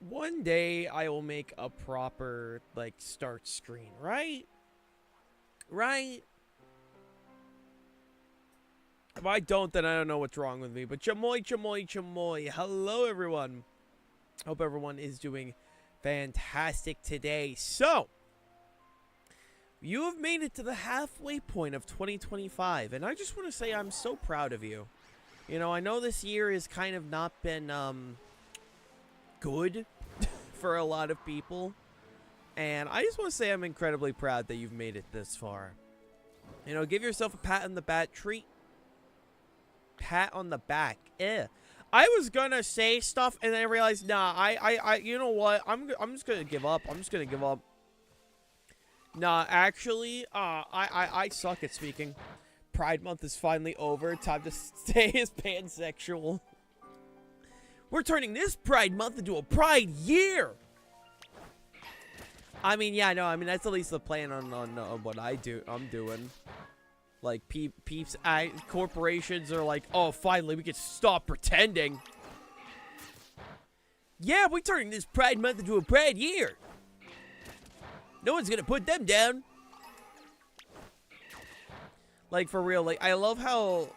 One day I will make a proper, like, start screen, right? Right? If I don't, then I don't know what's wrong with me. But chamoy, chamoy, chamoy. Hello, everyone. Hope everyone is doing fantastic today. So, you have made it to the halfway point of 2025. And I just want to say I'm so proud of you. You know, I know this year has kind of not been, good for a lot of people. And I just want to say I'm incredibly proud that you've made it this far. You know, give yourself a pat on the back treat. Pat on the back. I was gonna say stuff and then I realized, nah, you know what? I'm just gonna give up. I'm just gonna give up. Nah, actually, I suck at speaking. Pride Month is finally over. Time to stay as pansexual. We're turning this Pride Month into a Pride year. I mean, yeah, no, I mean that's at least the plan on what I'm doing. Like, peeps, corporations are like, oh, finally, we can stop pretending. Yeah, we're turning this Pride Month into a Pride year. No one's gonna put them down. Like, for real, like, I love how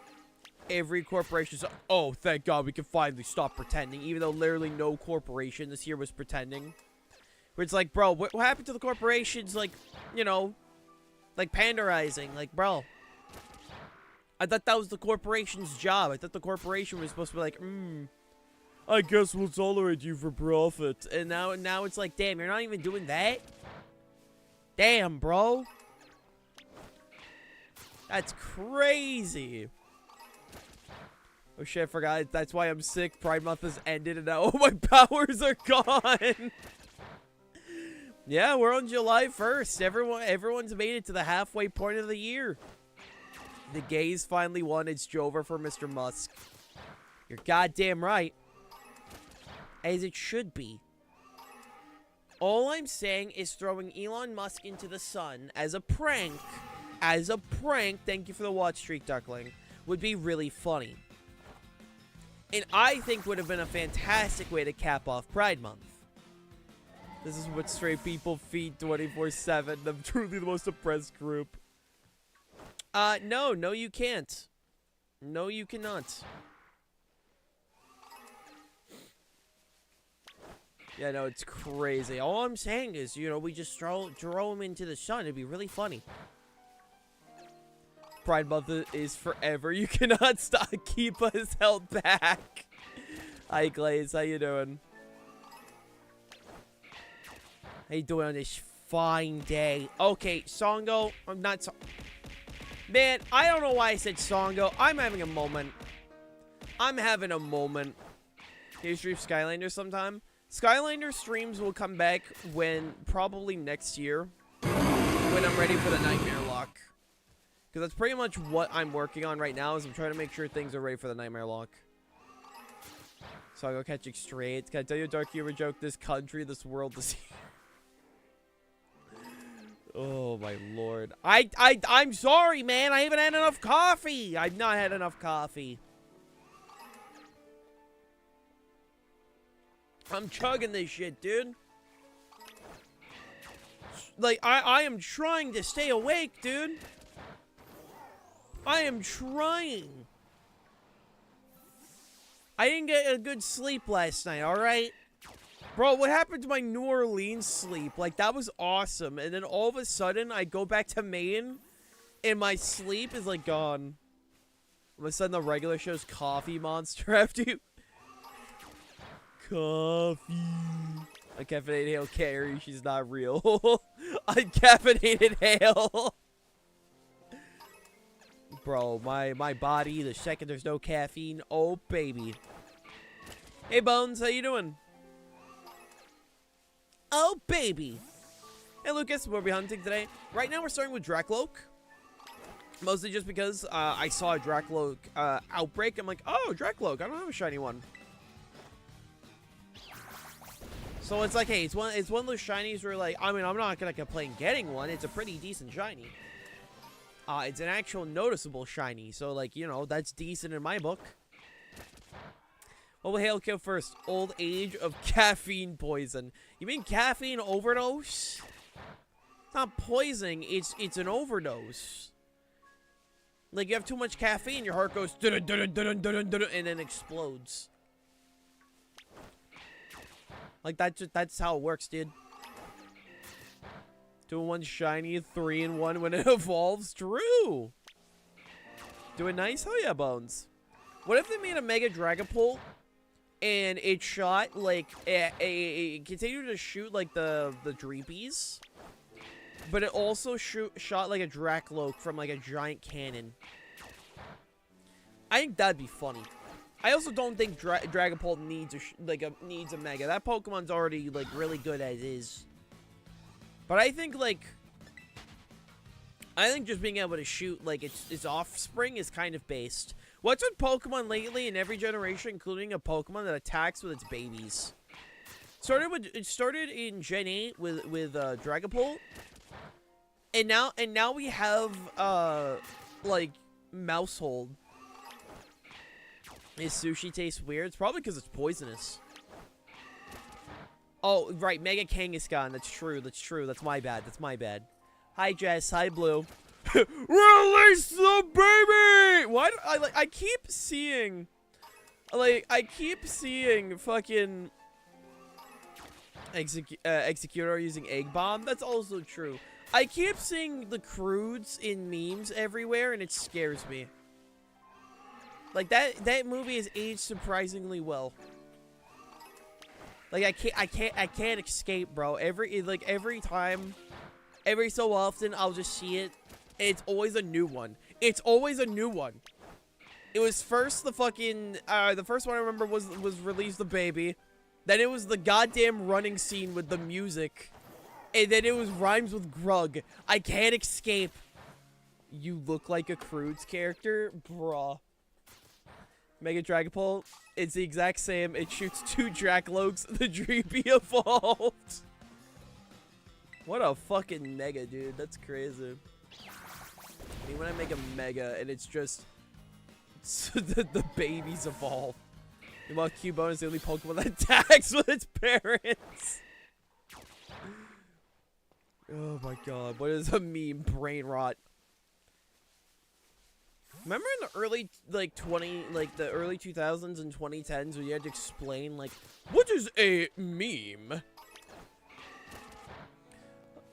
every corporation's like, oh, thank God we can finally stop pretending, even though literally no corporation this year was pretending. Where it's like, bro, what happened to the corporations, like, you know, like, panderizing? Like, bro, I thought that was the corporation's job. I thought the corporation was supposed to be like, I guess we'll tolerate you for profit. And now it's like, damn, you're not even doing that? Damn, bro. That's crazy. Oh shit, I forgot. That's why I'm sick. Pride Month has ended and now all my powers are gone. Yeah, we're on July 1st. Everyone's made it to the halfway point of the year. The gays finally won. It's Jover for Mr. Musk. You're goddamn right. As it should be. All I'm saying is throwing Elon Musk into the sun as a prank. As a prank, thank you for the watch streak, Duckling, would be really funny. And I think would have been a fantastic way to cap off Pride Month. This is what straight people feed 24/7. I'm truly the most oppressed group. No, you can't. No, you cannot. Yeah, no, it's crazy. All I'm saying is, you know, we just throw him into the sun. It'd be really funny. Pride Month is forever. You cannot stop. Keep us held back. Hi, Glaze. How you doing? How you doing on this fine day? Okay, Songo. I'm not Man, I don't know why I said Songo. I'm having a moment. I'm having a moment. Can you stream Skylander sometime? Skylander streams will come back probably next year. When I'm ready for the Nightmare Lock. Because that's pretty much what I'm working on right now, is I'm trying to make sure things are ready for the Nightmare Lock. So I'll go catching straight. Can I tell you a dark humor joke? This country, this world, this year. Oh my lord. I'm sorry, man. I haven't had enough coffee. I've not had enough coffee. I'm chugging this shit, dude. Like, I am trying to stay awake, dude. I am trying. I didn't get a good sleep last night, alright? Bro, what happened to my New Orleans sleep? Like, that was awesome. And then all of a sudden, I go back to Maine, and my sleep is, like, gone. All of a sudden, the regular show's Coffee Monster after you. Coffee. Uncaffeinated hail Carrie. She's not real. Uncaffeinated hail. Bro, my body, the second there's no caffeine, oh baby. Hey Bones, how you doing? Oh baby. Hey Lucas, what are we hunting today? Right now we're starting with Drakloak. Mostly just because I saw a Drakloak outbreak. I'm like, oh, Drakloak, I don't have a shiny one. So it's like, hey, it's one of those shinies where, like, I mean, I'm not gonna complain getting one. It's a pretty decent shiny. It's an actual noticeable shiny, so, like, you know, that's decent in my book. What will Hail kill first? Old age of caffeine poison. You mean caffeine overdose? It's not poisoning, it's an overdose. Like, you have too much caffeine, your heart goes dun dun dun dun dun and then explodes. Like, that's how it works, dude. 2 in 1 shiny, 3 in 1 when it evolves. True. Doing nice? Hell yeah, Bones. What if they made a Mega Dragapult and it shot, like, it continued to shoot, like, the Dreepies, but it also shot, like, a Dracloak from, like, a giant cannon? I think that'd be funny. I also don't think Dragapult needs needs a Mega. That Pokemon's already, like, really good as is. But I think, like, just being able to shoot, like, its offspring is kind of based. What's with Pokemon lately in every generation, including a Pokemon that attacks with its babies? It started in Gen 8 with Dragapult. And now we have, like, Mousehold. His sushi tastes weird. It's probably because it's poisonous. Oh, right. Mega Kangaskhan. That's true. That's true. That's my bad. That's my bad. Hi, Jess. Hi, Blue. Release the baby! Why do I keep seeing... Like, I keep seeing fucking... Executor using Egg Bomb. That's also true. I keep seeing the Crudes in memes everywhere, and it scares me. Like, that movie has aged surprisingly well. Like, I can't escape, bro. Every time, every so often, I'll just see it. It's always a new one. It's always a new one. It was first the fucking, the first one I remember was Release the Baby. Then it was the goddamn running scene with the music. And then it was Rhymes with Grug. I can't escape. You look like a Crudes character? Bruh. Mega Dragapult, it's the exact same. It shoots 2 Dracloaks. The Dreepy evolved. What a fucking Mega, dude. That's crazy. I mean, when I make a Mega and it's just the babies evolve. Meanwhile, Cubone is the only Pokemon that attacks with its parents. Oh my god, what is a meme? Brain rot. Remember in the early, the early 2000s and 2010s when you had to explain, like, what is a meme?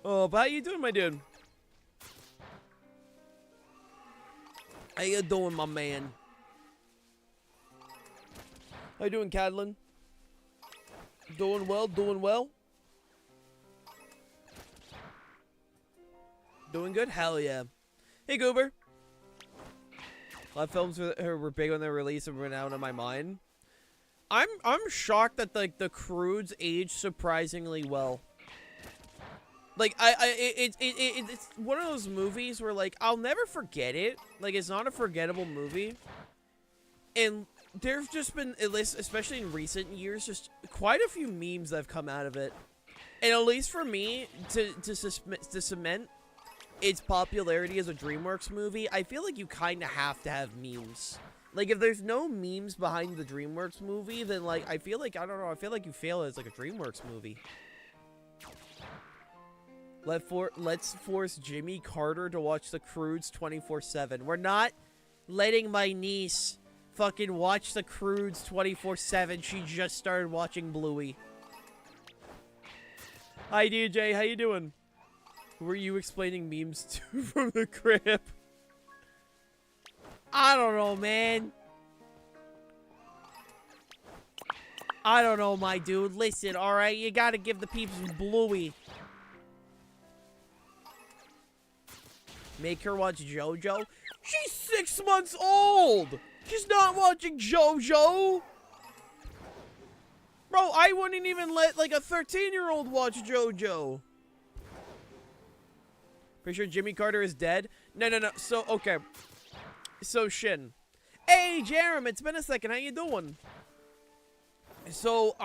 Oh, but how you doing, my dude? How you doing, my man? How you doing, Cadlin? Doing well, doing well? Doing good? Hell yeah. Hey, Goober. A lot of films were big when they were released and went out of my mind. I'm shocked that the Crudes aged surprisingly well. Like it's one of those movies where, like, I'll never forget it. Like, it's not a forgettable movie. And there's just been, at least especially in recent years, just quite a few memes that have come out of it. And at least for me to cement its popularity as a DreamWorks movie, I feel like you kind of have to have memes. Like, if there's no memes behind the DreamWorks movie, then, like, I feel like, I don't know, I feel like you fail as, like, a DreamWorks movie. Let's force Jimmy Carter to watch the Crudes 24/7. We're not letting my niece fucking watch the Crudes 24/7. She just started watching Bluey. Hi, DJ. How you doing? Who are you explaining memes to from the crib? I don't know, man. I don't know, my dude. Listen, alright? You gotta give the peeps Bluey. Make her watch JoJo? She's 6 months old! She's not watching JoJo! Bro, I wouldn't even let, like, a 13-year-old watch JoJo. Pretty sure Jimmy Carter is dead? No. So, okay. So, Shin. Hey, Jerem, it's been a second. How you doing? So,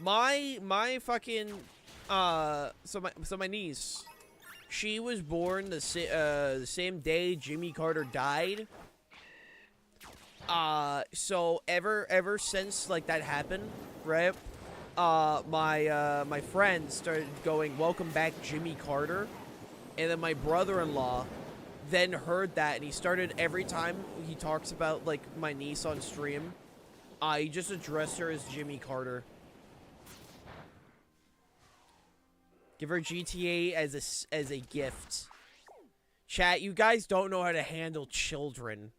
my fucking, so my niece, she was born the same day Jimmy Carter died. So ever since like that happened, right? My friend started going, "Welcome back, Jimmy Carter," and then my brother-in-law then heard that, and he started every time he talks about like my niece on stream, he just addressed her as Jimmy Carter. Give her GTA as a gift. Chat, you guys don't know how to handle children.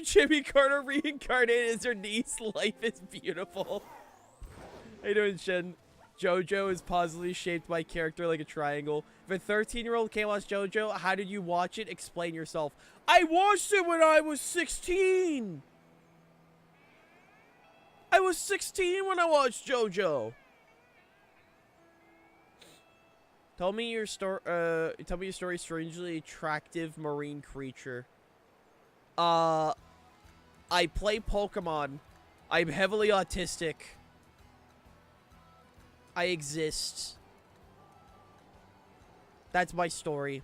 Jimmy Carter reincarnated as her niece. Life is beautiful. How you doing, Shin? JoJo is positively shaped by character like a triangle. If a 13-year-old can't watch JoJo, how did you watch it? Explain yourself. I watched it when I was 16. I was 16 when I watched JoJo. Tell me your story. Tell me your story. Strangely attractive marine creature. I play Pokemon. I'm heavily autistic. I exist. That's my story.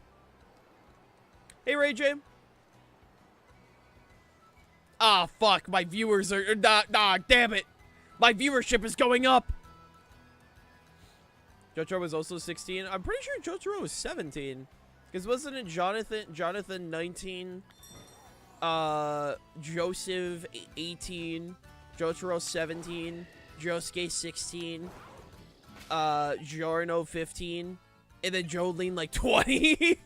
Hey, Ray J. Ah, fuck. My viewers are... Nah, damn it. My viewership is going up. Jotaro was also 16. I'm pretty sure Jotaro was 17. Because wasn't it Jonathan 19... Joseph 18, Jotaro 17, Josuke 16, Giorno 15, and then Jolene like 20.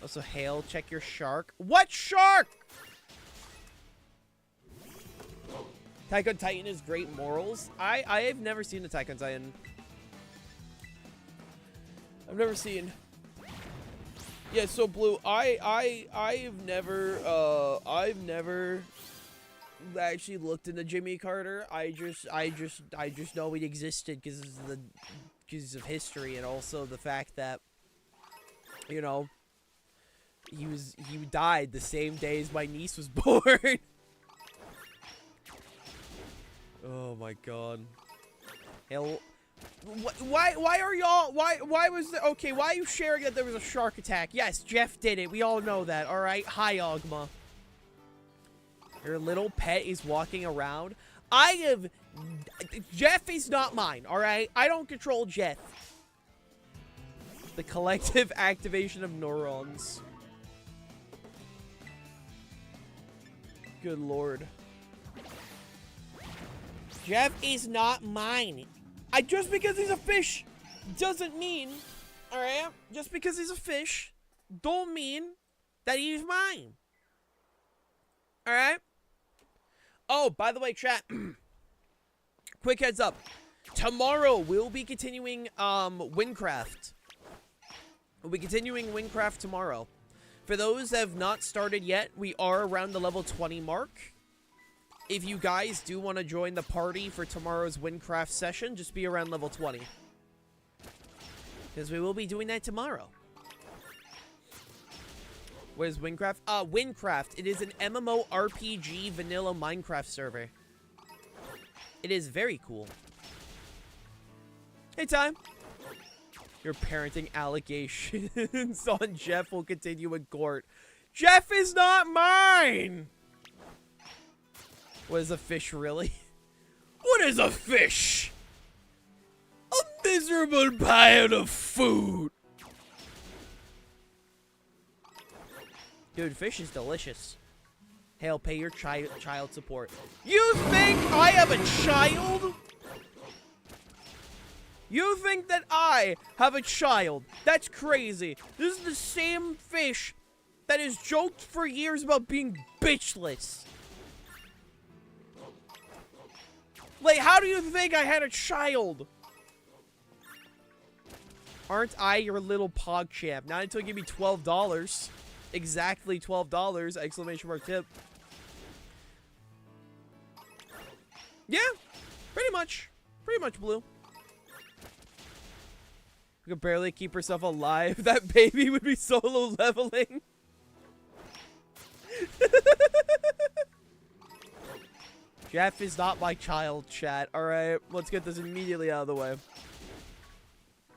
Also, Hale, check your shark. What shark? Attack on Titan is great morals. I have never seen Attack on Titan. I've never seen. Yeah, so Blue, I've never actually looked into Jimmy Carter. I just know he existed because of history, and also the fact that, you know, he died the same day as my niece was born. Oh my god. Hell. Why are y'all, why was there, okay, why are you sharing that there was a shark attack? Yes, Jeff did it. We all know that, alright? Hi, Ogma. Your little pet is walking around. Jeff is not mine, alright? I don't control Jeff. The collective activation of neurons. Good lord. Jeff is not mine. Just because he's a fish doesn't mean, alright? Just because he's a fish don't mean that he's mine. Alright? Oh, by the way, chat. Quick heads up. Tomorrow we'll be continuing Windcraft. We'll be continuing Windcraft tomorrow. For those that have not started yet, we are around the level 20 mark. If you guys do want to join the party for tomorrow's Windcraft session, just be around level 20. Because we will be doing that tomorrow. What is Windcraft? Windcraft. It is an MMORPG vanilla Minecraft server. It is very cool. Hey, Time. Your parenting allegations on Jeff will continue in court. Jeff is not mine! What is a fish, really? What is a fish? A miserable pile of food. Dude, fish is delicious. Hale, pay your child support. You think I have a child? You think that I have a child? That's crazy. This is the same fish that has joked for years about being bitchless. Like, how do you think I had a child? Aren't I your little pog champ? Not until you give me $12. Exactly $12! Exclamation mark tip. Yeah, pretty much. Pretty much, Blue. We could barely keep herself alive. That baby would be solo leveling. Jeff is not my child, chat. Alright, let's get this immediately out of the way.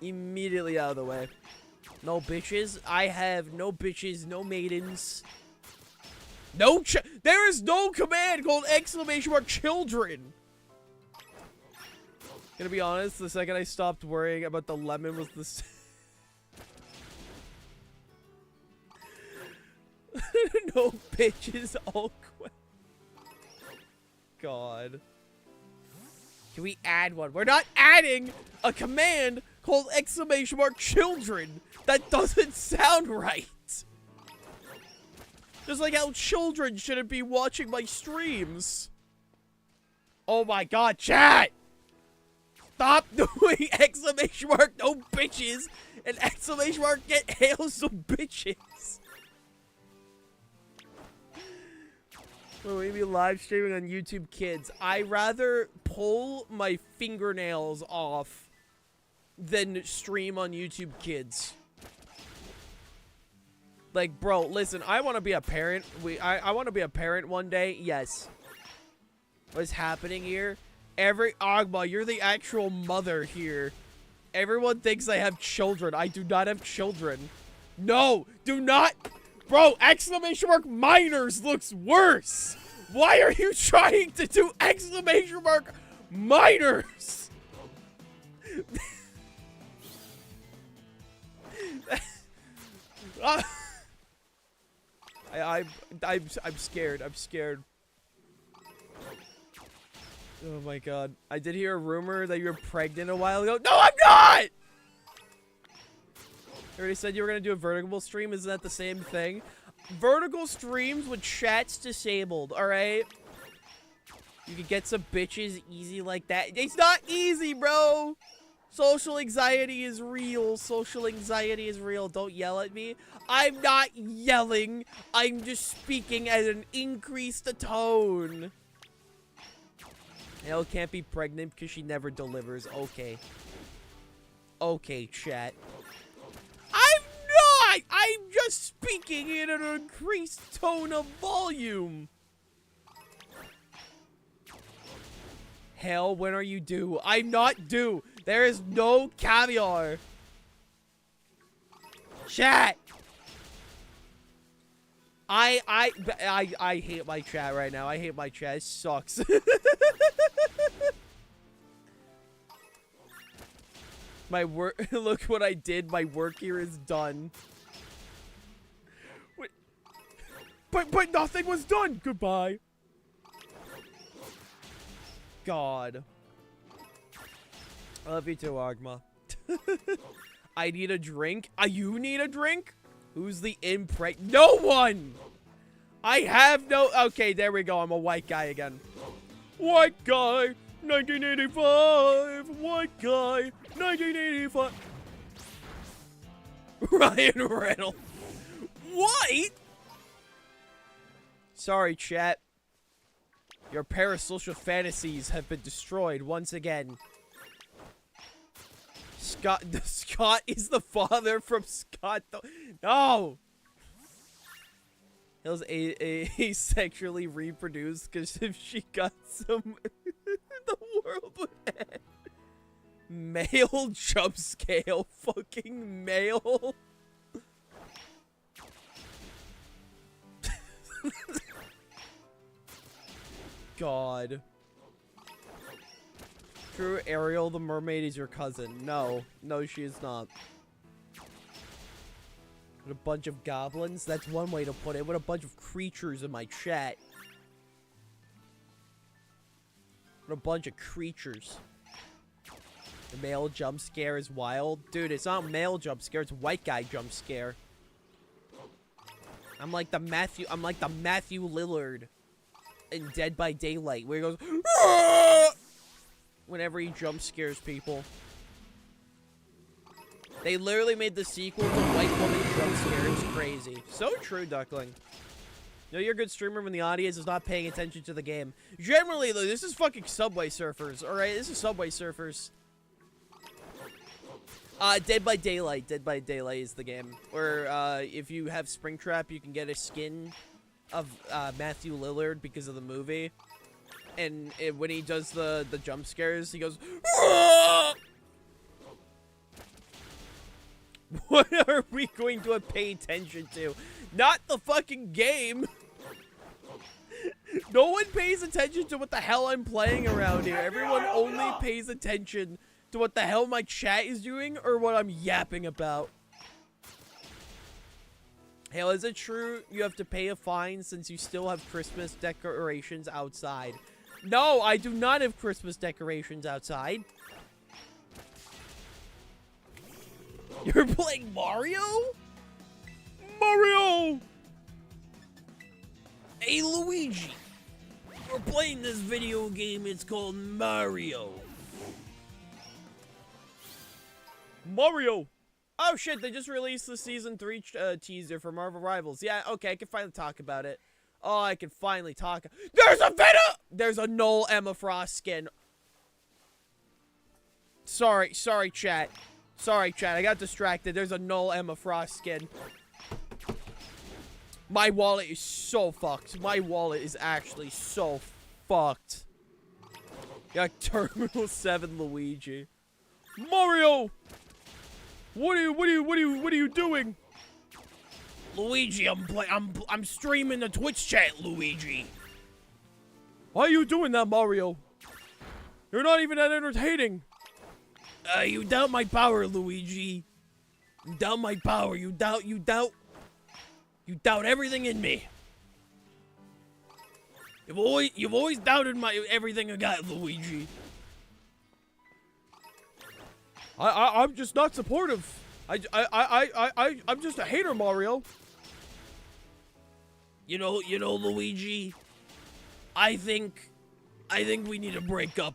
Immediately out of the way. No bitches. I have no bitches, no maidens. There is no command called !children. Gonna be honest, the second I stopped worrying about the lemon was the no bitches, all quit. God. Can we add one? We're not adding a command called !children. That doesn't sound right. Just like how children shouldn't be watching my streams. Oh my god, chat! Stop doing ! No bitches and ! Get hail some bitches. Will we be live streaming on YouTube Kids? I rather pull my fingernails off than stream on YouTube Kids. Like, bro, listen, I want to be a parent. I want to be a parent one day. Yes. What's happening here? Agma, you're the actual mother here. Everyone thinks I have children. I do not have children. No, do not. Bro, !minors looks worse. Why are you trying to do !minors? I'm scared. I'm scared. Oh my god. I did hear a rumor that you were pregnant a while ago. No, I'm not! You already said you were going to do a vertical stream. Isn't that the same thing? Vertical streams with chats disabled, alright? You can get some bitches easy like that. It's not easy, bro! Social anxiety is real. Social anxiety is real. Don't yell at me. I'm not yelling. I'm just speaking at an increased tone. Elle can't be pregnant because she never delivers. Okay. Okay, chat. I'm not! I'm just speaking in an increased tone of volume. Hell, when are you due? I'm not due. There is no caviar. Chat. I hate my chat right now. I hate my chat. It sucks. My work. Look what I did. My work here is done. Wait. But nothing was done. Goodbye. God. I love you too, Agma. I need a drink. You need a drink? Who's the No one! I have no... Okay, there we go. I'm a white guy again. White guy, 1985. White guy, 1985. Ryan Reynolds. White? Sorry, chat. Your parasocial fantasies have been destroyed once again. Scott is the father from Scott. No! He was asexually reproduced because if she got some, the world would end. Male jump scale. Fucking male. God. True, Ariel the mermaid is your cousin. No. No, she is not. With a bunch of goblins? That's one way to put it. With a bunch of creatures in my chat. With a bunch of creatures. The male jump scare is wild. Dude, it's not male jump scare, it's white guy jump scare. I'm like the Matthew Lillard in Dead by Daylight, where he goes Aah! Whenever he jump scares people. They literally made the sequel to White Woman Jump Scare. It's crazy. So true, Duckling. You know, you're a good streamer when the audience is not paying attention to the game. Generally, though, this is fucking Subway Surfers, alright? This is Subway Surfers. Dead by Daylight. Dead by Daylight is the game. Where, if you have Springtrap, you can get a skin of, Matthew Lillard because of the movie. And when he does the jump scares, he goes, Aah! What are we going to pay attention to? Not the fucking game. No one pays attention to what the hell I'm playing around here. Everyone only pays attention to what the hell my chat is doing or what I'm yapping about. Hell, is it true you have to pay a fine since you still have Christmas decorations outside? No, I do not have Christmas decorations outside. You're playing Mario? Mario! Hey, Luigi. We're playing this video game. It's called Mario. Mario! Oh, shit. They just released the Season 3 teaser for Marvel Rivals. Yeah, okay. I can finally talk about it. Oh, I can finally talk. There's a Venom! There's a Null Emma Frost skin. Sorry, chat. Sorry, chat. I got distracted. There's a Null Emma Frost skin. My wallet is so fucked. My wallet is actually so fucked. Got Terminal 7 Luigi. Mario! What are you doing? Luigi, I'm streaming the Twitch chat, Luigi. Why are you doing that, Mario? You're not even that entertaining. You doubt my power, Luigi. You doubt my power. You doubt everything in me. You've always doubted everything I got, Luigi. I'm just not supportive. I'm just a hater, Mario. You know, Luigi. I think we need to break up.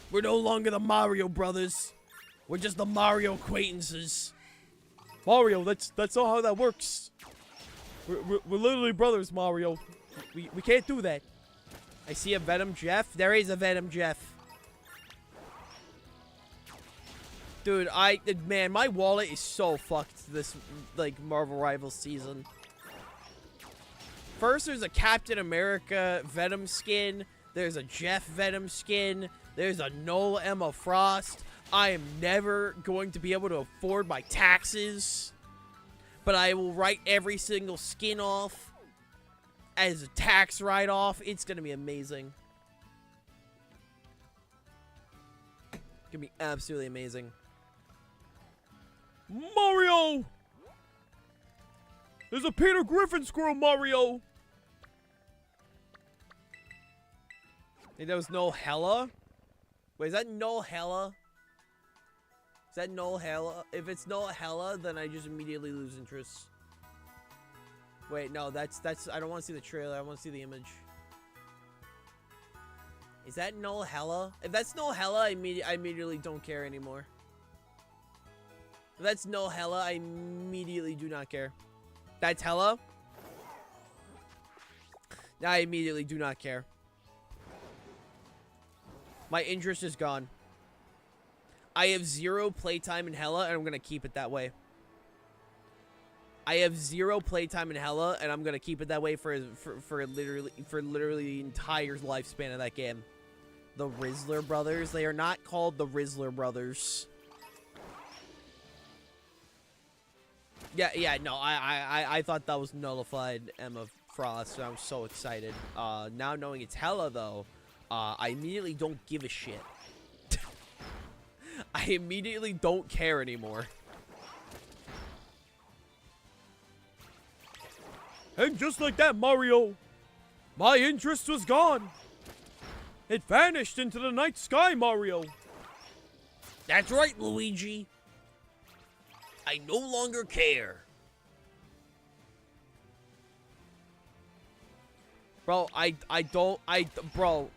We're no longer the Mario brothers. We're just the Mario acquaintances. Mario, that's not how that works. We're literally brothers, Mario. We can't do that. I see a Venom Jeff. There is a Venom Jeff. Dude, man, my wallet is so fucked this, like, Marvel Rivals season. First, there's a Captain America Venom skin. There's a Jeff Venom skin. There's a Nola Emma Frost. I am never going to be able to afford my taxes. But I will write every single skin off as a tax write-off. It's going to be amazing. It's going to be absolutely amazing. Mario! There's a Peter Griffin squirrel, Mario! Hey, that was Noel Hella? Wait, is that Noel Hella? Is that Noel Hella? If it's Noel Hella, then I just immediately lose interest. Wait, no, that's I don't want to see the trailer. I want to see the image. Is that Noel Hella? If that's Noel Hella, I immediately don't care anymore. If that's Noel Hella, I immediately do not care. That's Hella? I immediately do not care. My interest is gone. I have 0 playtime in Hella, and I'm going to keep it that way. I have 0 playtime in Hella, and I'm going to keep it that way for literally the entire lifespan of that game. The Rizzler Brothers. They are not called the Rizzler Brothers. Yeah, no, I thought that was nullified Emma Frost, and I was so excited. Now knowing it's Hella, though, I immediately don't give a shit. I immediately don't care anymore. And just like that, Mario, my interest was gone. It vanished into the night sky, Mario. That's right, Luigi. I no longer care. Bro, bro.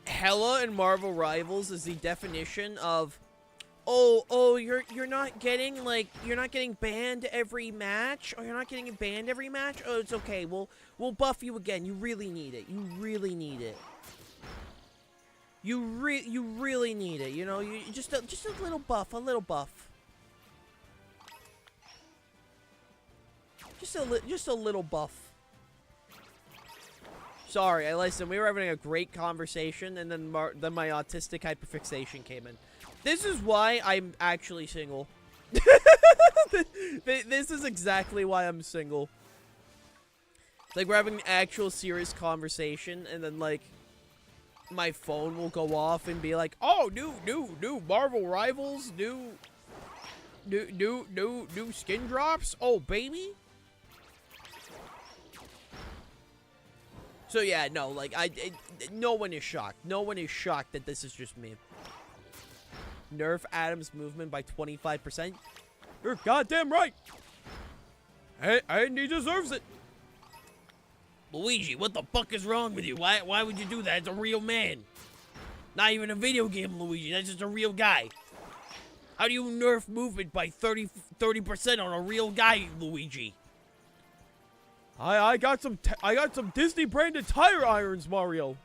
Hella in Marvel Rivals is the definition of, oh, you're not getting, like, you're not getting banned every match? Oh, you're not getting banned every match? Oh, it's okay. We'll buff you again. You really need it. You really need it. You really need it. You know, you just a little buff, a little buff. Just a little buff. Sorry, listen, we were having a great conversation, and then my autistic hyperfixation came in. This is why I'm actually single. This is exactly why I'm single. It's like we're having an actual serious conversation, and then like my phone will go off and be like, "Oh, new Marvel Rivals, new skin drops. Oh, baby." So yeah, no, like no one is shocked. No one is shocked that this is just me. Nerf Adam's movement by 25%. You're goddamn right. And he deserves it. Luigi, what the fuck is wrong with you? Why would you do that? It's a real man. Not even a video game, Luigi. That's just a real guy. How do you nerf movement by 30% on a real guy, Luigi? I got some Disney branded tire irons, Mario.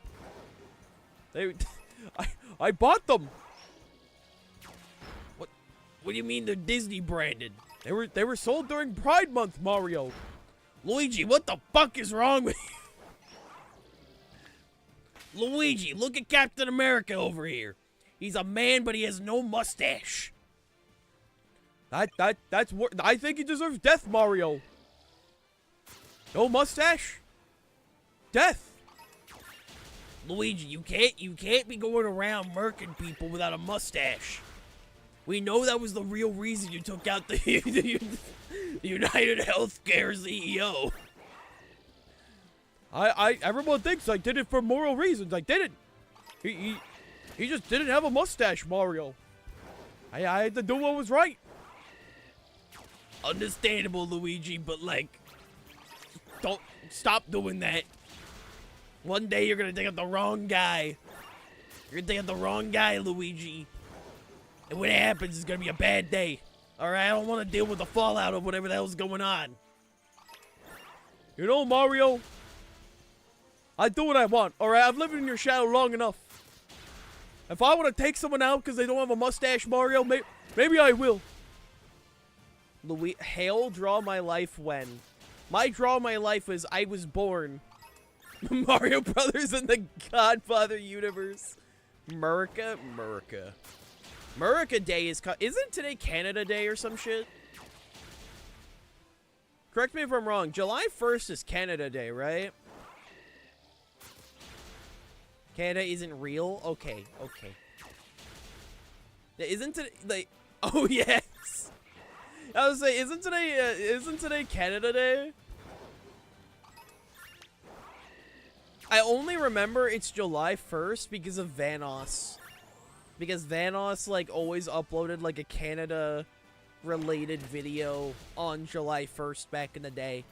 I bought them. What do you mean they're Disney branded? They were sold during Pride Month, Mario. Luigi, what the fuck is wrong with you? Luigi, look at Captain America over here. He's a man, but he has no mustache. That's what I think he deserves death, Mario. No mustache? Death. Luigi, you can't be going around murking people without a mustache. We know that was the real reason you took out the United Healthcare CEO. Everyone thinks I did it for moral reasons. I didn't. He just didn't have a mustache, Mario. I had to do what was right. Understandable, Luigi, but like, don't stop doing that. One day you're gonna think I'm the wrong guy. You're gonna think I'm the wrong guy, Luigi. And when it happens, it's gonna be a bad day. Alright, I don't want to deal with the fallout of whatever the hell's going on. You know, Mario, I do what I want, alright? I've lived in your shadow long enough. If I want to take someone out because they don't have a mustache, Mario, maybe I will. Hail, draw my life when? My draw my life was I was born. Mario Brothers in the Godfather universe. Murica Day is... Isn't today Canada Day or some shit? Correct me if I'm wrong. July 1st is Canada Day, right? Canada isn't real? Okay. Isn't it... like... Oh, yes! I was saying, isn't today Canada Day? I only remember it's July 1st because of Vanoss. Because Vanoss, like, always uploaded, like, a Canada-related video on July 1st back in the day.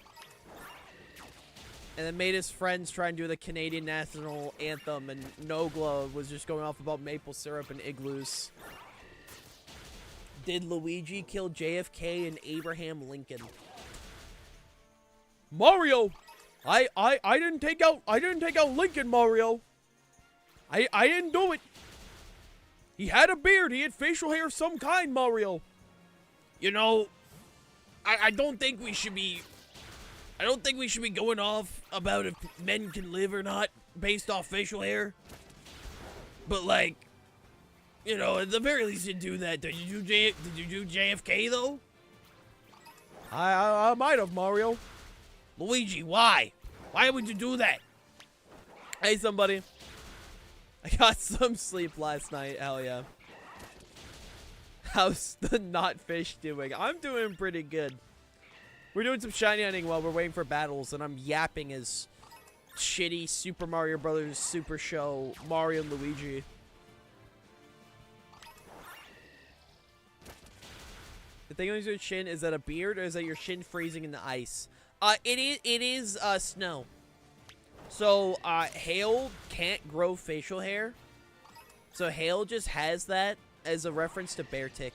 And then made his friends try and do the Canadian national anthem, and Nogla was just going off about maple syrup and igloos. Did Luigi kill JFK and Abraham Lincoln? Mario! I didn't take out Lincoln, Mario. I didn't do it. He had a beard. He had facial hair of some kind, Mario. You know, I don't think we should be going off about if men can live or not based off facial hair. But like, you know, at the very least you do that. Did you do JFK though? I might have, Mario. Luigi, why? Why would you do that? Hey, somebody. I got some sleep last night. Hell yeah. How's the Notfish doing? I'm doing pretty good. We're doing some shiny hunting while we're waiting for battles, and I'm yapping as shitty Super Mario Brothers Super Show Mario and Luigi. The thing on your shin, is that a beard, or is that your shin freezing in the ice? It is snow. So, Hale can't grow facial hair. So, Hale just has that as a reference to Bear Tick.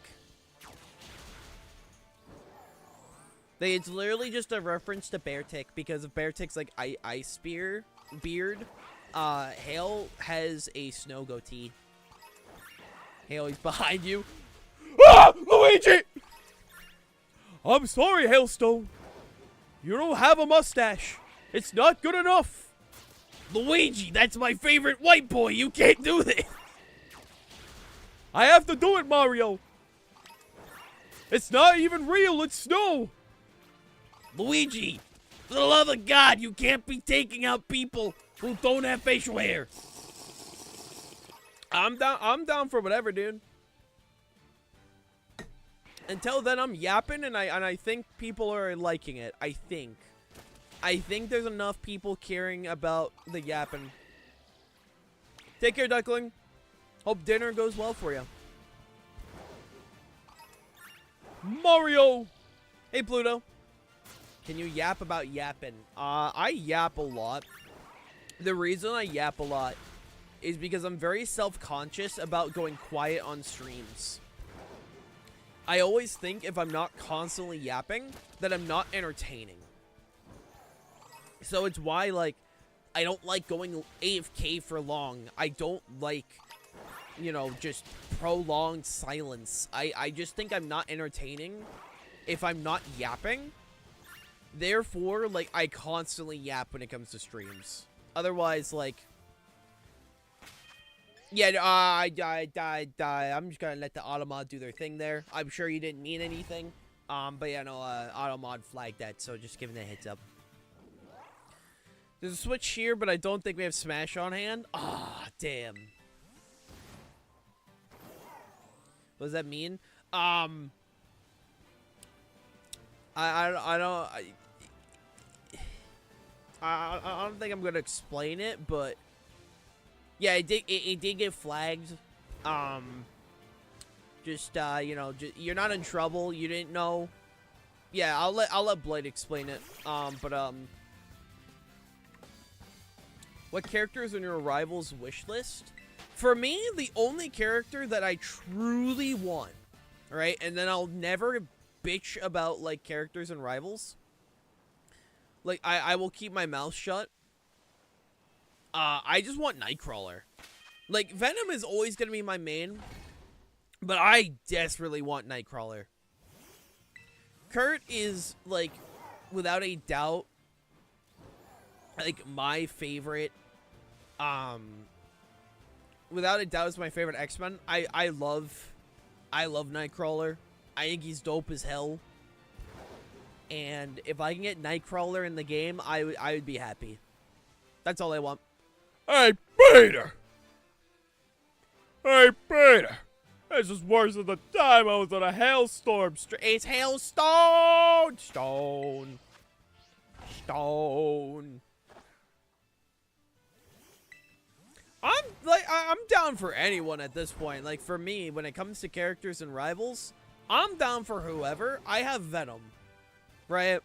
It's literally just a reference to Bear Tick because of Bear Tick's, like, ice beard. Hale has a snow goatee. Hale, he's behind you. Ah! Luigi! I'm sorry, Hailstone. You don't have a mustache. It's not good enough. Luigi, that's my favorite white boy. You can't do this. I have to do it, Mario. It's not even real. It's snow. Luigi, for the love of God, you can't be taking out people who don't have facial hair. I'm down for whatever, dude. Until then, I'm yapping, and I think people are liking it. I think there's enough people caring about the yapping. Take care, Duckling. Hope dinner goes well for you. Mario! Hey, Pluto. Can you yap about yapping? I yap a lot. The reason I yap a lot is because I'm very self-conscious about going quiet on streams. I always think if I'm not constantly yapping, that I'm not entertaining. So it's why, like, I don't like going AFK for long. I don't like, you know, just prolonged silence. I just think I'm not entertaining if I'm not yapping. Therefore, like, I constantly yap when it comes to streams. Otherwise, like, yeah, I'm just gonna let the Automod do their thing there. I'm sure you didn't mean anything. But yeah, no, Automod flagged that, so just giving a heads up. There's a Switch here, but I don't think we have Smash on hand. Ah, damn. What does that mean? I don't think I'm gonna explain it, but yeah, it did get flagged. You know, you're not in trouble. You didn't know. Yeah, I'll let Blade explain it. What characters on your rival's wish list? For me, the only character that I truly want, right? And then I'll never bitch about, like, characters and rivals. Like, I will keep my mouth shut. I just want Nightcrawler. Like, Venom is always going to be my main, but I desperately want Nightcrawler. Kurt is, like, without a doubt, like, my favorite, without a doubt is my favorite X-Men. I love Nightcrawler. I think he's dope as hell. And if I can get Nightcrawler in the game, I would be happy. That's all I want. Hey, Peter! Hey, Peter! This is worse than the time I was on a hailstorm. It's hailstone! Stone. I'm down for anyone at this point. Like, for me, when it comes to characters and rivals, I'm down for whoever. I have Venom, right?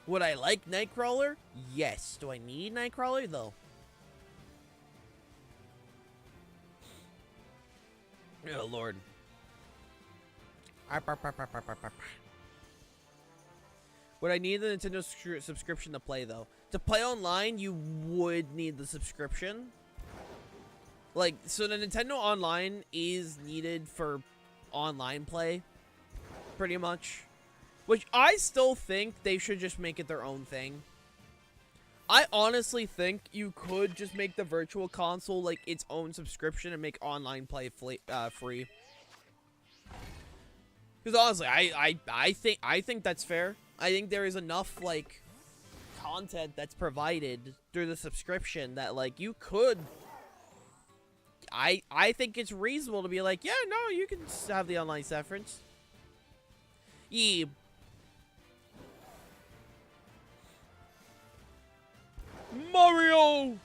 Would I like Nightcrawler? Yes. Do I need Nightcrawler, though? Oh, Lord. Would I need the Nintendo subscription to play, though? To play online, you would need the subscription. Like, so the Nintendo Online is needed for online play, pretty much. Which I still think they should just make it their own thing. I honestly think you could just make the Virtual Console, like, its own subscription and make online play free. Because honestly, I think that's fair. I think there is enough, like, content that's provided through the subscription that, like, you could... I think it's reasonable to be like, yeah, no, you can have the online reference. Yeah. Mario!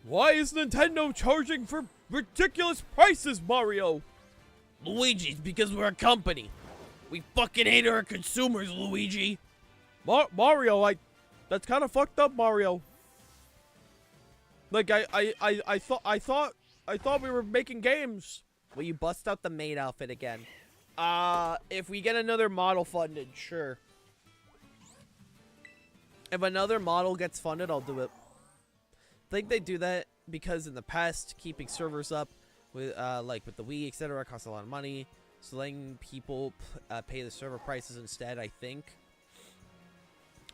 Why is Nintendo charging for ridiculous prices, Mario? Luigi, it's because we're a company. We fucking hate our consumers, Luigi. Mario, that's kind of fucked up, Mario. Like, I thought we were making games. Will you bust out the maid outfit again? If we get another model funded, sure. If another model gets funded, I'll do it. I think they do that because in the past, keeping servers up with, like with the Wii, etc., costs a lot of money. So letting people pay the server prices instead, I think.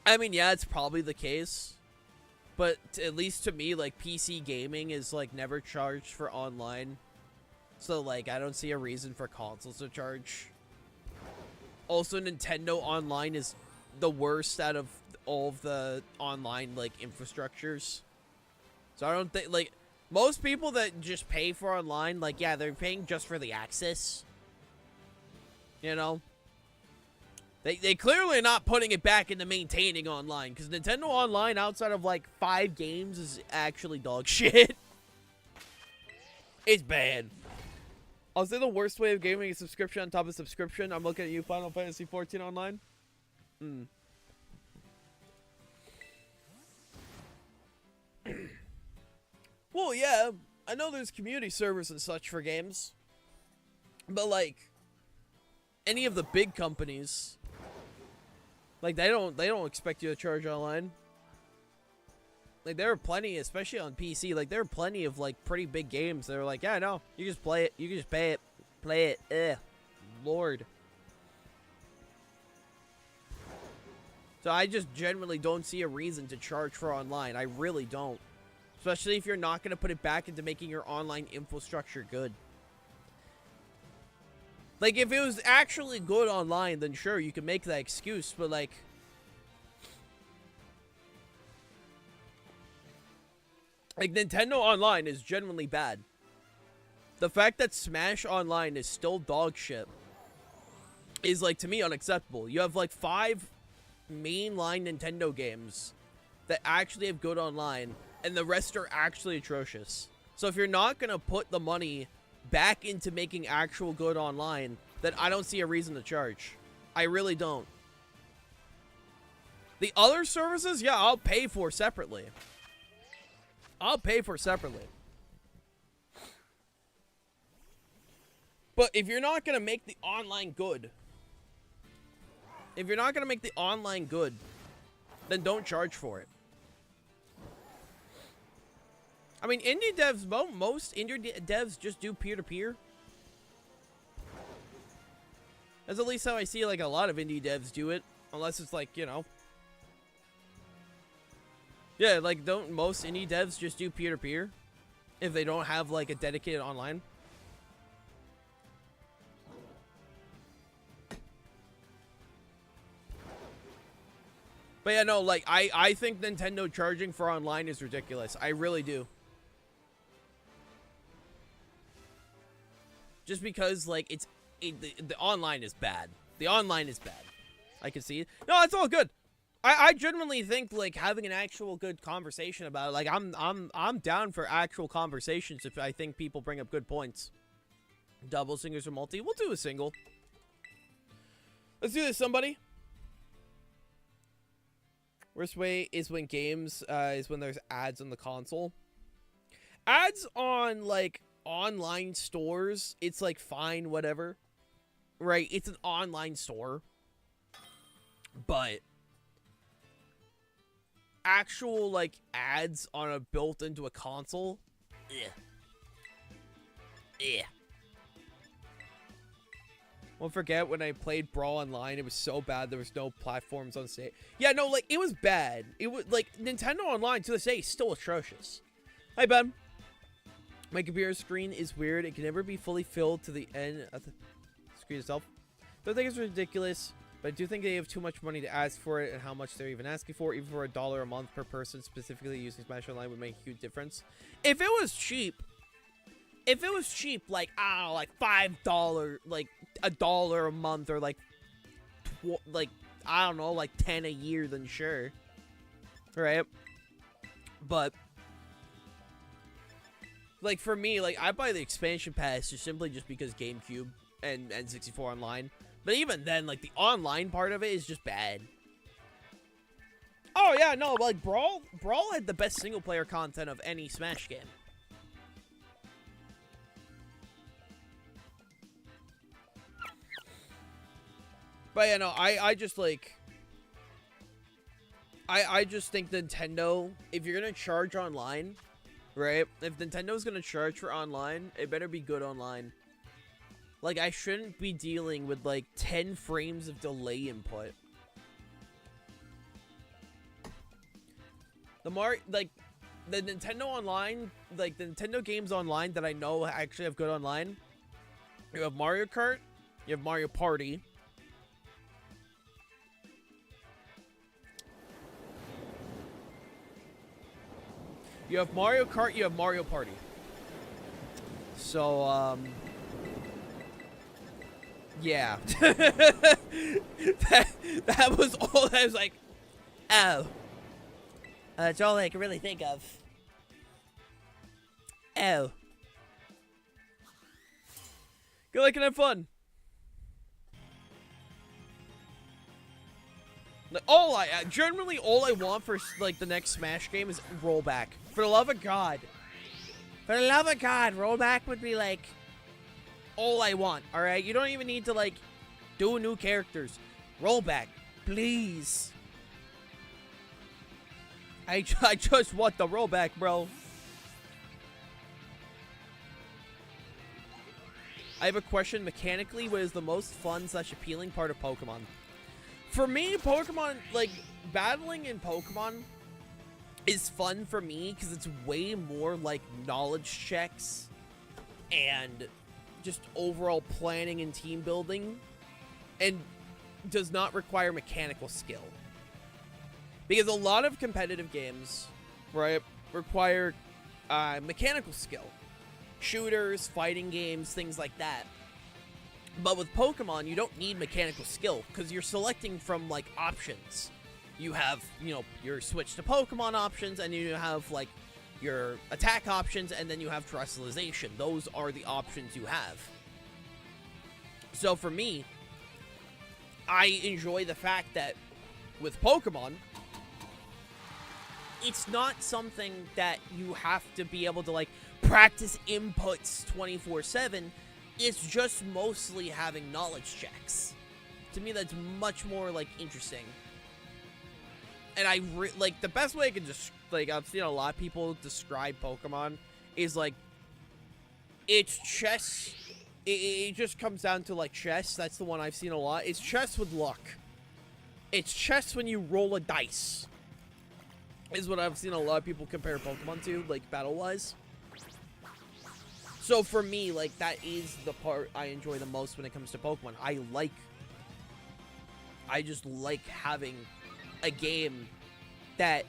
I mean, yeah, it's probably the case. But at least to me, like, PC gaming is, like, never charged for online. So, like, I don't see a reason for consoles to charge. Also, Nintendo Online is the worst out of all of the online, like, infrastructures. So I don't think, like, most people that just pay for online, like, yeah, they're paying just for the access. You know? They clearly are not putting it back into maintaining online, because Nintendo Online, outside of, like, 5 games, is actually dog shit. It's bad. I'll say the worst way of gaming is subscription on top of subscription. I'm looking at you, Final Fantasy 14 Online. Well, yeah, I know there's community servers and such for games, but like any of the big companies, like they don't expect you to charge online. Like there are plenty, especially on PC, like there are plenty of like pretty big games that are like, yeah, no, you just play it, you can just pay it, play it. Lord. So I just genuinely don't see a reason to charge for online. I really don't. Especially if you're not going to put it back into making your online infrastructure good. Like, if it was actually good online, then sure, you can make that excuse. But, like, Nintendo Online is genuinely bad. The fact that Smash Online is still dog shit is, like, to me, unacceptable. You have, like, 5 mainline Nintendo games that actually have good online, and the rest are actually atrocious. So if you're not going to put the money back into making actual good online, then I don't see a reason to charge. I really don't. The other services, yeah, I'll pay for separately. I'll pay for separately. But if you're not going to make the online good, then don't charge for it. I mean, indie devs, most indie devs just do peer-to-peer. That's at least how I see, like, a lot of indie devs do it. Unless it's, like, you know. Yeah, like, don't most indie devs just do peer-to-peer? If they don't have, like, a dedicated online? But yeah, no, like, I think Nintendo charging for online is ridiculous. I really do. Just because, like, the online is bad. The online is bad. I can see it. No, it's all good. I genuinely think, like, having an actual good conversation about it, like, I'm down for actual conversations if I think people bring up good points. Double, singles, or multi? We'll do a single. Let's do this, somebody. Worst way is when games, is when there's ads on the console. Ads on, like, online stores, it's like fine, whatever, right? It's an online store, but actual like ads on a built into a console, Won't forget when I played Brawl Online, it was so bad there was no platforms on stage. Yeah, no, like it was bad. It was like Nintendo Online to this day is still atrocious. Hi, Ben. My computer screen is weird. It can never be fully filled to the end of the screen itself. Don't think it's ridiculous, but I do think they have too much money to ask for it and how much they're even asking for. Even for $1 a month per person, specifically using Smash Online would make a huge difference. If it was cheap, like, I don't know, like $5, like $1 a month, or like I don't know, like 10 a year, then sure. Right? But like, for me, like, I buy the expansion pass just because GameCube and N64 Online. But even then, like, the online part of it is just bad. Oh, yeah, no, like, Brawl had the best single-player content of any Smash game. But, yeah, no, I just, like... I just think Nintendo, if you're gonna charge online... Right? If Nintendo's gonna charge for online, it better be good online. Like, I shouldn't be dealing with, like, 10 frames of delay input. The Nintendo Online, like, the Nintendo games online that I know actually have good online. You have Mario Kart, you have Mario Party, You have Mario Kart, you have Mario Party. So, yeah. that was all I was like, oh. That's all I can really think of. Oh. Good luck and have fun. Like, generally all I want for like the next Smash game is rollback. For the love of God. For the love of God, rollback would be like all I want, alright? You don't even need to like do new characters. Rollback, please. I just want the rollback, bro. I have a question. Mechanically, what is the most fun / appealing part of Pokemon? For me, Pokemon, like, battling in Pokemon is fun for me because it's way more like knowledge checks and just overall planning and team building, and does not require mechanical skill. Because a lot of competitive games, right, require mechanical skill. Shooters, fighting games, things like that. But with Pokemon, you don't need mechanical skill because you're selecting from, like, options. You have, you know, your switch to Pokemon options, and you have, like, your attack options, and then you have terrestrialization. Those are the options you have. So for me, I enjoy the fact that with Pokemon, it's not something that you have to be able to, like, practice inputs 24/7. It's just mostly having knowledge checks. To me, that's much more, like, interesting. And I, like, the best way I can just, like, I've seen a lot of people describe Pokemon is, like, it's chess. It just comes down to, like, chess. That's the one I've seen a lot. It's chess with luck. It's chess when you roll a dice. Is what I've seen a lot of people compare Pokemon to, like, battle-wise. So for me, like, that is the part I enjoy the most when it comes to Pokemon. I just like having a game that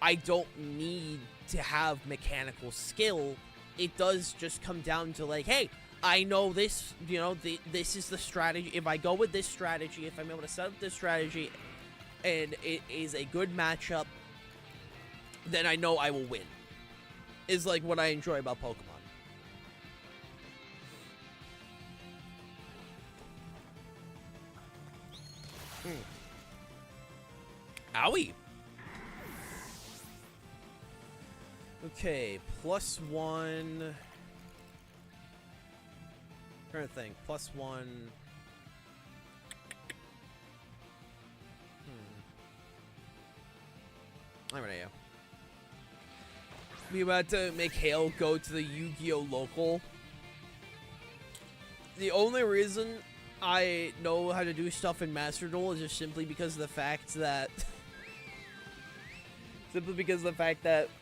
I don't need to have mechanical skill. It does just come down to, like, hey, I know this, you know, this is the strategy. If I go with this strategy, if I'm able to set up this strategy, and it is a good matchup, then I know I will win. Is, like, what I enjoy about Pokemon. Owie. Okay, +1. Trying to think. +1. I don't know. We about to make Hale go to the Yu-Gi-Oh! Local. The only reason I know how to do stuff in Master Duel is just simply because of the fact that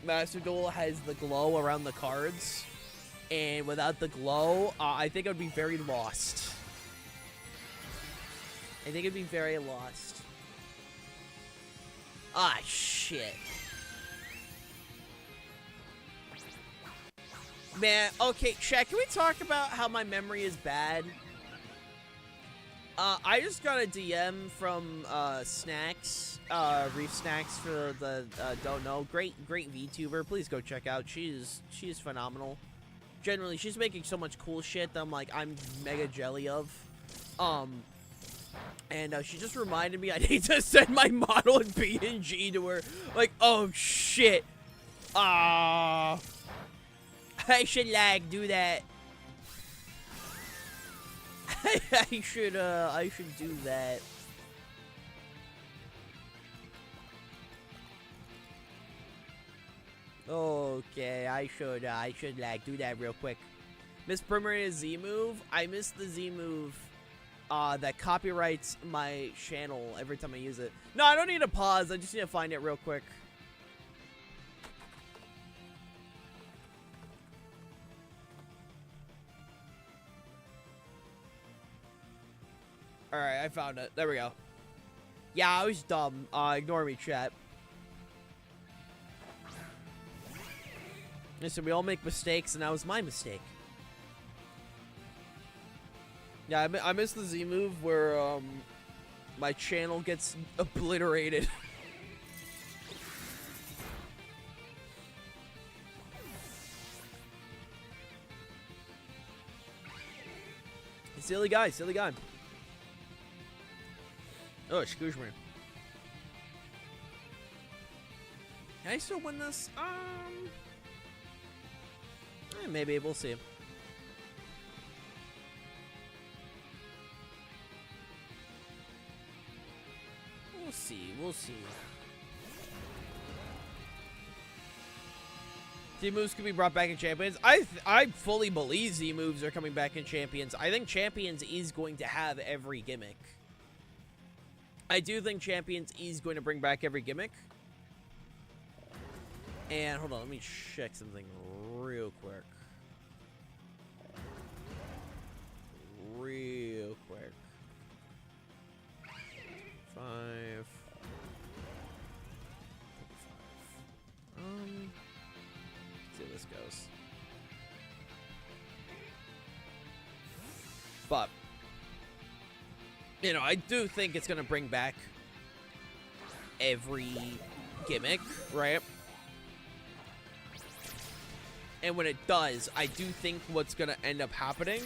Master Duel has the glow around the cards, and without the glow, I think I'd be very lost. I think I'd be very lost. Ah, shit. Man, okay, Shaq, can we talk about how my memory is bad? I just got a DM from, Snacks, Reef Snacks for the, don't know. Great VTuber. Please go check out. She is phenomenal. Generally, she's making so much cool shit that I'm mega jelly of. And, she just reminded me I need to send my model in PNG to her. Like, oh, shit. I should, like, do that. I should do that. Okay, I should like do that real quick. Miss Primary Z move. I missed the Z move. That copyrights my channel every time I use it. No, I don't need to pause. I just need to find it real quick. Alright, I found it. There we go. Yeah, I was dumb. Ignore me, chat. Listen, we all make mistakes, and that was my mistake. Yeah, I missed the Z move where my channel gets obliterated. Silly guy, silly guy. Oh, excuse me. Can I still win this? Maybe we'll see. We'll see. Z-moves could be brought back in Champions. I fully believe Z-moves are coming back in Champions. I think Champions is going to have every gimmick. I do think Champions is going to bring back every gimmick. And hold on, let me check something real quick. Real quick. 5. Let's see how this goes. But, you know, I do think it's going to bring back every gimmick, right? And when it does, I do think what's going to end up happening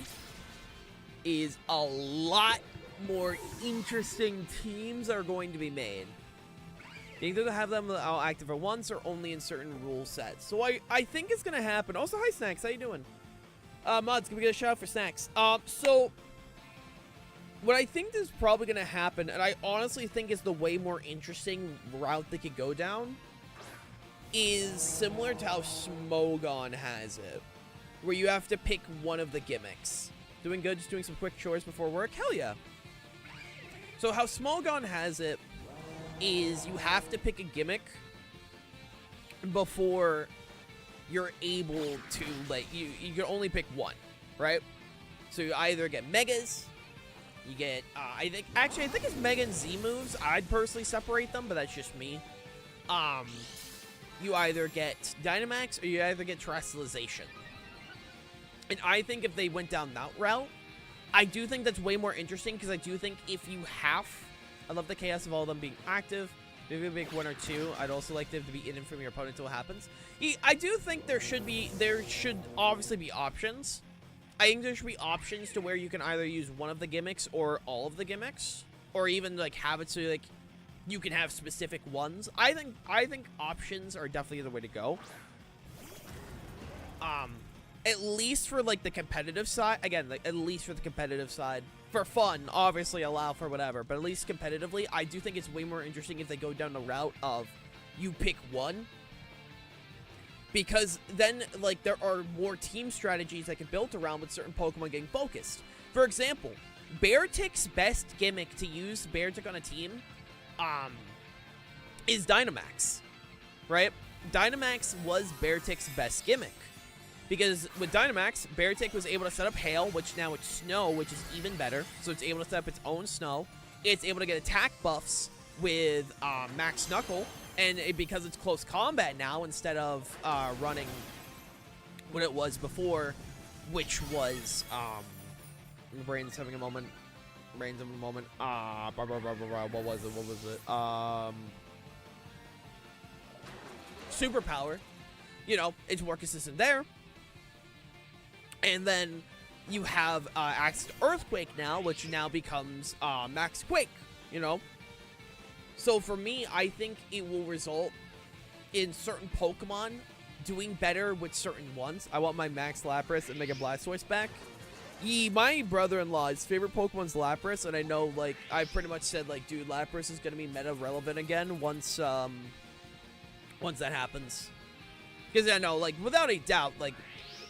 is a lot more interesting teams are going to be made. You think they'll have them active at once or only in certain rule sets. So I think it's going to happen. Also, hi, Snacks. How you doing? Mods, can we get a shout out for Snacks? So, what I think is probably going to happen, and I honestly think is the way more interesting route they could go down, is similar to how Smogon has it, where you have to pick one of the gimmicks. Doing good, just doing some quick chores before work? Hell yeah. So how Smogon has it is you have to pick a gimmick before you're able to, like, you can only pick one, right? So you either get Megas, you get, I think it's Mega and Z moves. I'd personally separate them, but that's just me. You either get Dynamax or you either get Terrestrialization. And I think if they went down that route, I do think that's way more interesting, because I do think if you have, I love the chaos of all of them being active. Maybe make 1 or 2. I'd also like them to be hidden from your opponent until it happens. I do think there should obviously be options. I think there should be options to where you can either use one of the gimmicks or all of the gimmicks, or even like have it so like you can have specific ones. I think options are definitely the way to go. At least for like the competitive side. Again, like, at least for the competitive side. For fun, obviously allow for whatever, but at least competitively, I do think it's way more interesting if they go down the route of you pick one. Because then, like, there are more team strategies that can build around with certain Pokemon getting focused. For example, Beartic's best gimmick to use Beartic on a team is Dynamax, right? Dynamax was Beartic's best gimmick. Because with Dynamax, Beartic was able to set up Hail, which now it's Snow, which is even better. So it's able to set up its own Snow. It's able to get attack buffs with Max Knuckle. And because it's close combat now, instead of running what it was before, which was, Brain's having a moment. What was it? Superpower. You know, it's more consistent there. And then you have Access to Earthquake now, which now becomes Max Quake, you know? So for me, I think it will result in certain Pokemon doing better with certain ones. I want my Max Lapras and Mega Blastoise back. My brother-in-law's favorite Pokemon's Lapras, and I know, like, I pretty much said, like, dude, Lapras is going to be meta-relevant again once that happens. Because I know, like, without a doubt, like,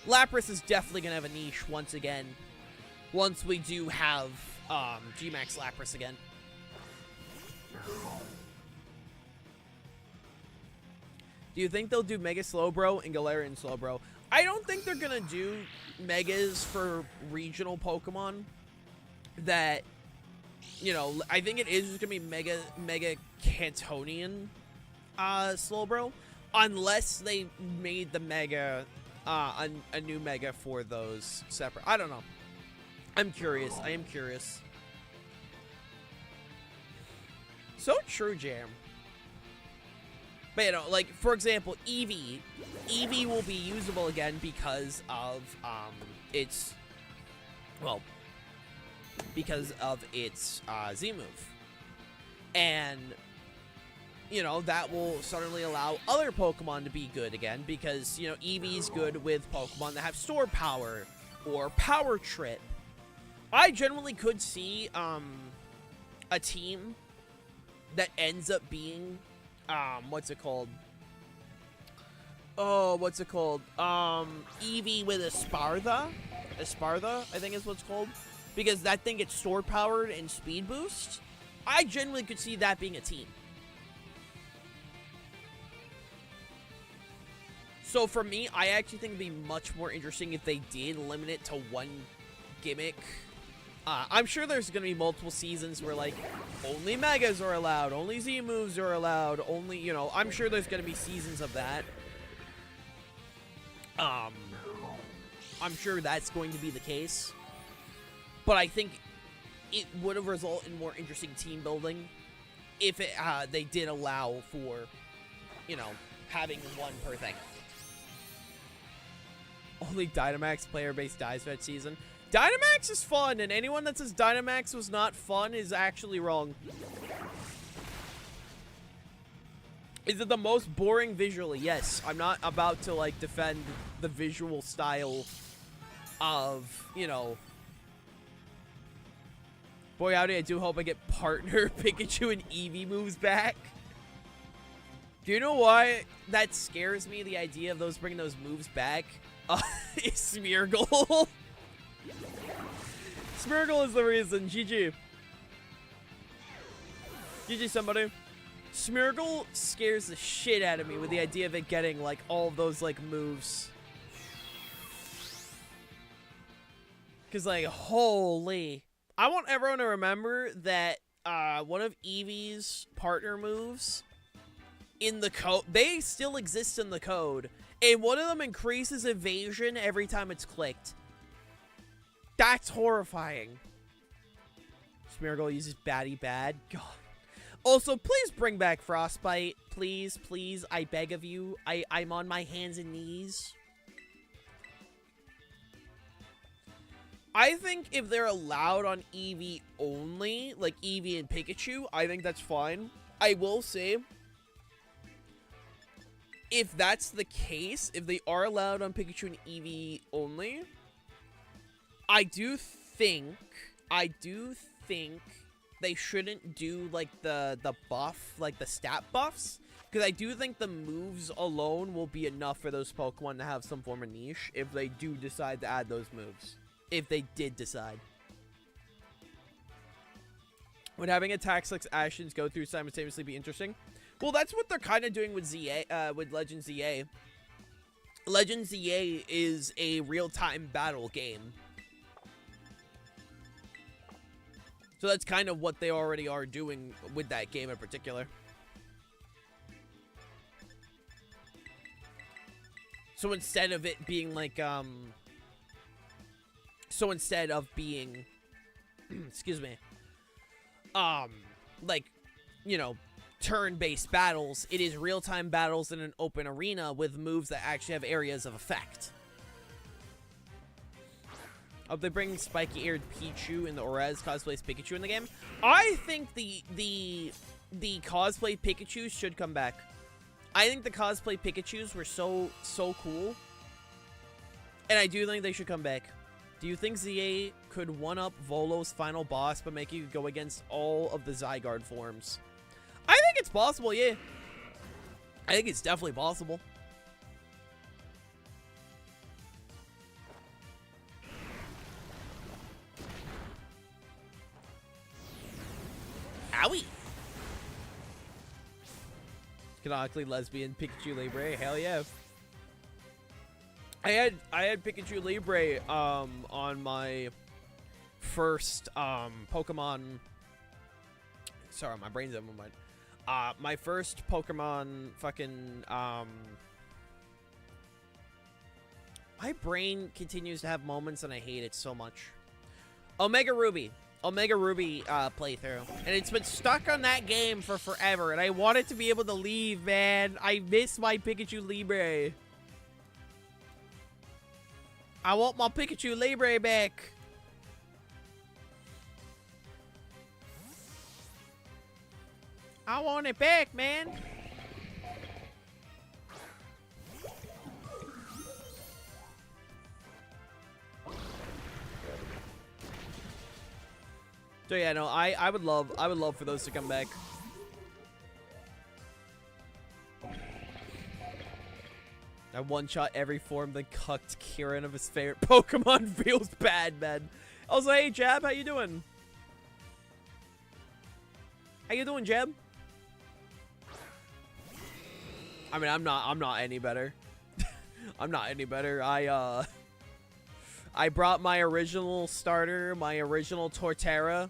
Lapras is definitely going to have a niche once again. Once we do have G-Max Lapras again. Do you think they'll do Mega Slowbro and Galarian Slowbro? I don't think they're going to do Megas for regional Pokemon. That, you know, I think it is going to be Mega Cantonian Slowbro. Unless they made the mega, a new mega for those separate. I don't know. I'm curious. I am curious. So true, Jam. But, you know, like, for example, Eevee. Eevee will be usable again because of, its, well, because of its, Z-move. And, you know, that will certainly allow other Pokemon to be good again because, you know, Eevee's good with Pokemon that have Store Power or Power Trip. I generally could see, a team that ends up being, what's it called? Oh, what's it called? Eevee with Espartha? Espartha, I think is what's called. Because that thing gets Sword Powered and Speed Boost. I generally could see that being a team. So for me, I actually think it'd be much more interesting if they did limit it to one gimmick. I'm sure there's going to be multiple seasons where, like, only Megas are allowed, only Z-moves are allowed, only, you know, I'm sure there's going to be seasons of that. I'm sure that's going to be the case. But I think it would have resulted in more interesting team building if it, they did allow for, you know, having one per thing. Only Dynamax player base dies for that season. Dynamax is fun, and anyone that says Dynamax was not fun is actually wrong. Is it the most boring visually? Yes. I'm not about to, like, defend the visual style of, you know... Boy, howdy, I do hope I get partner Pikachu and Eevee moves back. Do you know why that scares me, the idea of those bringing those moves back? It's Smeargle. Smeargle is the reason. GG. GG, somebody. Smeargle scares the shit out of me with the idea of it getting, like, all of those, like, moves. Because, like, holy. I want everyone to remember that one of Eevee's partner moves in the code, they still exist in the code. And one of them increases evasion every time it's clicked. That's horrifying. Smeargle uses Batty Bad. God. Also, please bring back Frostbite. Please, please, I beg of you. I'm on my hands and knees. I think if they're allowed on Eevee only, like Eevee and Pikachu, I think that's fine. I will say, if that's the case, if they are allowed on Pikachu and Eevee only, I do think they shouldn't do, like, the buff, like, the stat buffs. Because I do think the moves alone will be enough for those Pokemon to have some form of niche if they do decide to add those moves. If they did decide. Would having attacks like Ashton's go through simultaneously be interesting? Well, that's what they're kind of doing with ZA, with Legend ZA. Legend ZA is a real-time battle game. So that's kind of what they already are doing with that game in particular. So instead of it being like, so instead of being, excuse me, like, you know, turn-based battles, it is real-time battles in an open arena with moves that actually have areas of effect. Are they bringing spiky-eared Pichu in the Orez cosplays Pikachu in the game? I think the cosplay Pikachus should come back. I think the cosplay Pikachus were so cool. And I do think they should come back. Do you think ZA could one-up Volo's final boss but make you go against all of the Zygarde forms? I think it's possible, yeah. I think it's definitely possible. Owie! Canonically lesbian Pikachu Libre, hell yeah. I had Pikachu Libre on my first Pokemon. Sorry, my brain's at the moment. My first Pokemon fucking, my brain continues to have moments and I hate it so much. Omega Ruby playthrough. And it's been stuck on that game for forever. And I want it to be able to leave, man. I miss my Pikachu Libre. I want my Pikachu Libre back. I want it back, man. So yeah, no, I would love for those to come back. I one-shot every form that cucked Kieran of his favorite Pokemon. Feels bad, man. Also, hey, Jab, how you doing? How you doing, Jeb? I mean, I'm not any better. I'm not any better. I brought my original starter, my original Torterra,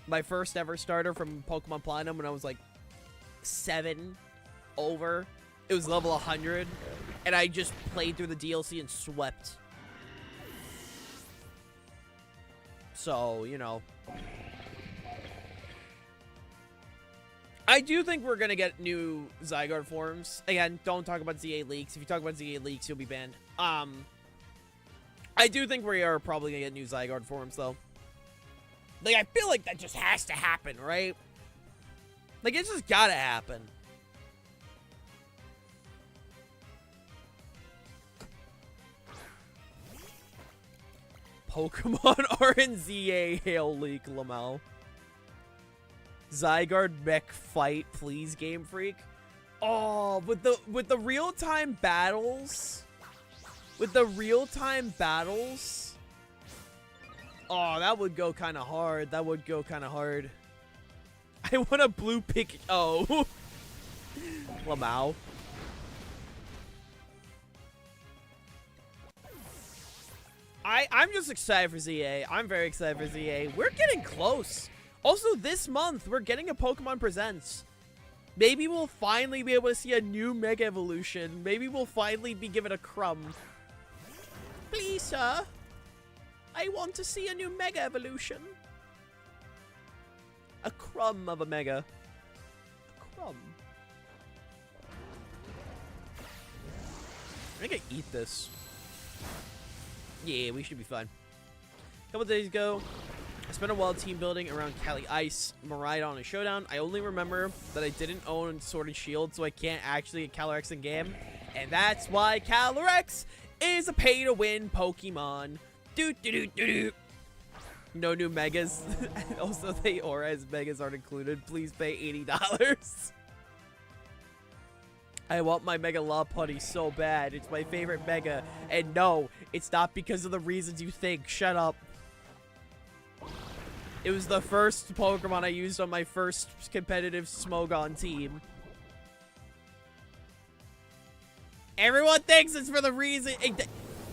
my first ever starter from Pokemon Platinum when I was like 7 over. It was level 100, and I just played through the DLC and swept. So, you know. I do think we're gonna get new Zygarde forms. Again, don't talk about ZA leaks. If you talk about ZA leaks, you'll be banned. I do think we are probably gonna get new Zygarde forms, though. Like, I feel like that just has to happen, right? Like, it's just gotta happen. Pokemon are in ZA Hail Leak, Lamau. Zygarde mech fight, please, Game Freak. Oh, with the real-time battles. With the real-time battles. Oh, that would go kind of hard. That would go kind of hard. I want a blue pick. Oh. Lamau. I'm just excited for ZA. I'm very excited for ZA. We're getting close. Also, this month, we're getting a Pokemon Presents. Maybe we'll finally be able to see a new Mega Evolution. Maybe we'll finally be given a crumb. Please, sir. I want to see a new Mega Evolution. A crumb of a Mega. A crumb. I think I eat this. Yeah, we should be fine. A couple days ago, I spent a while team building around Cali Ice, Miraidon, and Showdown. I only remember that I didn't own Sword and Shield, so I can't actually get Calyrex in game. And that's why Calyrex is a pay-to-win Pokemon. Do-do-do-do-do. No new Megas. Also, the Auras Megas aren't included. Please pay $80. I want my Mega Lopunny so bad. It's my favorite Mega. And no, it's not because of the reasons you think. Shut up. It was the first Pokemon I used on my first competitive Smogon team. Everyone thinks it's for the reason...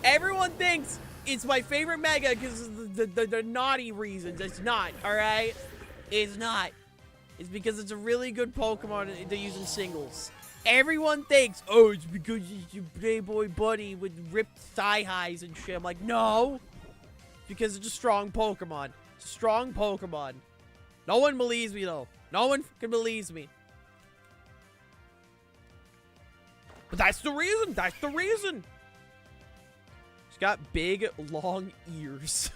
Everyone thinks it's my favorite Mega because of the naughty reasons. It's not, alright? It's not. It's because it's a really good Pokemon to use in singles. Everyone thinks, oh, it's because it's your Playboy buddy with ripped thigh highs and shit. I'm like, no. Because it's a strong Pokemon. It's a strong Pokemon. No one believes me, though. No one can believe me. But that's the reason. That's the reason. She's got big, long ears.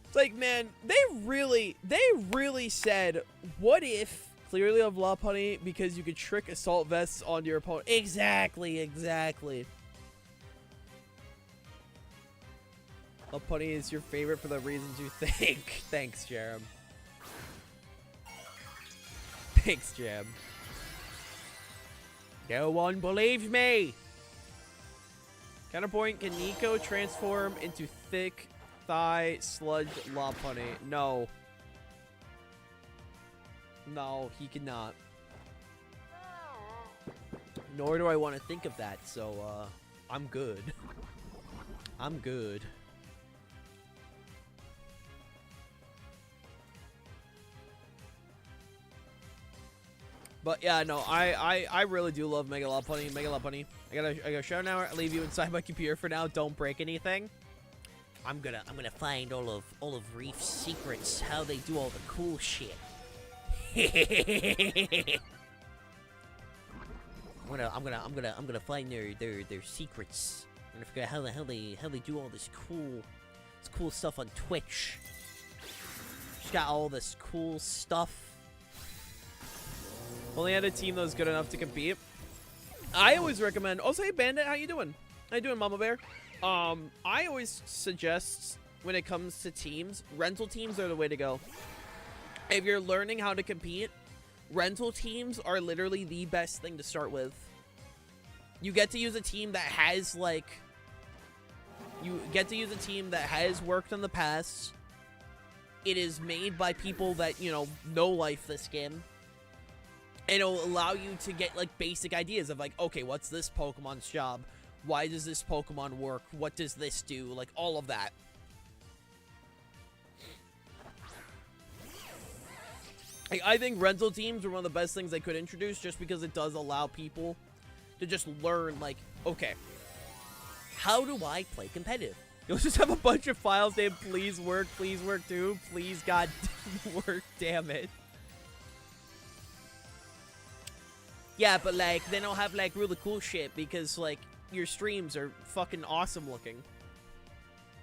It's like, man, they really said, what if clearly have Lopunny because you could trick assault vests on your opponent. Exactly, exactly. Lopunny is your favorite for the reasons you think. Thanks, Jerem. Thanks, Jam. No one believes me. Counterpoint, can Nico transform into thick thigh sludge Lopunny? No. No, he cannot. Nor do I want to think of that, so, I'm good. I'm good. But yeah, no, I really do love Mega Lopunny. Mega Lopunny. I gotta shout out. I'll leave you inside my computer for now. Don't break anything. I'm gonna find all of Reef's secrets, how they do all the cool shit. I'm gonna find their secrets. I'm gonna figure out how they do all this cool stuff on Twitch. She's got all this cool stuff. Only had a team that was good enough to compete. I always recommend. Also, hey Bandit, how you doing? How you doing, Mama Bear? I always suggest when it comes to teams, rental teams are the way to go. If you're learning how to compete, rental teams are literally the best thing to start with. You get to use a team that has, like... You get to use a team that has worked in the past. It is made by people that, you know life this game. And it'll allow you to get, like, basic ideas of, like, okay, what's this Pokemon's job? Why does this Pokemon work? What does this do? Like, all of that. I think rental teams are one of the best things they could introduce just because it does allow people to just learn, like, okay, how do I play competitive? You'll just have a bunch of files named please work too, please god work, damn it. Yeah, but, like, then I'll have, like, really cool shit because, like, your streams are fucking awesome looking.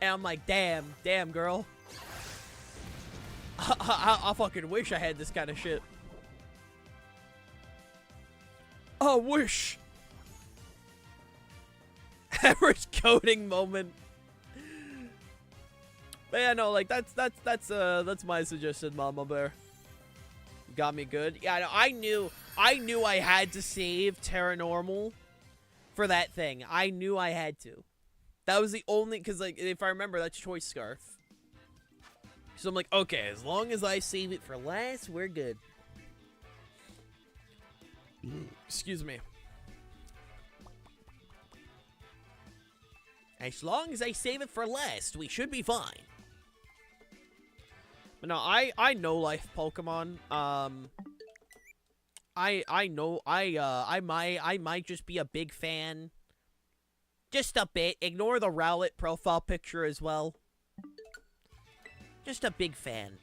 And I'm like, damn, girl. I fucking wish I had this kind of shit. Oh, wish. Average coding moment. But yeah, no, like, that's my suggestion, Mama Bear. Got me good. Yeah, no, I knew I had to save Terra Normal for that thing. I knew I had to. That was the only, because, like, if I remember, that's Choice Scarf. So I'm like, okay, as long as I save it for last, we're good. Excuse me. As long as I save it for last, we should be fine. But no, I know life Pokemon. I might just be a big fan. Just a bit. Ignore the Rowlet profile picture as well. Just a big fan.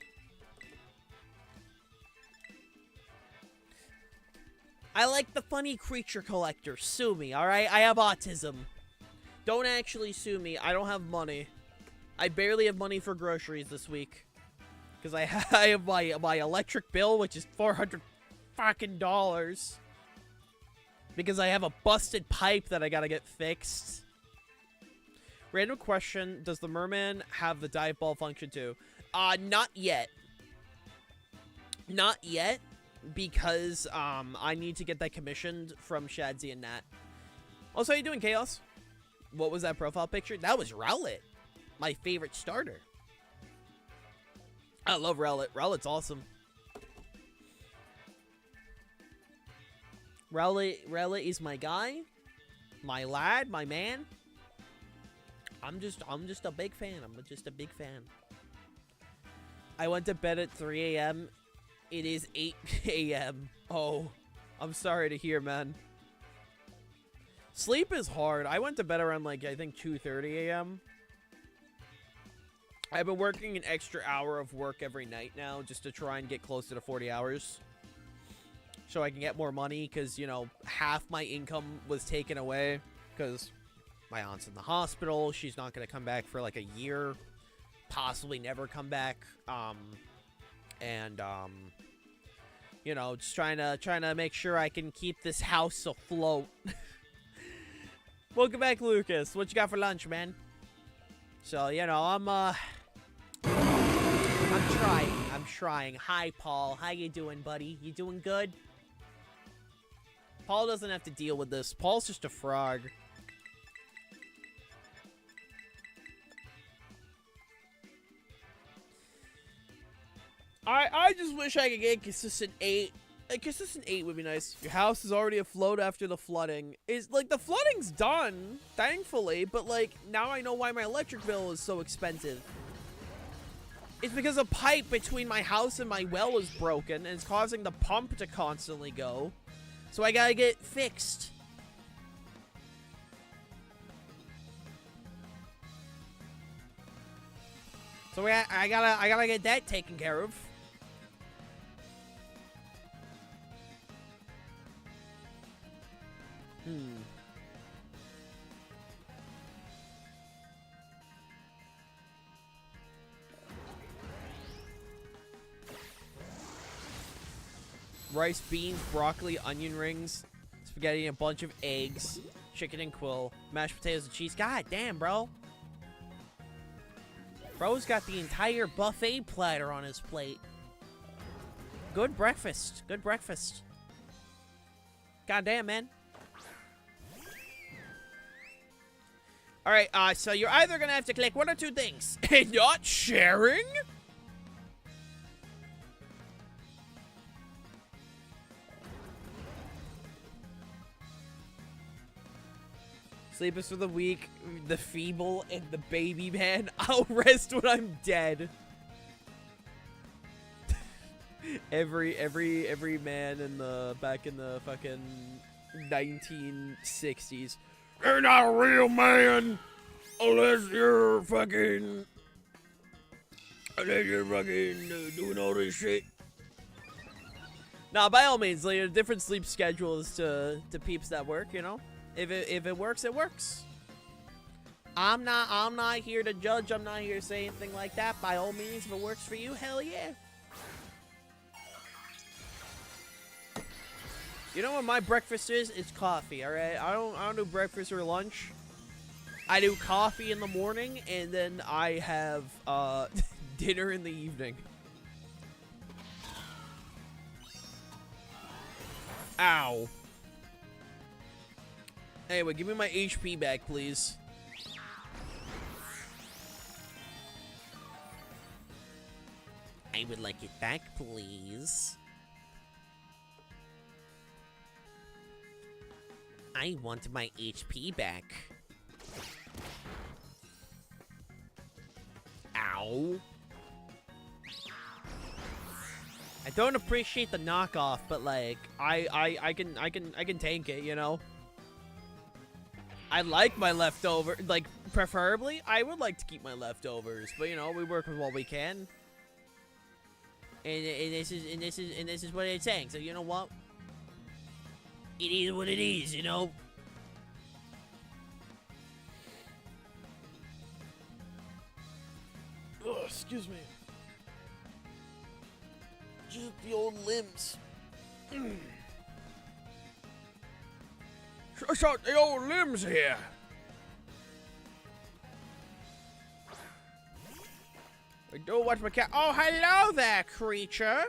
I like the funny creature collector. Sue me, alright? I have autism. Don't actually sue me. I don't have money. I barely have money for groceries this week. Because I have my electric bill, which is $400 fucking dollars. Because I have a busted pipe that I gotta get fixed. Random question, does the merman have the dive ball function too? Not yet. Not yet, because, I need to get that commissioned from Shadsy and Nat. Also, how you doing, Chaos? What was that profile picture? That was Rowlet. My favorite starter. I love Rowlet. Rowlet's awesome. Rowlet is my guy. My lad, my man. I'm just a big fan. I'm just a big fan. I went to bed at 3 a.m. It is 8 a.m. Oh, I'm sorry to hear, man. Sleep is hard. I went to bed around, like, I think 2:30 a.m. I've been working an extra hour of work every night now just to try and get closer to 40 hours. So I can get more money because, you know, half my income was taken away because my aunt's in the hospital. She's not going to come back for like a year. Possibly never come back. You know, just trying to make sure I can keep this house afloat. Welcome back, Lucas. What you got for lunch, man? So, you know, I'm trying. Hi, Paul. How you doing, buddy? You doing good? Paul doesn't have to deal with this. Paul's just a frog. I just wish I could get consistent 8. A consistent 8 would be nice. Your house is already afloat after the flooding. Is like the flooding's done, thankfully, but like now I know why my electric bill is so expensive. It's because a pipe between my house and my well is broken, and it's causing the pump to constantly go. So I gotta get it fixed. So I gotta get that taken care of. Rice, beans, broccoli, onion rings, spaghetti, and a bunch of eggs, chicken and quill, mashed potatoes and cheese. God damn, bro. Bro's got the entire buffet platter on his plate. Good breakfast. Good breakfast. God damn, man. Alright, so you're either gonna have to click one or two things. Not sharing? Sleepers for the weak, the feeble, and the baby man. I'll rest when I'm dead. every man in the back in the fucking 1960s. You're not a real man unless you're fucking doing all this shit. Nah, by all means, like, different sleep schedules to peeps that work, you know. If it works, it works. I'm not here to judge. I'm not here to say anything like that. By all means, if it works for you, hell yeah. You know what my breakfast is? It's coffee. All right. I don't do breakfast or lunch. I do coffee in the morning, and then I have dinner in the evening. Ow. Anyway, give me my HP back, please. I would like it back, please. I want my HP back. Ow. I don't appreciate the knockoff, but like I can tank it, you know. I like my leftover, like preferably I would like to keep my leftovers, but you know, we work with what we can. And this is what it's saying. So you know what? It is what it is, you know. Oh, excuse me. Just the old limbs. Stretch out the old limbs here. I do watch my cat. Oh, hello there, creature.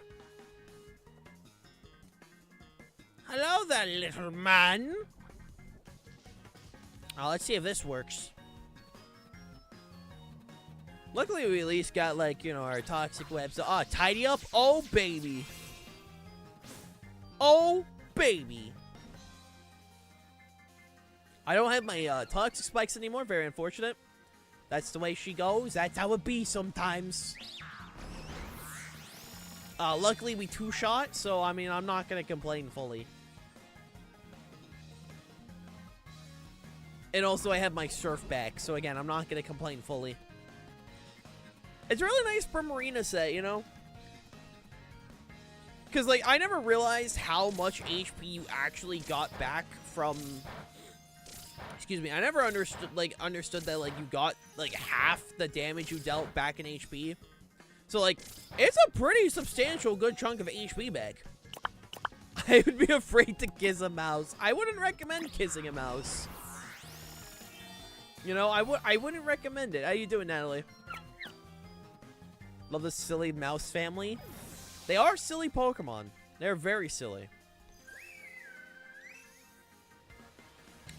Hello there, little man. Oh, let's see if this works. Luckily, we at least got, like, you know, our toxic webs. Oh, tidy up. Oh, baby. Oh, baby. I don't have my toxic spikes anymore. Very unfortunate. That's the way she goes. That's how it be sometimes. Luckily, we two-shot, so, I mean, I'm not going to complain fully. And also, I have my surf back, so, again, I'm not going to complain fully. It's a really nice Primarina set, you know? Because, like, I never realized how much HP you actually got back from... Excuse me, I never understood that, like, you got, like, half the damage you dealt back in HP. So, like, it's a pretty substantial good chunk of HP back. I would be afraid to kiss a mouse. I wouldn't recommend kissing a mouse. You know, I wouldn't recommend it. How you doing, Natalie? Love this silly mouse family. They are silly Pokemon. They're very silly.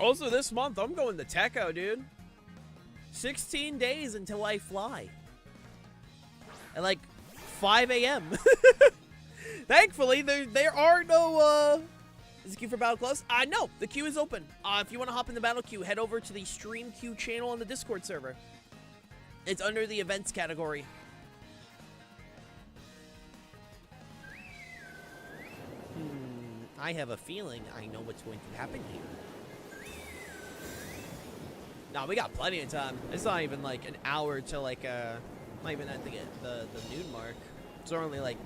Also, this month, I'm going to Techo, dude. 16 days until I fly. At, like, 5 a.m. Thankfully, there are no, is the queue for Battle Close? No, the queue is open. If you want to hop in the Battle Queue, head over to the Stream Queue channel on the Discord server. It's under the events category. I have a feeling I know what's going to happen here. No, we got plenty of time. It's not even like an hour to like not even at the noon mark. It's only like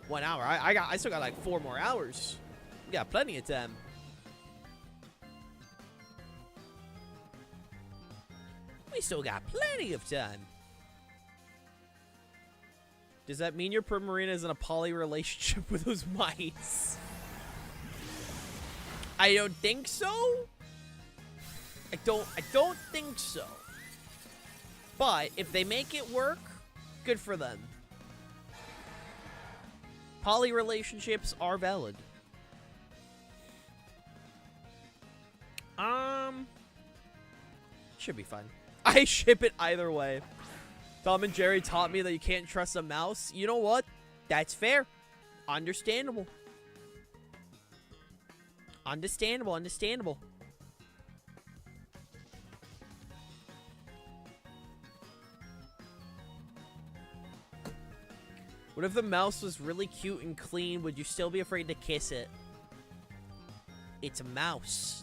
1 hour. I still got like 4 more hours. We got plenty of time. We still got plenty of time. Does that mean your Primarina is in a poly relationship with those mice? I don't think so. I don't think so. But if they make it work, good for them. Poly relationships are valid. Should be fine. I ship it either way. Tom and Jerry taught me that you can't trust a mouse. You know what? That's fair. Understandable. Understandable, understandable. What if the mouse was really cute and clean? Would you still be afraid to kiss it? It's a mouse.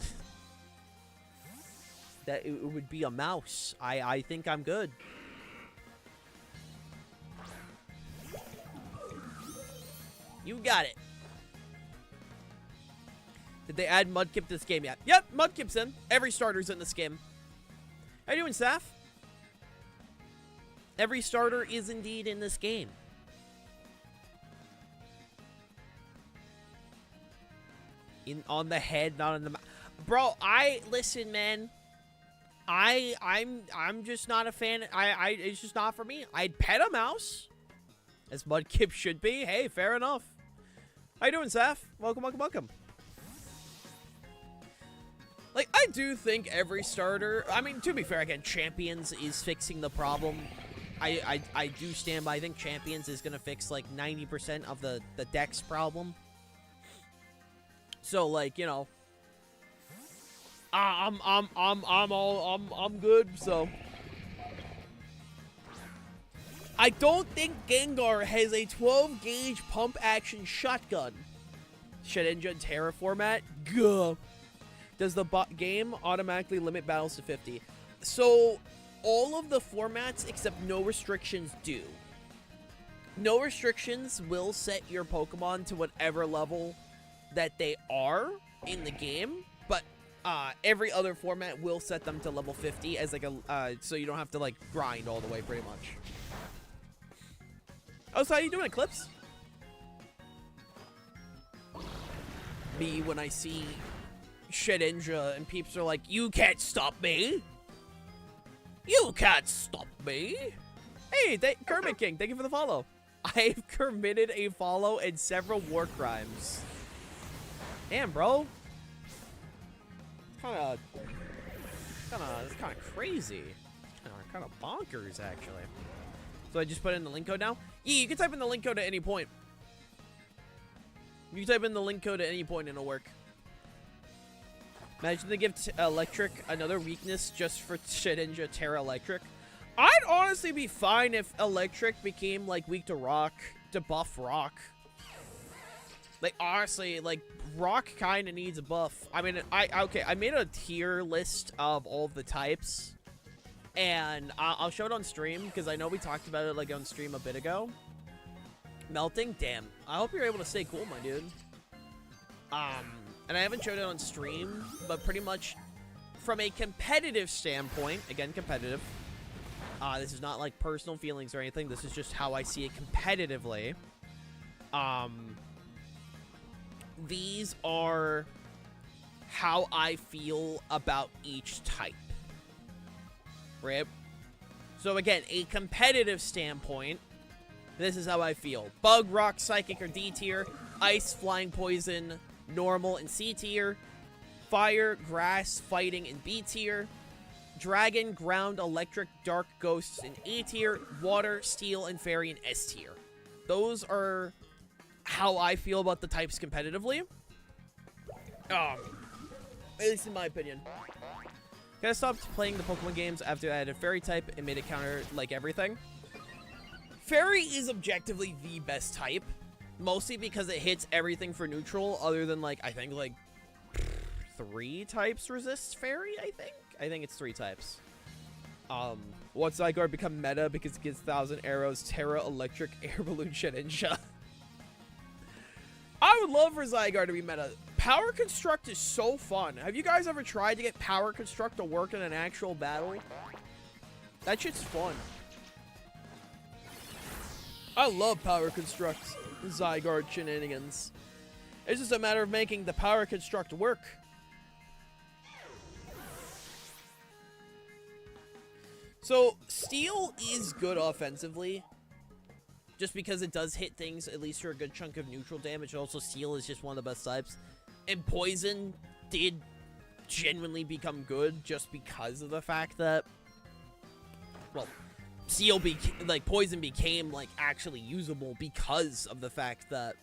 That it would be a mouse. I think I'm good. You got it. Did they add Mudkip to this game yet? Yep, Mudkip's in. Every starter's in this game. How you doing, Saf? Every starter is indeed in this game. On the head, not on the mouth. Bro, listen, man. I'm just not a fan. It's just not for me. I'd pet a mouse, as Mudkip should be. Hey, fair enough. How you doing, Saf? Welcome, welcome, welcome. Like, I do think every starter, I mean, to be fair, again, Champions is fixing the problem. I do stand by. I think Champions is gonna fix like 90% of the Dex problem. So, like, you know, I'm good. So, I don't think Gengar has a 12 gauge pump action shotgun. Shedinja and Terra format. Gah. Does the game automatically limit battles to 50? So, all of the formats except no restrictions do. No restrictions will set your Pokemon to whatever level that they are in the game, but every other format will set them to level 50 as like a so you don't have to like grind all the way pretty much. Oh, so how you doing, Eclipse? Me when I see Shedinja and peeps are like, you can't stop me. You can't stop me. Hey, Kermit King, thank you for the follow. I've committed a follow and several war crimes. Damn, bro. It's kind of crazy. Kind of bonkers, actually. So I just put in the link code now? Yeah, you can type in the link code at any point. You can type in the link code at any point and it'll work. Imagine they give Electric another weakness just for Shedinja Terra Electric. I'd honestly be fine if Electric became, like, weak to Rock, to buff Rock. Like, honestly, like, Rock kind of needs a buff. I mean, I made a tier list of all of the types. And I'll show it on stream, because I know we talked about it, like, on stream a bit ago. Melting? Damn. I hope you're able to stay cool, my dude. And I haven't showed it on stream, but pretty much from a competitive standpoint, again, competitive. This is not, like, personal feelings or anything. This is just how I see it competitively. These are how I feel about each type. Right? So, again, a competitive standpoint, this is how I feel. Bug, Rock, Psychic, or D tier. Ice, Flying, Poison, Normal, and C tier. Fire, Grass, Fighting, in B tier. Dragon, Ground, Electric, Dark, Ghosts, in A tier. Water, Steel, and Fairy, in S tier. Those are how I feel about the types competitively. At least in my opinion. I stopped playing the Pokemon games after I added Fairy type and made it counter, like, everything. Fairy is objectively the best type. Mostly because it hits everything for neutral, other than, like, I think, like, 3 types resist fairy, I think it's 3 types. What Zygarde become meta because it gets 1,000 arrows, Terra, Electric, Air Balloon, Shedinja. I would love for Zygarde to be meta. Power Construct is so fun. Have you guys ever tried to get Power Construct to work in an actual battle? That shit's fun. I love Power Construct Zygarde shenanigans. It's just a matter of making the Power Construct work. So, Steel is good offensively, just because it does hit things, at least for a good chunk of neutral damage. Also, Steel is just one of the best types. And Poison did genuinely become good just because of the fact that, well, Poison became, like, actually usable because of the fact that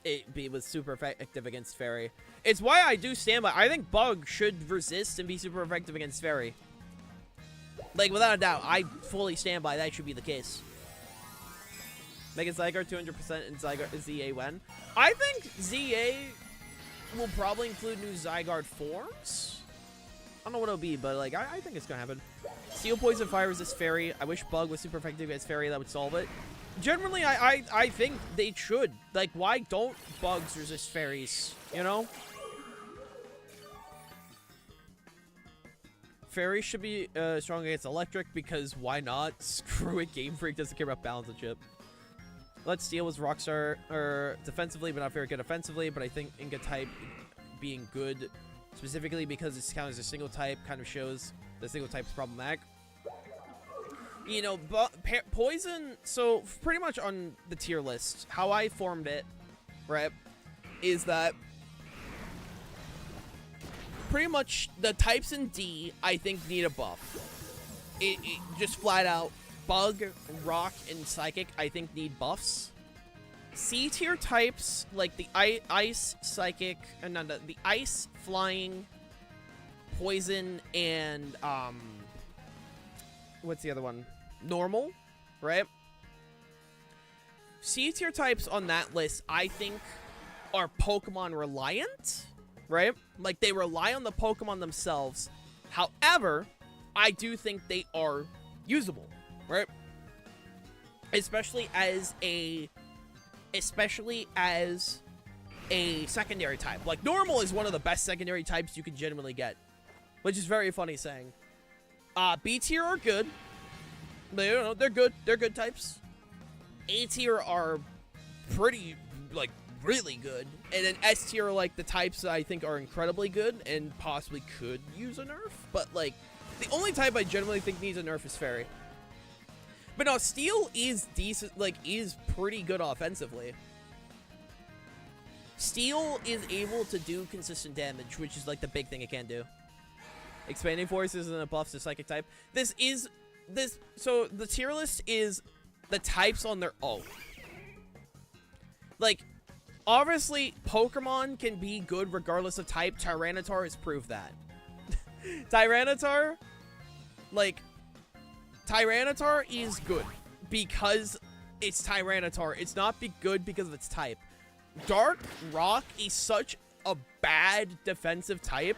it was super effective against Fairy. It's why I do stand by. I think Bug should resist and be super effective against Fairy. Like, without a doubt, I fully stand by that should be the case. Make it Zygarde 200% and Zygarde ZA when? I think ZA will probably include new Zygarde forms. I don't know what it'll be, but, like, I think it's gonna happen. Steel, Poison, Fire resist Fairy. I wish Bug was super effective against Fairy. That would solve it. Generally, I think they should. Like, why don't Bugs resist Fairies? You know? Fairy should be strong against Electric because why not? Screw it, Game Freak doesn't care about balance and chip. Let's Steel was Rockstar defensively, but not very good offensively. But I think Inga type being good specifically because it's counted as a single type kind of shows the single type is problematic. You know, Poison. So pretty much on the tier list, how I formed it, right, is that pretty much the types in D, I think, need a buff. It just flat out, Bug, Rock, and Psychic, I think, need buffs. C tier types, like the Ice, Psychic, and the Ice, Flying, Poison, and, what's the other one? Normal, right? C tier types on that list, I think, are Pokemon reliant. Right? Like, they rely on the Pokemon themselves. However, I do think they are usable, right? Especially as a secondary type. Like, Normal is one of the best secondary types you can genuinely get, which is very funny saying. B tier are good. They're good. They're good types. A tier are pretty, like, really good, and then S tier are like the types that I think are incredibly good and possibly could use a nerf, but like the only type I generally think needs a nerf is Fairy. But no, Steel is decent, like is pretty good offensively. Steel is able to do consistent damage, which is like the big thing it can do. Expanding Force isn't a buff to Psychic type. So the tier list is the types on their own. Like, obviously, Pokemon can be good regardless of type. Tyranitar has proved that. Tyranitar is good because it's Tyranitar. It's not good because of its type. Dark Rock is such a bad defensive type,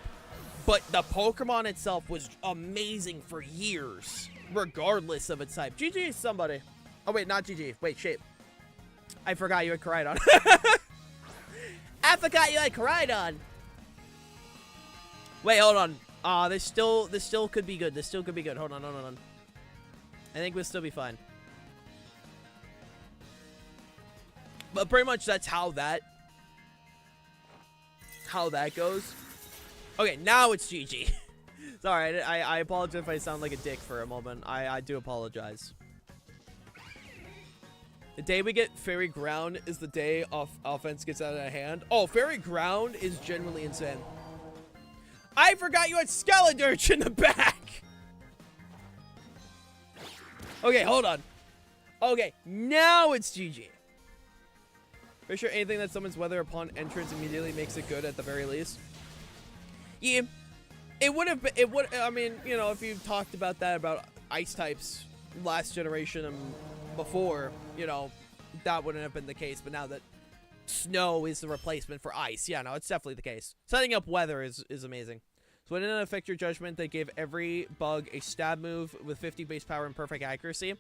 but the Pokemon itself was amazing for years, regardless of its type. GG somebody. Oh, wait, not GG. Wait, shit. I forgot you had Koraidon. I forgot you had Koraidon. Wait, hold on. This still could be good. This still could be good. Hold on. I think we'll still be fine. But pretty much that's how that goes. Okay, now it's GG. Sorry, I apologize if I sound like a dick for a moment. I do apologize. The day we get Fairy Ground is the day offense gets out of hand. Oh, Fairy Ground is genuinely insane. I forgot you had Skeledirge in the back. Okay, hold on. Okay, now it's GG. For sure, anything that summons weather upon entrance immediately makes it good at the very least. Yeah, it would have been. It would. I mean, you know, if you talked about that about ice types last generation and before, you know, that wouldn't have been the case. But now that snow is the replacement for ice. Yeah, no, it's definitely the case. Setting up weather is amazing. So it didn't affect your judgment. They gave every bug a stab move with 50 base power and perfect accuracy.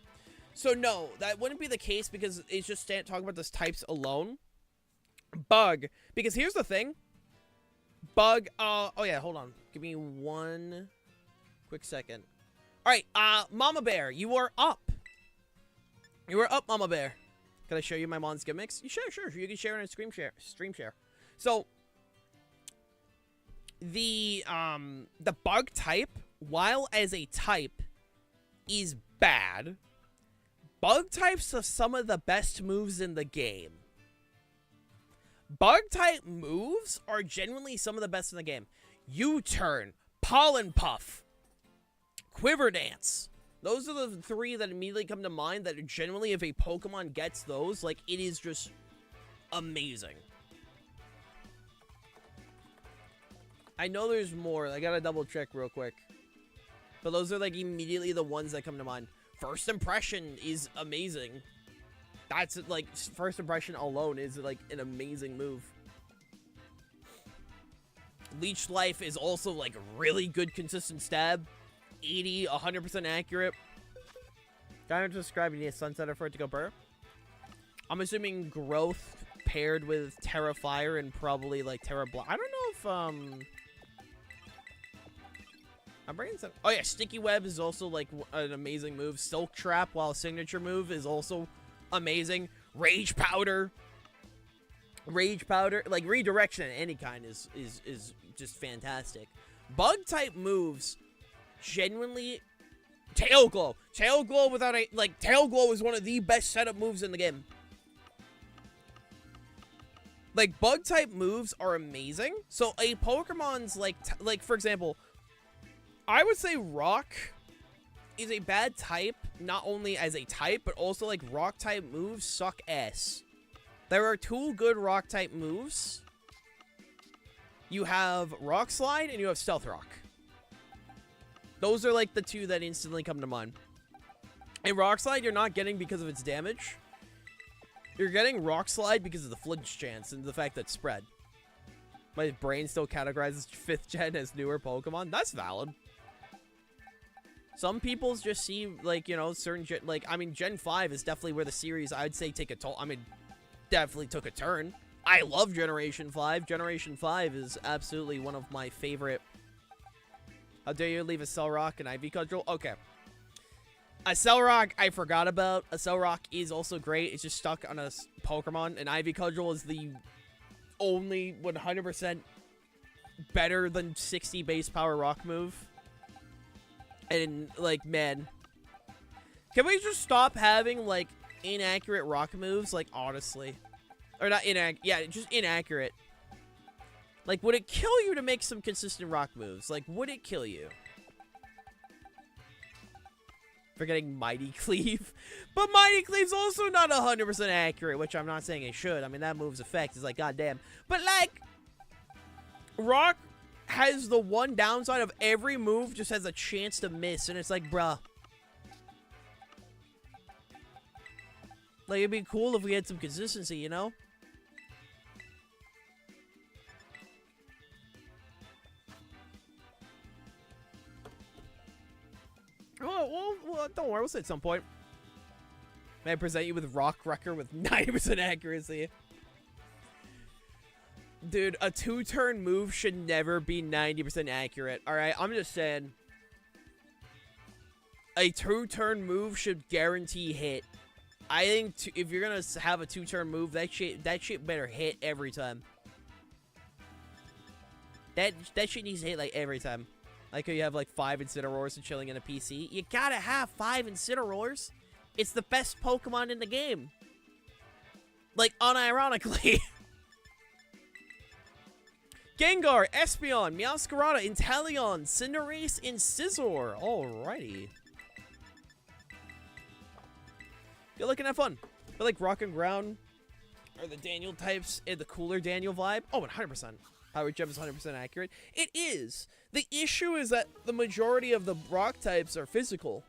So no, that wouldn't be the case because it's just talking about those types alone. Bug, because here's the thing. Bug, oh yeah, hold on. Give me one quick second. All right, Mama Bear, you are up. You are up, Mama Bear. Can I show you my Mon's gimmicks? Sure. You can share in a stream share. So, the bug type, while as a type, is bad. Bug types are some of the best moves in the game. Bug type moves are genuinely some of the best in the game. U-turn, pollen puff, quiver dance. Those are the three that immediately come to mind that generally if a Pokemon gets those, like, it is just amazing. I know there's more. I gotta double check real quick. But those are, like, immediately the ones that come to mind. First impression is amazing. That's, like, first impression alone is, like, an amazing move. Leech Life is also, like, really good consistent stab. 80, 100% accurate. Kind of describing a Sunsetter for it to go burr. I'm assuming Growth paired with Terra Fire and probably like Terra Block. I don't know if I'm bringing some. Oh yeah, Sticky Web is also like an amazing move. Silk Trap, while signature move, is also amazing. Rage Powder, like redirection of any kind is just fantastic. Bug type moves. Genuinely, Tail Glow without a, like, Tail Glow is one of the best setup moves in the game. Like, bug type moves are amazing. So a Pokemon's like for example, I would say Rock is a bad type, not only as a type, but also like Rock type moves suck ass. There are two good Rock type moves. You have Rock Slide and you have Stealth Rock. Those are, like, the two that instantly come to mind. And Rock Slide, you're not getting because of its damage. You're getting Rock Slide because of the flinch chance and the fact that it's spread. My brain still categorizes 5th gen as newer Pokemon. That's valid. Some people just see, like, you know, certain... I mean, Gen 5 is definitely where the series, I'd say, definitely took a turn. I love Generation 5. Generation 5 is absolutely one of my favorite... How dare you leave a Cellrock and IV Cudgel? Okay. A Cellrock I forgot about. A Cellrock is also great. It's just stuck on a Pokemon. And IV Cudgel is the only 100% better than 60 base power rock move. And, like, man. Can we just stop having, like, inaccurate rock moves? Like, honestly. Or not inaccurate. Yeah, just inaccurate. Like, would it kill you to make some consistent rock moves? Like, would it kill you? Forgetting Mighty Cleave. But Mighty Cleave's also not 100% accurate, which I'm not saying it should. I mean, that move's effect is like, goddamn. But, like, Rock has the one downside of every move just has a chance to miss. And it's like, bruh. Like, it'd be cool if we had some consistency, you know? Well, don't worry. We'll say at some point. May I present you with Rock Wrecker with 90% accuracy? Dude, a 2-turn move should never be 90% accurate. Alright, I'm just saying. A 2-turn move should guarantee hit. I think if you're gonna have a 2-turn move, that shit better hit every time. That shit needs to hit, like, every time. Like how you have like 5 Incineroars and chilling in a PC. You gotta have 5 Incineroars. It's the best Pokemon in the game. Like, unironically. Gengar, Espeon, Meowscarada, Inteleon, Cinderace, and Scizor. Alrighty. You're looking at fun. I like Rock and Ground or the Daniel types and the cooler Daniel vibe. Oh, 100%. Power Gem is 100% accurate. It is. The issue is that the majority of the rock types are physical.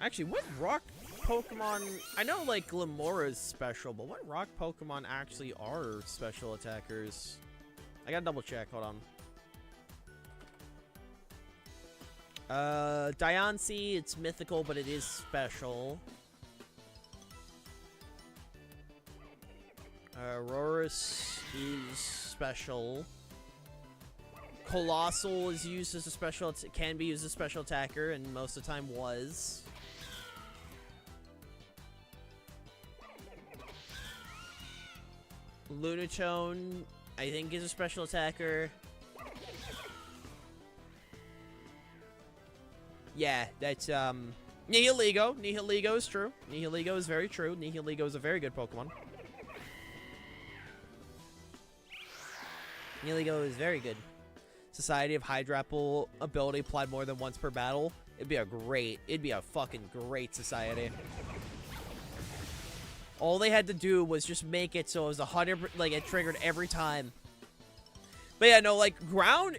Actually, what rock? Pokemon... I know, like, Glimmora is special, but what rock Pokemon actually are special attackers? I gotta double check. Hold on. Diancie, it's mythical, but it is special. Aurorus is special. Colossal is used as a special... can be used as a special attacker, and most of the time was. Lunatone, I think, is a special attacker. Yeah, that's, Nihilego. Nihilego is true. Nihilego is very true. Nihilego is a very good Pokemon. Nihilego is very good. Society of Hydrapple ability applied more than once per battle. It'd be a fucking great society. All they had to do was just make it so it was 100, like, it triggered every time. But yeah, no, like, ground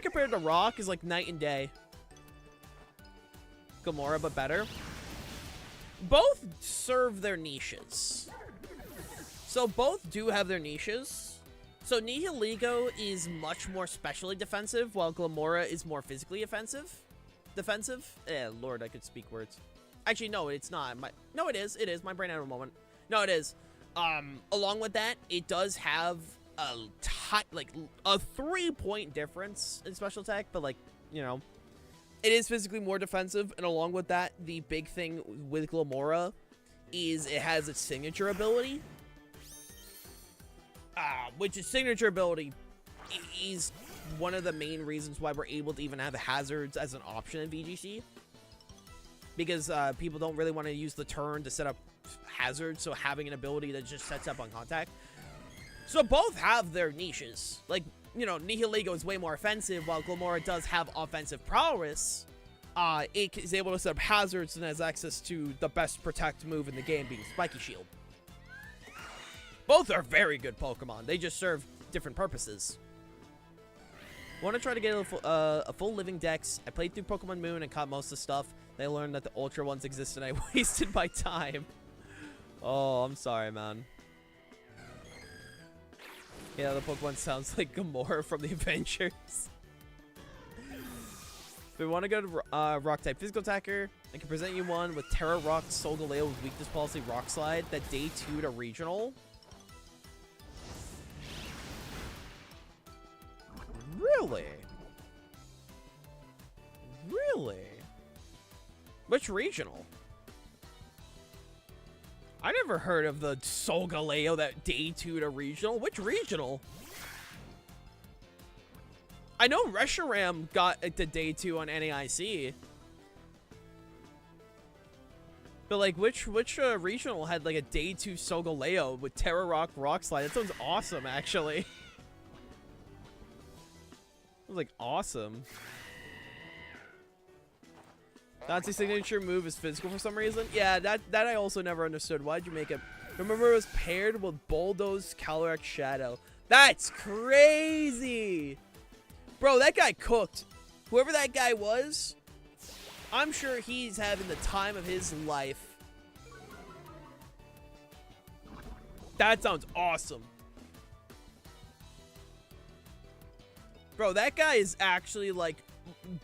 compared to rock is like night and day. Glimmora, but better. Both serve their niches. So both do have their niches. So Nihilego is much more specially defensive, while Glimmora is more physically defensive. Lord, I could speak words. Actually, no, it's not. No, it is. It is. My brain had a moment. No, it is. Along with that, it does have a 3-point difference in special attack, but, like, you know, it is physically more defensive. And along with that, the big thing with Glimmora is it has its signature ability. Which is signature ability is one of the main reasons why we're able to even have hazards as an option in VGC. Because people don't really want to use the turn to set up hazards, so having an ability that just sets up on contact. So both have their niches. Like, you know, Nihilego is way more offensive, while Glimmora does have offensive prowess. It is able to set up hazards and has access to the best protect move in the game, being Spiky Shield. Both are very good Pokemon. They just serve different purposes. Want to try to get a full living dex. I played through Pokemon Moon and caught most of the stuff. They learned that the Ultra ones exist and I wasted my time. Oh, I'm sorry, man. Yeah, the Pokemon sounds like Glimmora from the Avengers. If we want to go to Rock-type physical attacker, I can present you one with Terra Rock Solgaleo with weakness policy Rock Slide that day 2 to regional. Really? Really? Which regional? I never heard of the Solgaleo that day 2 to regional. Which regional? I know Reshiram got it to day 2 on NAIC. But like, which regional had like a day 2 Solgaleo with Terra Rock Rock Slide? That sounds awesome, actually. It was like awesome. Dante's signature move is physical for some reason. Yeah, that I also never understood. Why'd you make it? Remember, it was paired with Bulldoze Calyrex Shadow. That's crazy, bro. That guy cooked. Whoever that guy was, I'm sure he's having the time of his life. That sounds awesome. Bro, that guy is actually, like,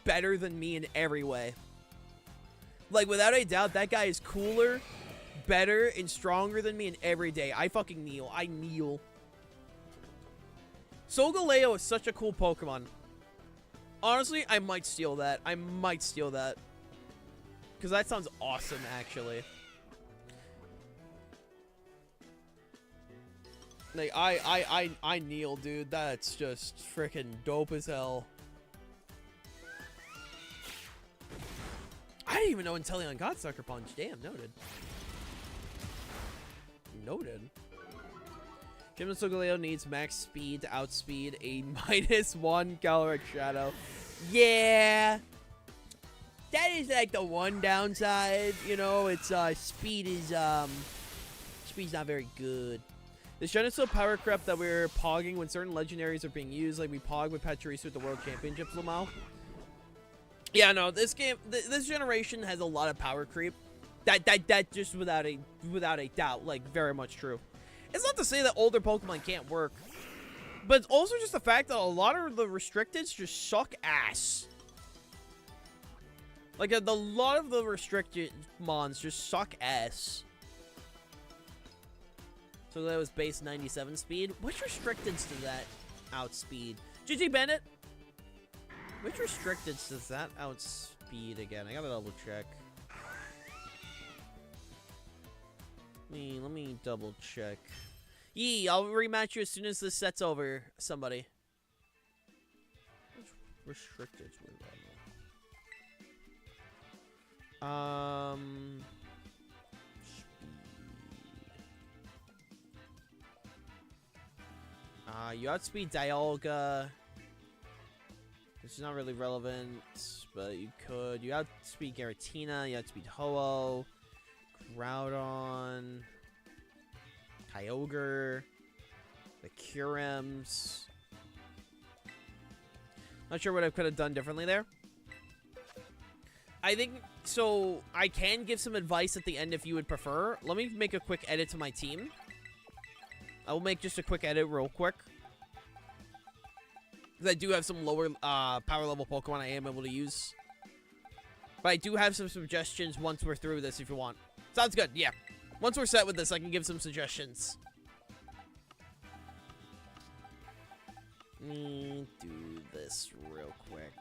better than me in every way. Like, without a doubt, that guy is cooler, better, and stronger than me in every day. I fucking kneel. I kneel. Solgaleo is such a cool Pokemon. Honestly, I might steal that. I might steal that. Because that sounds awesome, actually. Like, I kneel, dude. That's just freaking dope as hell. I didn't even know Inteleon got Sucker Punch. Damn, noted. Noted. Gym Solgaleo needs max speed to outspeed a -1 Calyrex Shadow. Yeah. That is like the one downside, you know, it's speed's not very good. This gen is so power crept that we're pogging when certain legendaries are being used, like we pog with Pachirisu at the World Championships, Lamau. Yeah, no, this game, this generation has a lot of power creep That just without a doubt, like, very much true. It's not to say that older Pokemon can't work, but it's also just the fact that a lot of the restricteds just suck ass. Like, a lot of the restricted mons just suck ass. So that was base 97 speed. Which restricteds does that outspeed? GG Bennett! Which restricteds does that outspeed again? I gotta double check. Let me double check. Yee, I'll rematch you as soon as this set's over, somebody. Which restricteds were that? You outspeed Dialga. This is not really relevant, but you could. You outspeed Giratina, you outspeed Ho-Oh, Groudon, Kyogre, the Curems. Not sure what I could have done differently there. I think, so I can give some advice at the end if you would prefer. Let me make a quick edit to my team. I will make just a quick edit real quick. Because I do have some lower power level Pokemon I am able to use. But I do have some suggestions once we're through this if you want. Sounds good, yeah. Once we're set with this, I can give some suggestions. Let me do this real quick.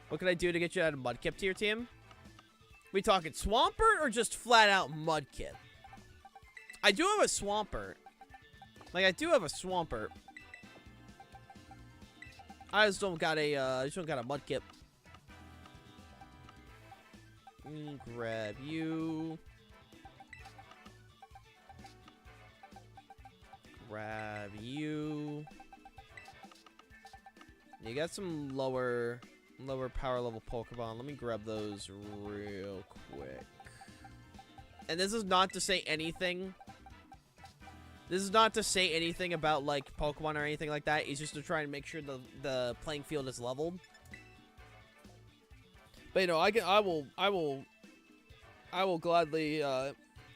What can I do to get you out of Mudkip to your team? We talking Swampert or just flat out Mudkip? I do have a Swampert. Like, I do have a Swampert. I just don't got a Mudkip. Let me grab you. Grab you. You got some lower power level Pokemon. Let me grab those real quick. And this is not to say anything. This is not to say anything about, like, Pokemon or anything like that. It's just to try and make sure the playing field is leveled. But, you know, I will gladly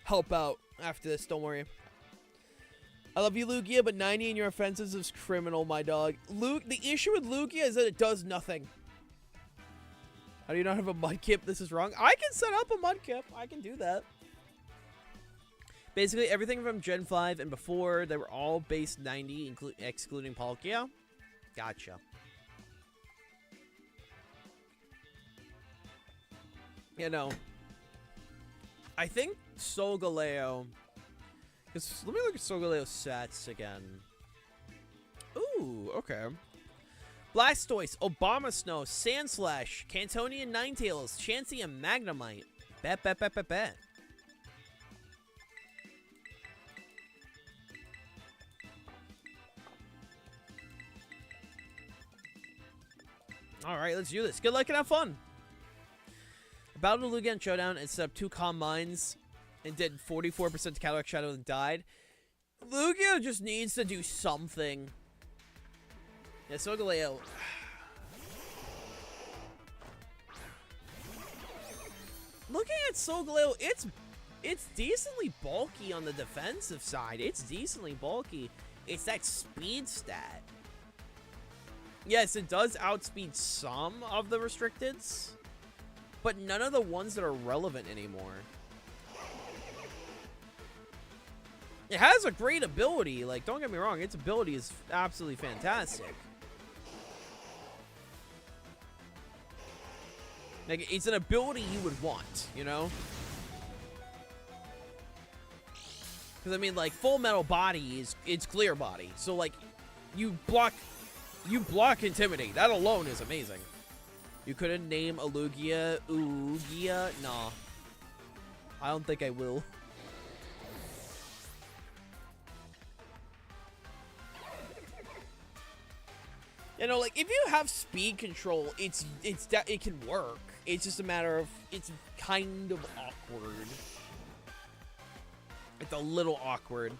help out after this. Don't worry. I love you, Lugia, but 90 in your offenses is criminal, my dog. The issue with Lugia is that it does nothing. How do you not have a Mudkip? This is wrong. I can set up a Mudkip. I can do that. Basically, everything from Gen 5 and before, they were all base 90, excluding Palkia. Gotcha. You know, I think Solgaleo... Let me look at Solgaleo's stats again. Ooh, okay. Blastoise, Obama-Snow, Sandslash, Cantonian Ninetales, Chansey, and Magnemite. Bet. Alright, let's do this. Good luck and have fun. Battled Lugia in Showdown and set up 2 Calm Minds and did 44% to Cataract Shadow and died. Lugia just needs to do something. Yeah, Solgaleo. Looking at Solgaleo, it's decently bulky on the defensive side. It's decently bulky. It's that speed stat. Yes, it does outspeed some of the restricteds, but none of the ones that are relevant anymore. It has a great ability. Like, don't get me wrong, its ability is absolutely fantastic. Like, it's an ability you would want, you know? Because, I mean, like, Full Metal Body it's Clear Body. So, like, you block Intimidate. That alone is amazing. You couldn't name a Lugia Oogia? Nah. I don't think I will. You know, like, if you have speed control, it can work. It's just a matter of, it's kind of awkward. It's a little awkward.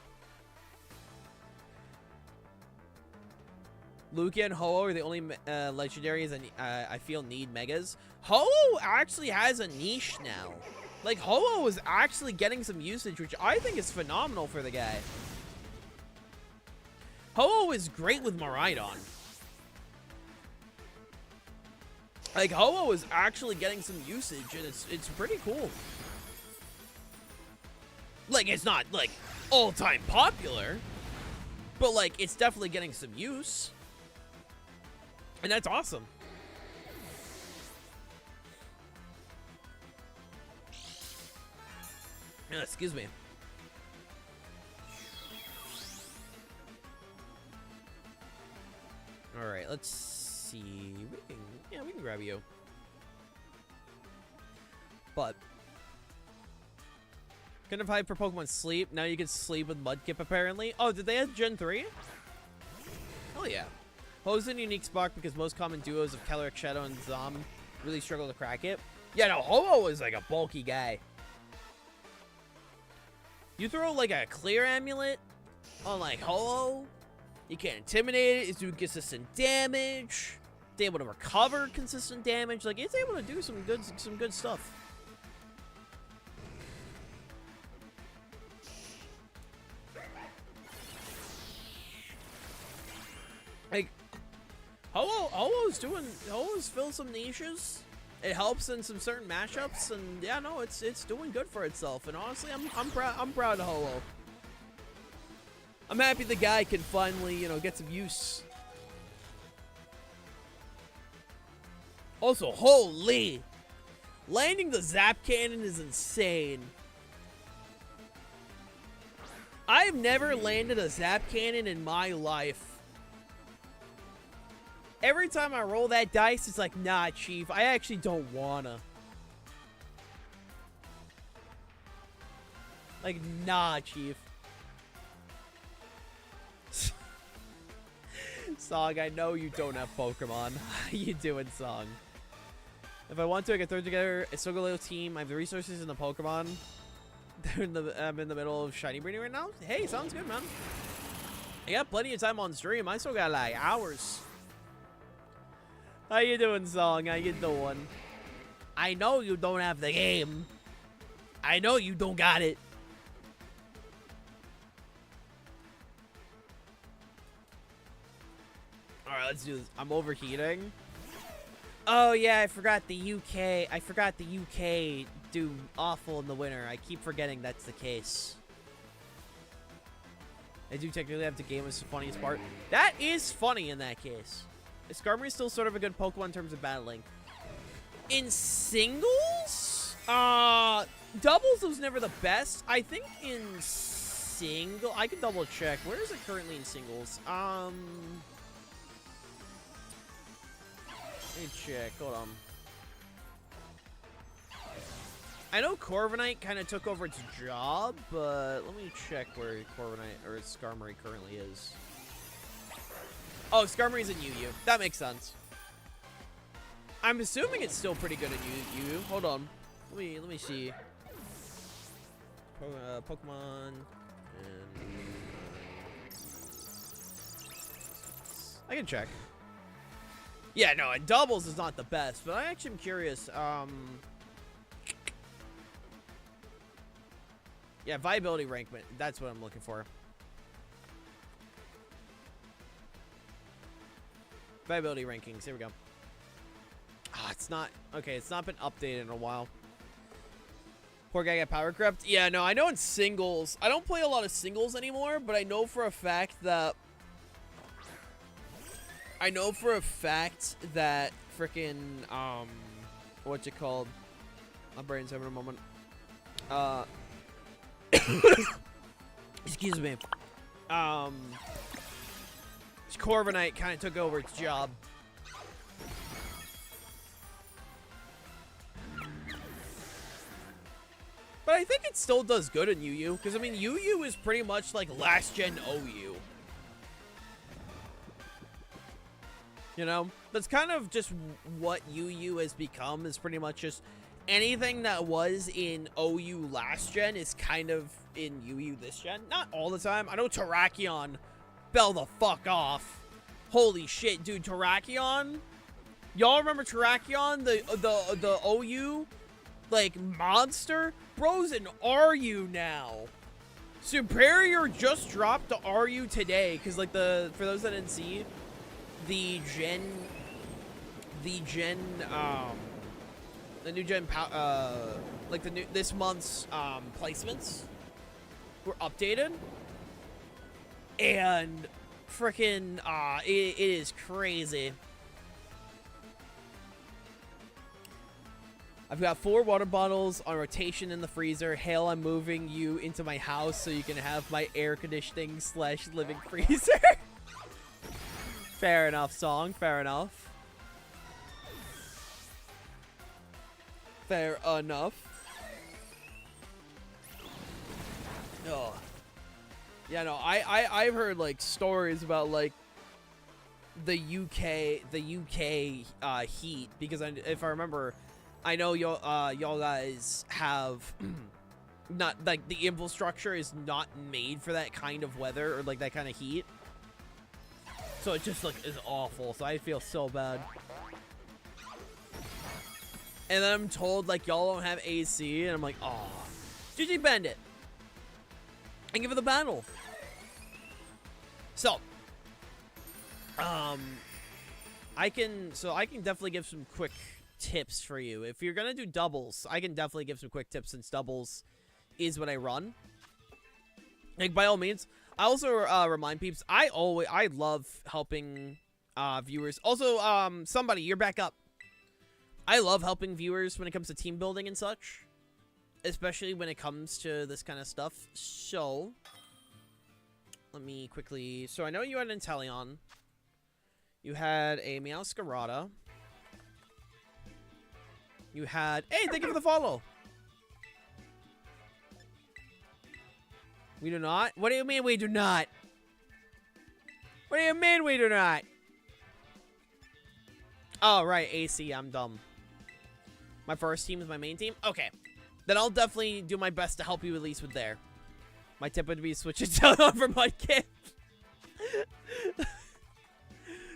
Lugia and Ho-Oh are the only legendaries that I feel need megas. Ho-Oh actually has a niche now. Like, Ho-Oh is actually getting some usage, which I think is phenomenal for the guy. Ho-Oh is great with Miraidon. Like, Ho-Oh is actually getting some usage, and it's pretty cool. Like, it's not, like, all-time popular, but, like, it's definitely getting some use. And that's awesome. Excuse me. All right, let's see. We can grab you. But kind of hype for Pokemon Sleep. Now you can sleep with Mudkip, apparently. Oh, did they have Gen 3? Hell yeah. Ho's in a unique spot because most common duos of Calyrex, Shadow, and Zom really struggle to crack it. Yeah, no, Ho-Oh is like a bulky guy. You throw like a clear amulet on like Ho-Oh, you can't intimidate it, it's doing consistent damage, it's able to recover consistent damage, like it's able to do some good stuff. Like Ho-Oh's filled some niches. It helps in some certain matchups, and yeah, no, it's doing good for itself. And honestly, I'm proud of Ho-Oh. I'm happy the guy can finally, you know, get some use. Also, holy, landing the Zap Cannon is insane. I've never landed a Zap Cannon in my life. Every time I roll that dice, it's like, nah, Chief, I actually don't wanna. Like, nah, Chief. Song, I know you don't have Pokemon. How you doing, Song? If I want to, I can throw together a Sogoleo team. I have the resources and the Pokemon. I'm in the middle of shiny breeding right now. Hey, sounds good, man. I got plenty of time on stream. I still got like hours. How you doing, Song? How you doing? I know you don't have the game. I know you don't got it. Alright, let's do this. I'm overheating. Oh, yeah, I forgot the UK. I forgot the UK do awful in the winter. I keep forgetting that's the case. I do technically have the game as the funniest part. That is funny in that case. Is Skarmory still sort of a good Pokemon in terms of battling? In singles? Doubles was never the best. I think in single... I can double check. Where is it currently in singles? Let me check. Hold on. I know Corviknight kind of took over its job, but let me check where Corviknight or Skarmory currently is. Oh, Skarmory's in UU. That makes sense. I'm assuming it's still pretty good in UU. Hold on. Let me see. Pokemon. And I can check. Yeah, no, and doubles is not the best, but I actually am curious. Yeah, viability rank, that's what I'm looking for. Viability rankings, here we go. Ah, it's not, okay, it's not been updated in a while. Poor guy got power crept. Yeah, no, I know in singles, I don't play a lot of singles anymore, but I know for a fact that freaking, what's it called? My brain's having a moment. Excuse me. Corviknight kind of took over its job. But I think it still does good in UU, because I mean, UU is pretty much like last gen OU. You know, that's kind of just what UU has become, is pretty much just anything that was in OU last gen is kind of in UU this gen. Not all the time. I know Terrakion fell the fuck off. Holy shit, dude, Terrakion? Y'all remember Terrakion, the OU, like, monster? Bro's an RU now. Superior just dropped the RU today, because, like, for those that didn't see, the new gen, like, this month's, placements were updated. And, frickin', it is crazy. I've got 4 water bottles on rotation in the freezer. Hale, I'm moving you into my house so you can have my air conditioning / living freezer. Fair enough, song. Fair enough. Fair enough. Oh. Yeah, no, I've heard, like, stories about, like, the UK heat, because if I remember, I know y'all guys have not, like, the infrastructure is not made for that kind of weather or, like, that kind of heat. So it just, like, is awful. So I feel so bad. And then I'm told, like, y'all don't have AC, and I'm like, aw. GG Bandit. And give it the battle. So, I can definitely give some quick tips for you. If you're gonna do doubles, I can definitely give some quick tips since doubles is what I run. Like, by all means. I also remind peeps, I love helping viewers. Also, somebody, you're back up. I love helping viewers when it comes to team building and such, especially when it comes to this kind of stuff. So, let me quickly... So, I know you had an Inteleon. You had a Meowscarada. You had... Hey, thank you for the follow! We do not? What do you mean we do not? What do you mean we do not? Oh, right, AC, I'm dumb. My first team is my main team? Okay. Then I'll definitely do my best to help you at least with there. My tip would be switching down for Mudkip.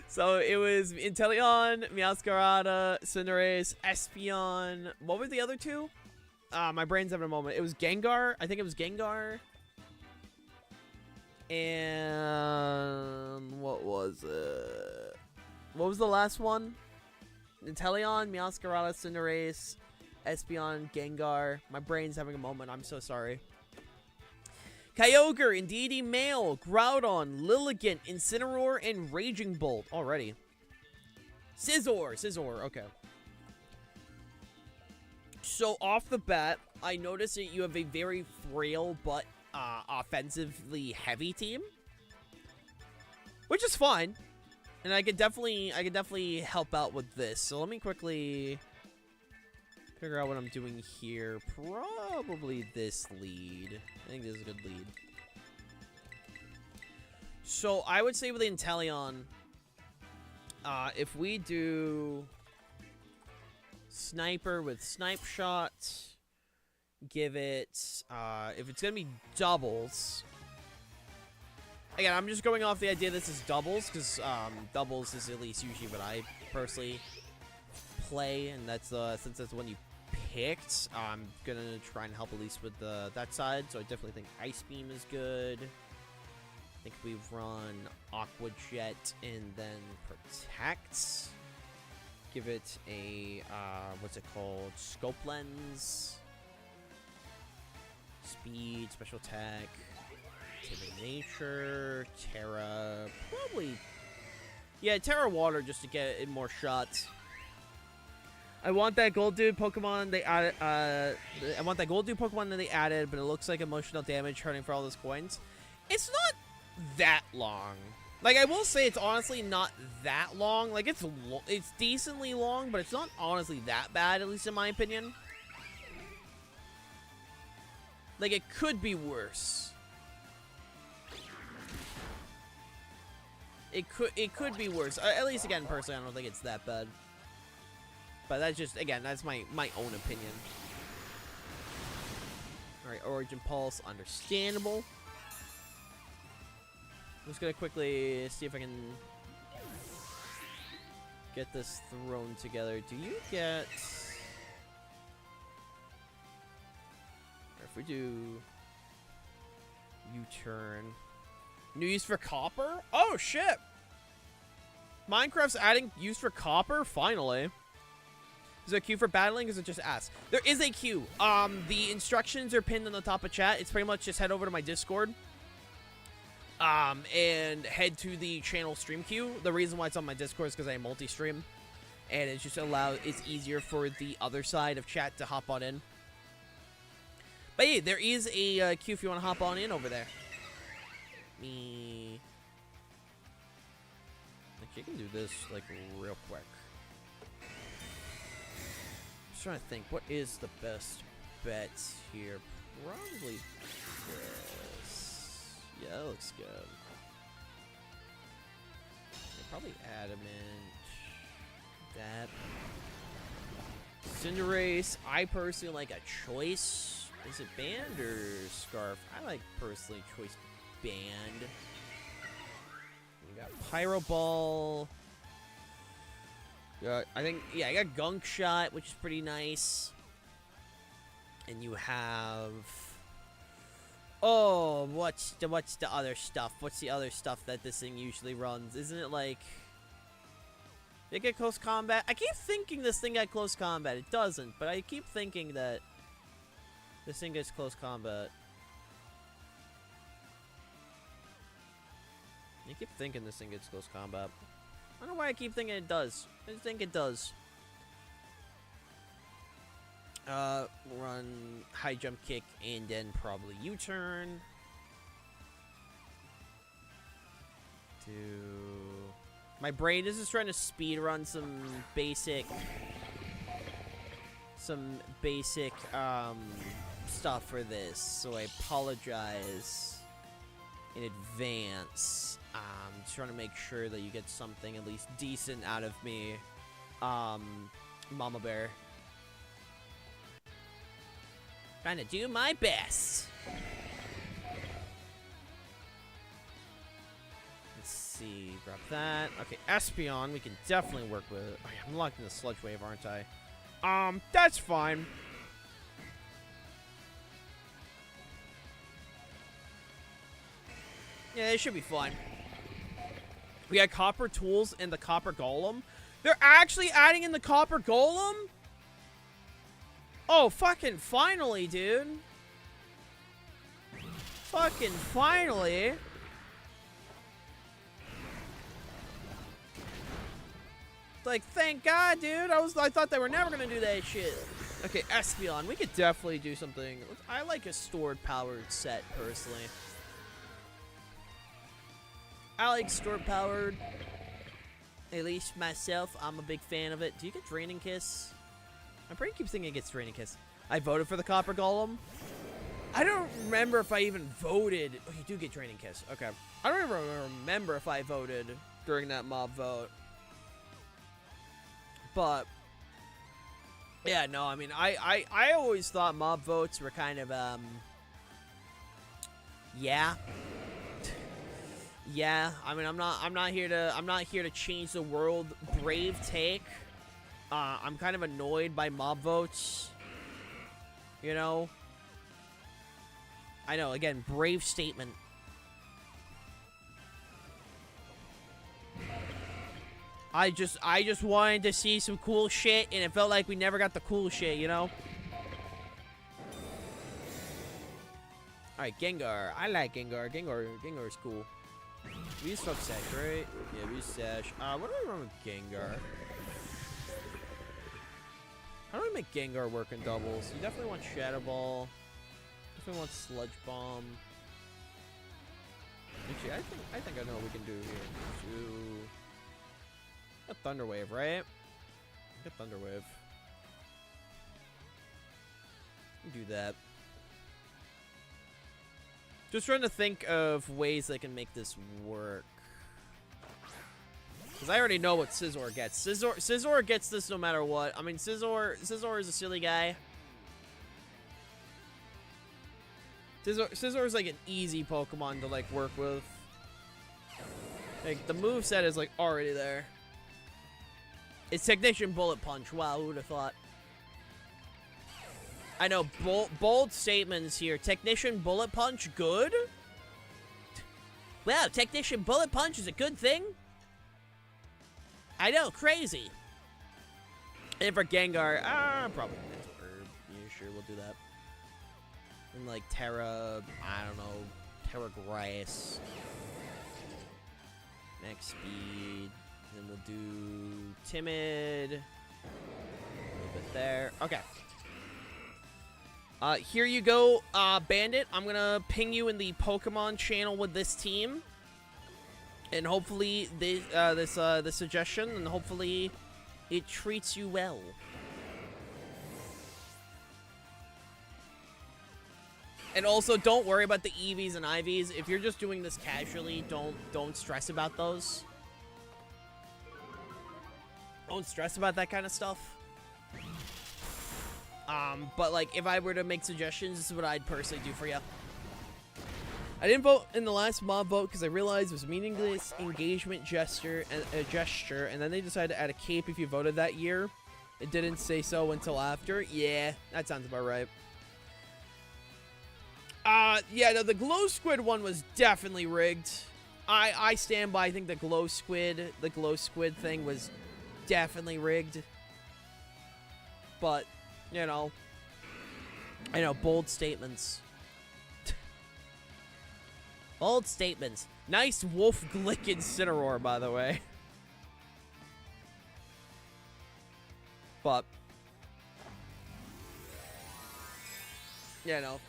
So it was Inteleon, Meowscarada, Cinderace, Espeon. What were the other two? My brain's having a moment. It was Gengar. I think it was Gengar. And what was it? What was the last one? Inteleon, Meowscarada, Cinderace, Espeon, Gengar. My brain's having a moment. I'm so sorry. Kyogre, Indeedee, Male, Groudon, Lilligant, Incineroar, and Raging Bolt. Already. Scizor. Okay. So, off the bat, I noticed that you have a very frail but offensively heavy team, which is fine. And I could definitely help out with this. So let me quickly figure out what I'm doing here. Probably this lead. I think this is a good lead. So I would say with the Inteleon, if we do Sniper with Snipe Shot, give it, if it's gonna be doubles. Again, I'm just going off the idea this is doubles, because doubles is at least usually what I personally play, and that's since that's the one you picked, I'm gonna try and help at least with that side. So I definitely think Ice Beam is good. I think we run Aqua Jet and then Protect. Give it a what's it called? Scope Lens. Speed, Special Attack. Timid Nature, Terra, probably, yeah, Terra Water just to get in more shots. I want that Gold Dude Pokemon they added, I want that Gold Dude Pokemon that they added, but it looks like emotional damage hurting for all those coins. It's not that long. Like, I will say it's honestly not that long. Like, it's decently long, but it's not honestly that bad, at least in my opinion. Like, it could be worse. It could be worse. At least, again, personally, I don't think it's that bad. But that's just, again, that's my own opinion. Alright, Origin Pulse, understandable. I'm just gonna quickly see if I can get this thrown together. Do you get... Or if we do... U-turn... New use for copper? Oh, shit! Minecraft's adding use for copper? Finally. Is there a queue for battling? Or is it just ask? There is a queue. The instructions are pinned on the top of chat. It's pretty much just head over to my Discord. And head to the channel stream queue. The reason why it's on my Discord is because I multi-stream. And it's just it's easier for the other side of chat to hop on in. But yeah, there is a queue if you want to hop on in over there. Me. Like, you can do this, like, real quick. Just trying to think, what is the best bet here? Probably this. Yeah, that looks good. Yeah, probably adamant. That. Cinderace, I personally like a choice. Is it band or scarf? I like personally choice band. You got Pyro Ball. I think, yeah, I got Gunk Shot, which is pretty nice. And you have... Oh, what's the other stuff? What's the other stuff that this thing usually runs? Isn't it like... Did it get close combat? I keep thinking this thing got close combat. It doesn't, but I keep thinking that this thing gets close combat. I keep thinking this thing gets close combat. I don't know why I keep thinking it does. I think it does. Run high jump kick and then probably U-turn. My brain is just trying to speed run some basic stuff for this, so I apologize in advance. Just trying to make sure that you get something at least decent out of me, Mama Bear. Trying to do my best. Let's see, grab that. Okay, Espeon, we can definitely work with. Oh, yeah, I'm locked in the Sludge Wave, aren't I? That's fine. Yeah, it should be fine. We got Copper Tools and the Copper Golem. They're actually adding in the Copper Golem? Oh, fucking finally, dude. Fucking finally. Like, thank God, dude. I thought they were never gonna do that shit. Okay, Espeon. We could definitely do something. I like a stored powered set, personally. I like stored powered. At least myself, I'm a big fan of it. Do you get Draining Kiss? My brain keeps thinking it gets Draining Kiss. I voted for the Copper Golem. I don't remember if I even voted. Oh, you do get Draining Kiss. Okay. I don't even remember if I voted during that mob vote. But yeah, no, I mean, I always thought mob votes were kind of yeah. Yeah, I mean, I'm not here to change the world. Brave take. I'm kind of annoyed by mob votes. You know? I know, again, brave statement. I just wanted to see some cool shit, and it felt like we never got the cool shit, you know? Alright, Gengar. I like Gengar. Gengar is cool. We use Sash, right? Yeah, we use Sash. What do we run with Gengar? How do we make Gengar work in doubles? You definitely want Shadow Ball. Definitely want Sludge Bomb. Actually, I think I know what we can do here. Got Thunder Wave, right? Got Thunder Wave. Do that. Just trying to think of ways that can make this work. Because I already know what Scizor gets. Scizor gets this no matter what. I mean, Scizor is a silly guy. Scizor is like an easy Pokemon to like work with. Like the moveset is like already there. It's Technician Bullet Punch. Wow, who would have thought? I know, bold statements here. Technician Bullet Punch, good? Wow, Technician Bullet Punch is a good thing? I know, crazy. And for Gengar, probably Herb. Yeah, sure, we'll do that. And like Terra, I don't know, Terra Grass. Max speed. Then we'll do Timid. A little bit there. Okay. Here you go, Bandit. I'm gonna ping you in the Pokemon channel with this team. And hopefully, this suggestion, and hopefully it treats you well. And also, don't worry about the EVs and IVs. If you're just doing this casually, don't stress about those. Don't stress about that kind of stuff. But like, if I were to make suggestions, this is what I'd personally do for you. I didn't vote in the last mob vote because I realized it was a meaningless engagement gesture, and then they decided to add a cape if you voted that year. It didn't say so until after. Yeah, that sounds about right. Yeah, no, the glow squid one was definitely rigged. I stand by. I think the glow squid thing was definitely rigged. But, you know, I know, bold statements. Bold statements. Nice Wolf Glick Incineroar, by the way. But, you know,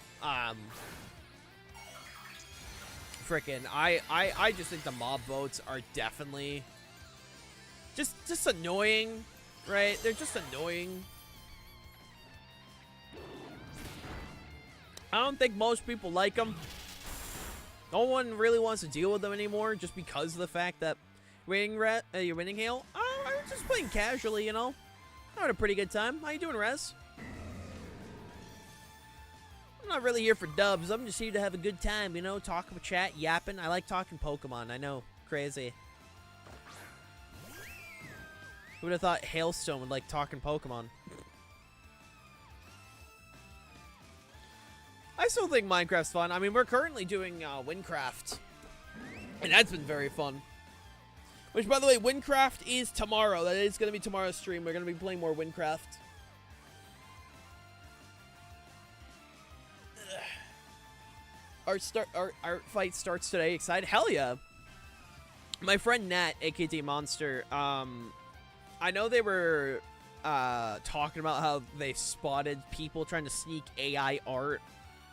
frickin', I just think the mob votes are definitely just annoying, right? They're just annoying. I don't think most people like them. No one really wants to deal with them anymore just because of the fact that you're winning hail. I was just playing casually, you know. I had a pretty good time. How you doing, Rez? I'm not really here for dubs. I'm just here to have a good time, you know, talk about chat, yapping. I like talking Pokemon. I know, crazy. Who would have thought Hailstone would like talking Pokemon? I still think Minecraft's fun. I mean, we're currently doing Windcraft, and that's been very fun. Which, by the way, Windcraft is tomorrow. That is going to be tomorrow's stream. We're going to be playing more Windcraft. Our fight starts today. Excited? Hell yeah! My friend Nat, aka Monster. I know they were talking about how they spotted people trying to sneak AI art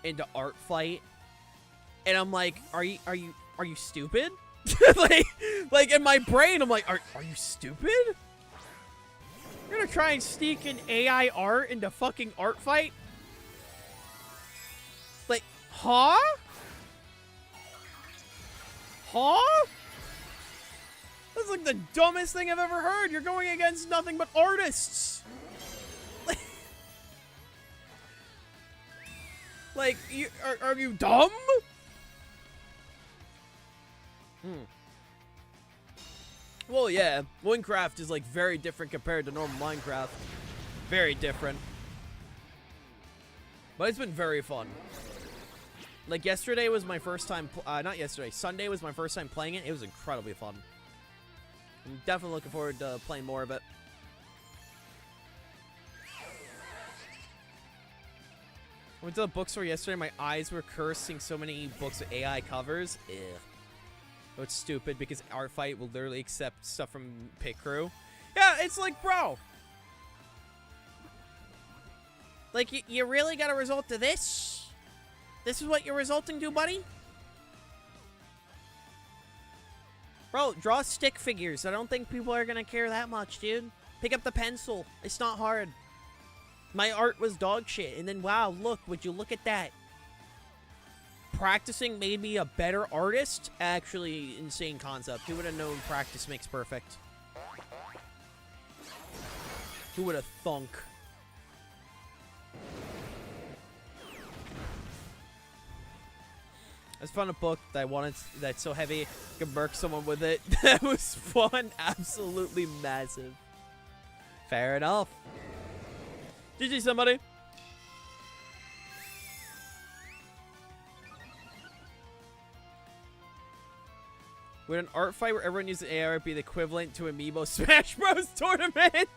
into art fight, and I'm like, are you stupid? like in my brain, I'm like, are you stupid? You're gonna try and sneak an AI art into fucking art fight? Like, huh? That's like the dumbest thing I've ever heard. You're going against nothing but artists. Like, are you dumb? Well, yeah, Minecraft is like very different compared to normal Minecraft. Very different. But it's been very fun. Like, yesterday was my first time, not yesterday, Sunday was my first time playing it. It was incredibly fun. I'm definitely looking forward to playing more of it. I went to the bookstore yesterday. My eyes were cursed seeing so many books with AI covers. Ew. Oh, it's stupid because our fight will literally accept stuff from Pit Crew. Yeah, it's like, bro. Like, you really got to result to this? This is what you're resulting to, buddy? Bro, draw stick figures. I don't think people are going to care that much, dude. Pick up the pencil. It's not hard. My art was dog shit. And then, wow, look. Would you look at that? Practicing made me a better artist? Actually, insane concept. Who would have known practice makes perfect? Who would have thunk? I just found a book that I wanted that's so heavy I could murk someone with it. That was fun. Absolutely massive. Fair enough. GG, somebody. Would an art fight where everyone uses AI be the equivalent to Amiibo Smash Bros. Tournament?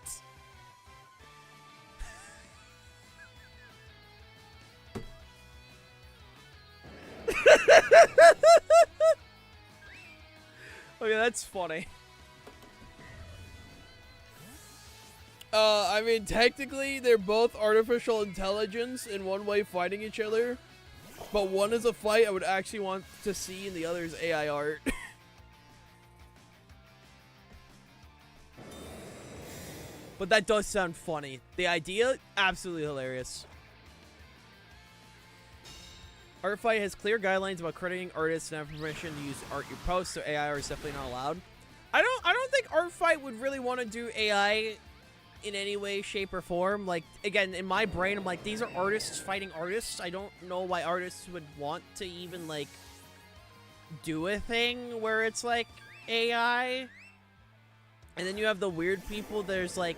Okay, that's funny. I mean, technically, they're both artificial intelligence in one way fighting each other. But one is a fight I would actually want to see, and the other is AI art. But that does sound funny. The idea, absolutely hilarious. Art fight has clear guidelines about crediting artists and have permission to use art you post, so AI art is definitely not allowed. I don't think art fight would really want to do AI in any way, shape, or form. Like, again, in my brain, I'm like, these are artists fighting artists. I don't know why artists would want to even, like, do a thing where it's, like, AI. And then you have the weird people, there's, like,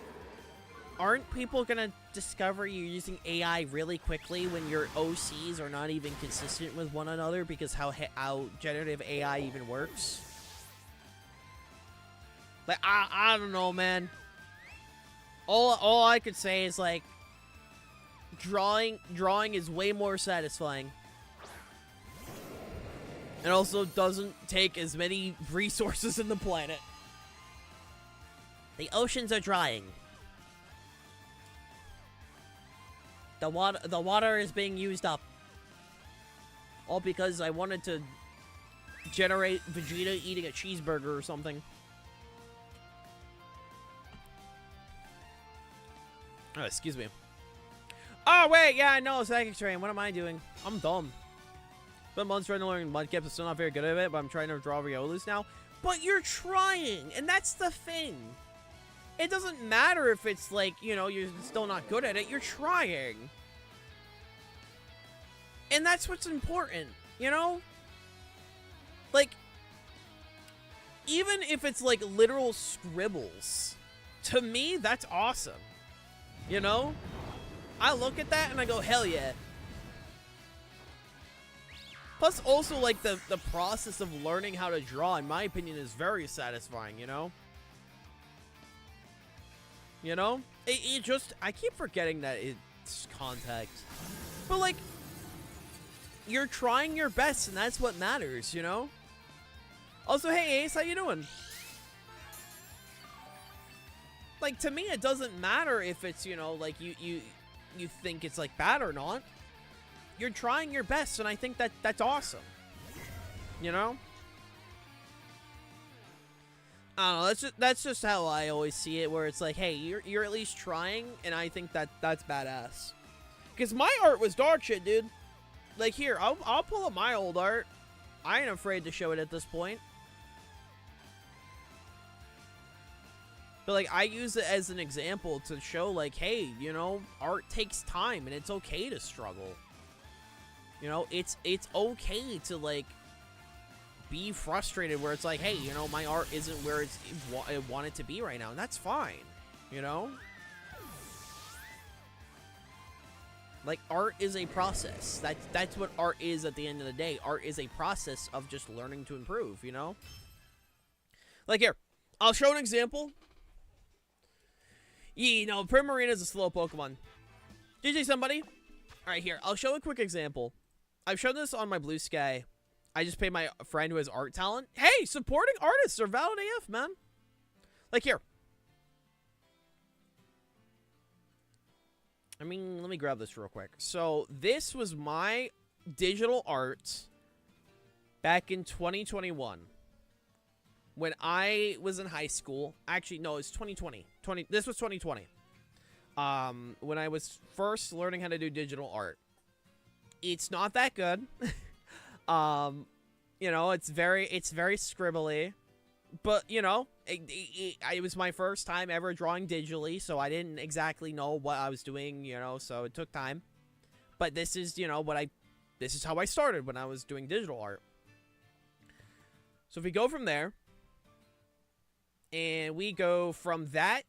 aren't people gonna discover you're using AI really quickly when your OCs are not even consistent with one another because how generative AI even works? Like, I don't know, man. All I could say is, like, drawing is way more satisfying. And also doesn't take as many resources in the planet. The oceans are drying. The water is being used up. All because I wanted to generate Vegeta eating a cheeseburger or something. Oh, excuse me. Oh, wait, yeah, I know, Psychic Train. What am I doing? I'm dumb. Been months trying to learn Mudkip, I'm still not very good at it, but I'm trying to draw Riolus now. But you're trying, and that's the thing. It doesn't matter if it's like, you know, you're still not good at it. You're trying. And that's what's important, you know? Like, even if it's like literal scribbles, to me, that's awesome. You know? I look at that and I go, hell yeah. Plus, also, like, the process of learning how to draw, in my opinion, is very satisfying, you know? You know? It just, I keep forgetting that it's contact. But, like, you're trying your best, and that's what matters, you know? Also, hey, Ace, how you doing? Like, to me, it doesn't matter if it's, you know, like, you think it's, like, bad or not. You're trying your best, and I think that's awesome. You know? I don't know, that's just how I always see it, where it's like, hey, you're at least trying, and I think that's badass. Because my art was dog shit, dude. Like, here, I'll pull up my old art. I ain't afraid to show it at this point. But, like, I use it as an example to show, like, hey, you know, art takes time, and it's okay to struggle. You know, it's okay to, like, be frustrated where it's like, hey, you know, my art isn't where I want it to be right now, and that's fine, you know? Like, art is a process. That's what art is at the end of the day. Art is a process of just learning to improve, you know? Like, here, I'll show an example. You know, Primarina is a slow Pokemon. GG, somebody. Alright, here, I'll show a quick example. I've shown this on my Blue Sky. I just paid my friend who has art talent. Hey, supporting artists are valid AF, man. Like, here. I mean, let me grab this real quick. So, this was my digital art back in 2021. When I was in high school. Actually, no, it's 2020. This was 2020. When I was first learning how to do digital art. It's not that good. You know, it's very scribbly, but, you know, it was my first time ever drawing digitally, so I didn't exactly know what I was doing, you know, so it took time. But this is, you know, this is how I started when I was doing digital art. So if we go from there, and we go from that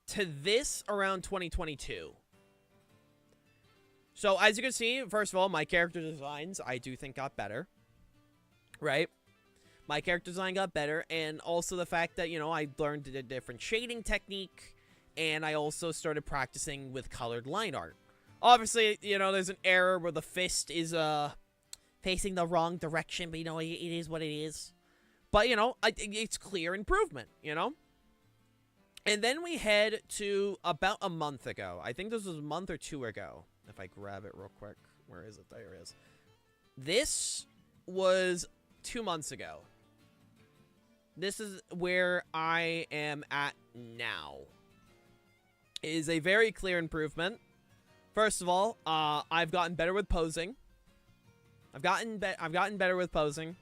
to this around 2022. So, as you can see, first of all, my character designs, I do think got better. Right? My character design got better, and also the fact that, you know, I learned a different shading technique, and I also started practicing with colored line art. Obviously, you know, there's an error where the fist is, facing the wrong direction, but, you know, it is what it is. But, you know, it's clear improvement, you know? And then we head to about a month ago. I think this was a month or two ago. If I grab it real quick. Where is it? There it is. This was 2 months ago. This is where I am at now. It is a very clear improvement. First of all, I've gotten better with posing. I've gotten better with posing.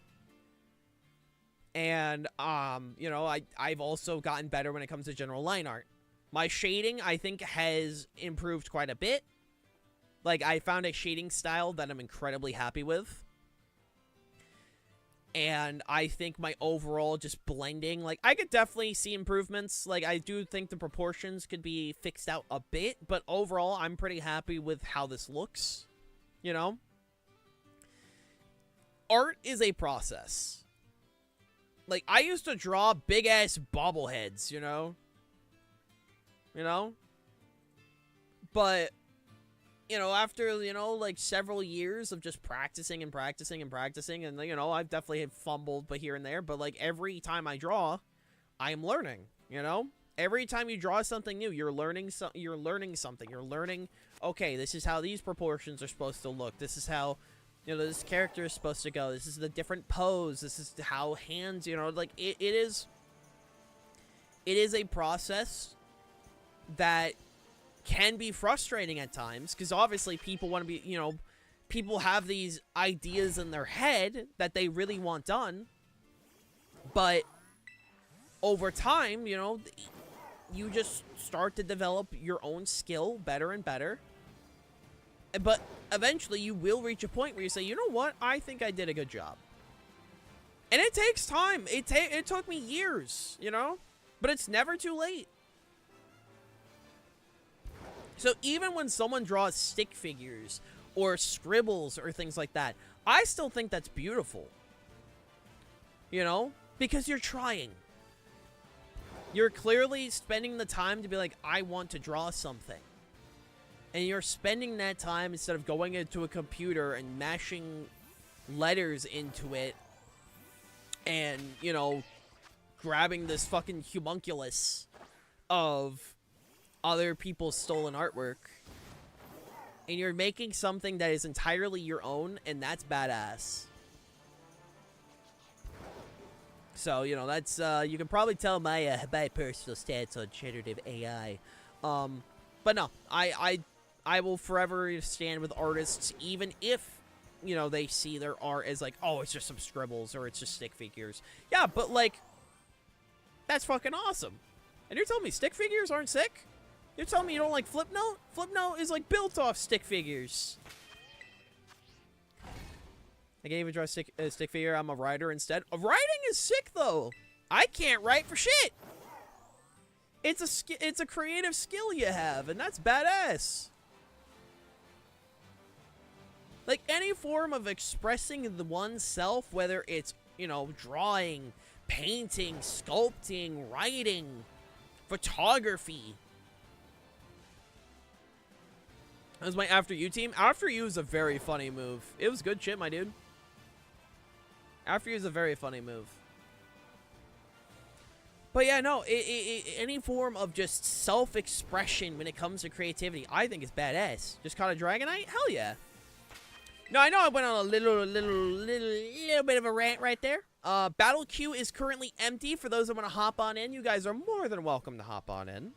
And, you know, I've also gotten better when it comes to general line art. My shading, I think, has improved quite a bit. Like, I found a shading style that I'm incredibly happy with. And I think my overall just blending, like, I could definitely see improvements. Like, I do think the proportions could be fixed out a bit. But overall, I'm pretty happy with how this looks. You know? Art is a process. Like, I used to draw big-ass bobbleheads, you know? You know? But, you know, after, you know, like, several years of just practicing and practicing and practicing, and, you know, I've definitely fumbled but here and there, but, like, every time I draw, I'm learning, you know? Every time you draw something new, you're learning something. You're learning, okay, this is how these proportions are supposed to look. This is how... you know, this character is supposed to go. This is the different pose. This is how hands, you know, like, it is a process that can be frustrating at times, because obviously people want to be, you know, people have these ideas in their head that they really want done, but over time, you know, you just start to develop your own skill better and better. But eventually, you will reach a point where you say, you know what? I think I did a good job. And it takes time. It took me years, you know? But it's never too late. So even when someone draws stick figures or scribbles or things like that, I still think that's beautiful. You know? Because you're trying. You're clearly spending the time to be like, I want to draw something. And you're spending that time instead of going into a computer and mashing letters into it and, you know, grabbing this fucking homunculus of other people's stolen artwork. And you're making something that is entirely your own, and that's badass. So, you know, that's, you can probably tell my personal stance on generative AI. But no, I will forever stand with artists, even if, you know, they see their art as like, oh, it's just some scribbles or it's just stick figures. Yeah, but, like, that's fucking awesome. And you're telling me stick figures aren't sick? You're telling me you don't like Flipnote? Flipnote is, like, built off stick figures. I can't even draw a stick figure. I'm a writer instead. Writing is sick, though. I can't write for shit. It's a creative skill you have, and that's badass. Like, any form of expressing the oneself, whether it's, you know, drawing, painting, sculpting, writing, photography. That was my After You team. After You is a very funny move. It was good shit, my dude. After You is a very funny move. But yeah, no, any form of just self-expression when it comes to creativity, I think is badass. Just caught a Dragonite? Hell yeah. No, I know I went on a little bit of a rant right there. Battle queue is currently empty. For those that want to hop on in, you guys are more than welcome to hop on in.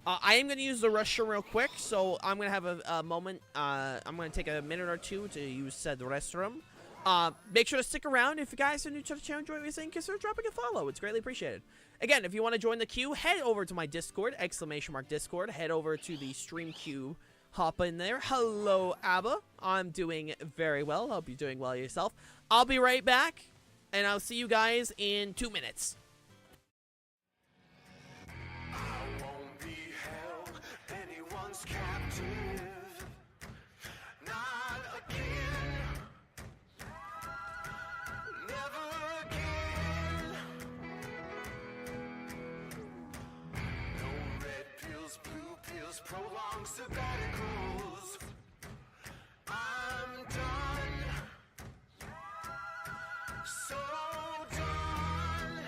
I am going to use the restroom real quick, so I'm going to have a moment. I'm going to take a minute or two to use said restroom. Make sure to stick around. If you guys are new to the channel, enjoy what you're saying, consider dropping a follow. It's greatly appreciated. Again, if you want to join the queue, head over to my Discord, !Discord. Head over to the stream queue. Hop in there. Hello, Abba. I'm doing very well. Hope you're doing well yourself. I'll be right back, and I'll see you guys in 2 minutes. I won't be long sabbaticals. I'm done, so done.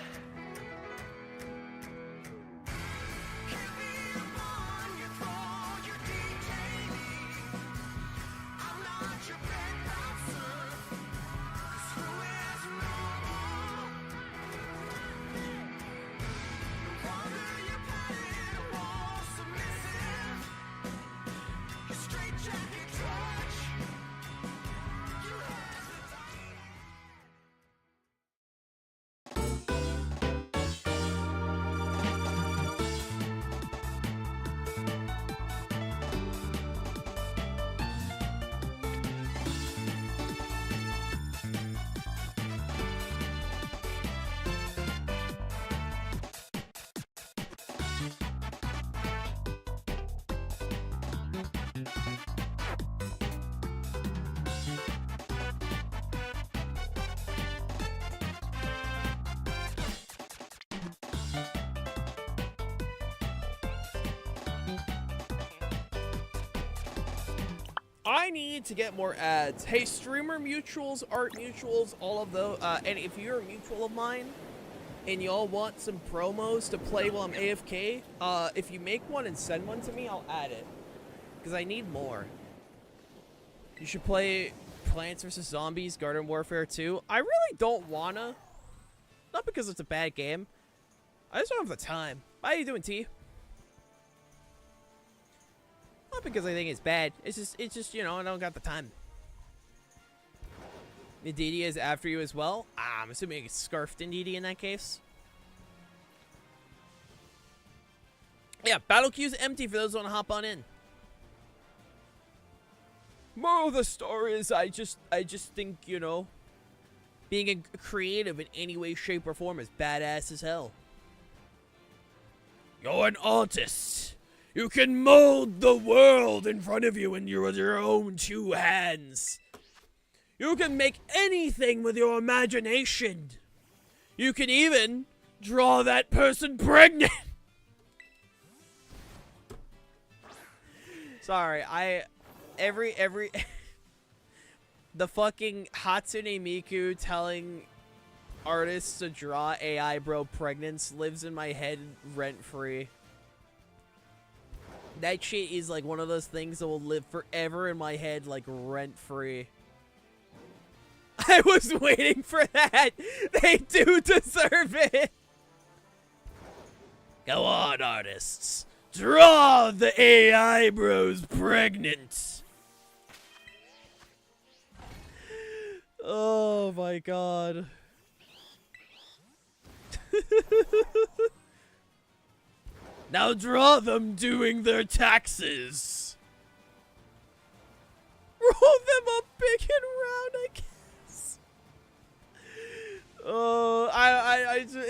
Hit me up on your phone, you DJ me. I'm not your bed bouncer, 'cause who is normal? No wonder you're padded wall submissive. Your straight jacket clutch. You hesitate. I need to get more ads. Hey, streamer mutuals, art mutuals, all of those. And if you're a mutual of mine and y'all want some promos to play while I'm AFK, if you make one and send one to me, I'll add it. Because I need more. You should play Plants vs. Zombies Garden Warfare 2. I really don't wanna. Not because it's a bad game. I just don't have the time. How you doing, T? Not because I think it's bad. It's just, you know, I don't got the time. Ndidi is after you as well. I'm assuming it's Scarfed Ndidi in that case. Yeah, battle queue's empty for those who want to hop on in. Moral of the story is I just think, you know, being a creative in any way, shape, or form is badass as hell. You're an artist. You can mold the world in front of you with your own two hands. You can make anything with your imagination. You can even draw that person pregnant. Sorry, every the fucking Hatsune Miku telling artists to draw AI bro pregnant lives in my head rent free. That shit is like one of those things that will live forever in my head, like rent free. I was waiting for that. They do deserve it. Go on, artists. Draw the AI bros pregnant. Oh my god. Now draw them doing their taxes. Roll them up big and round, I guess.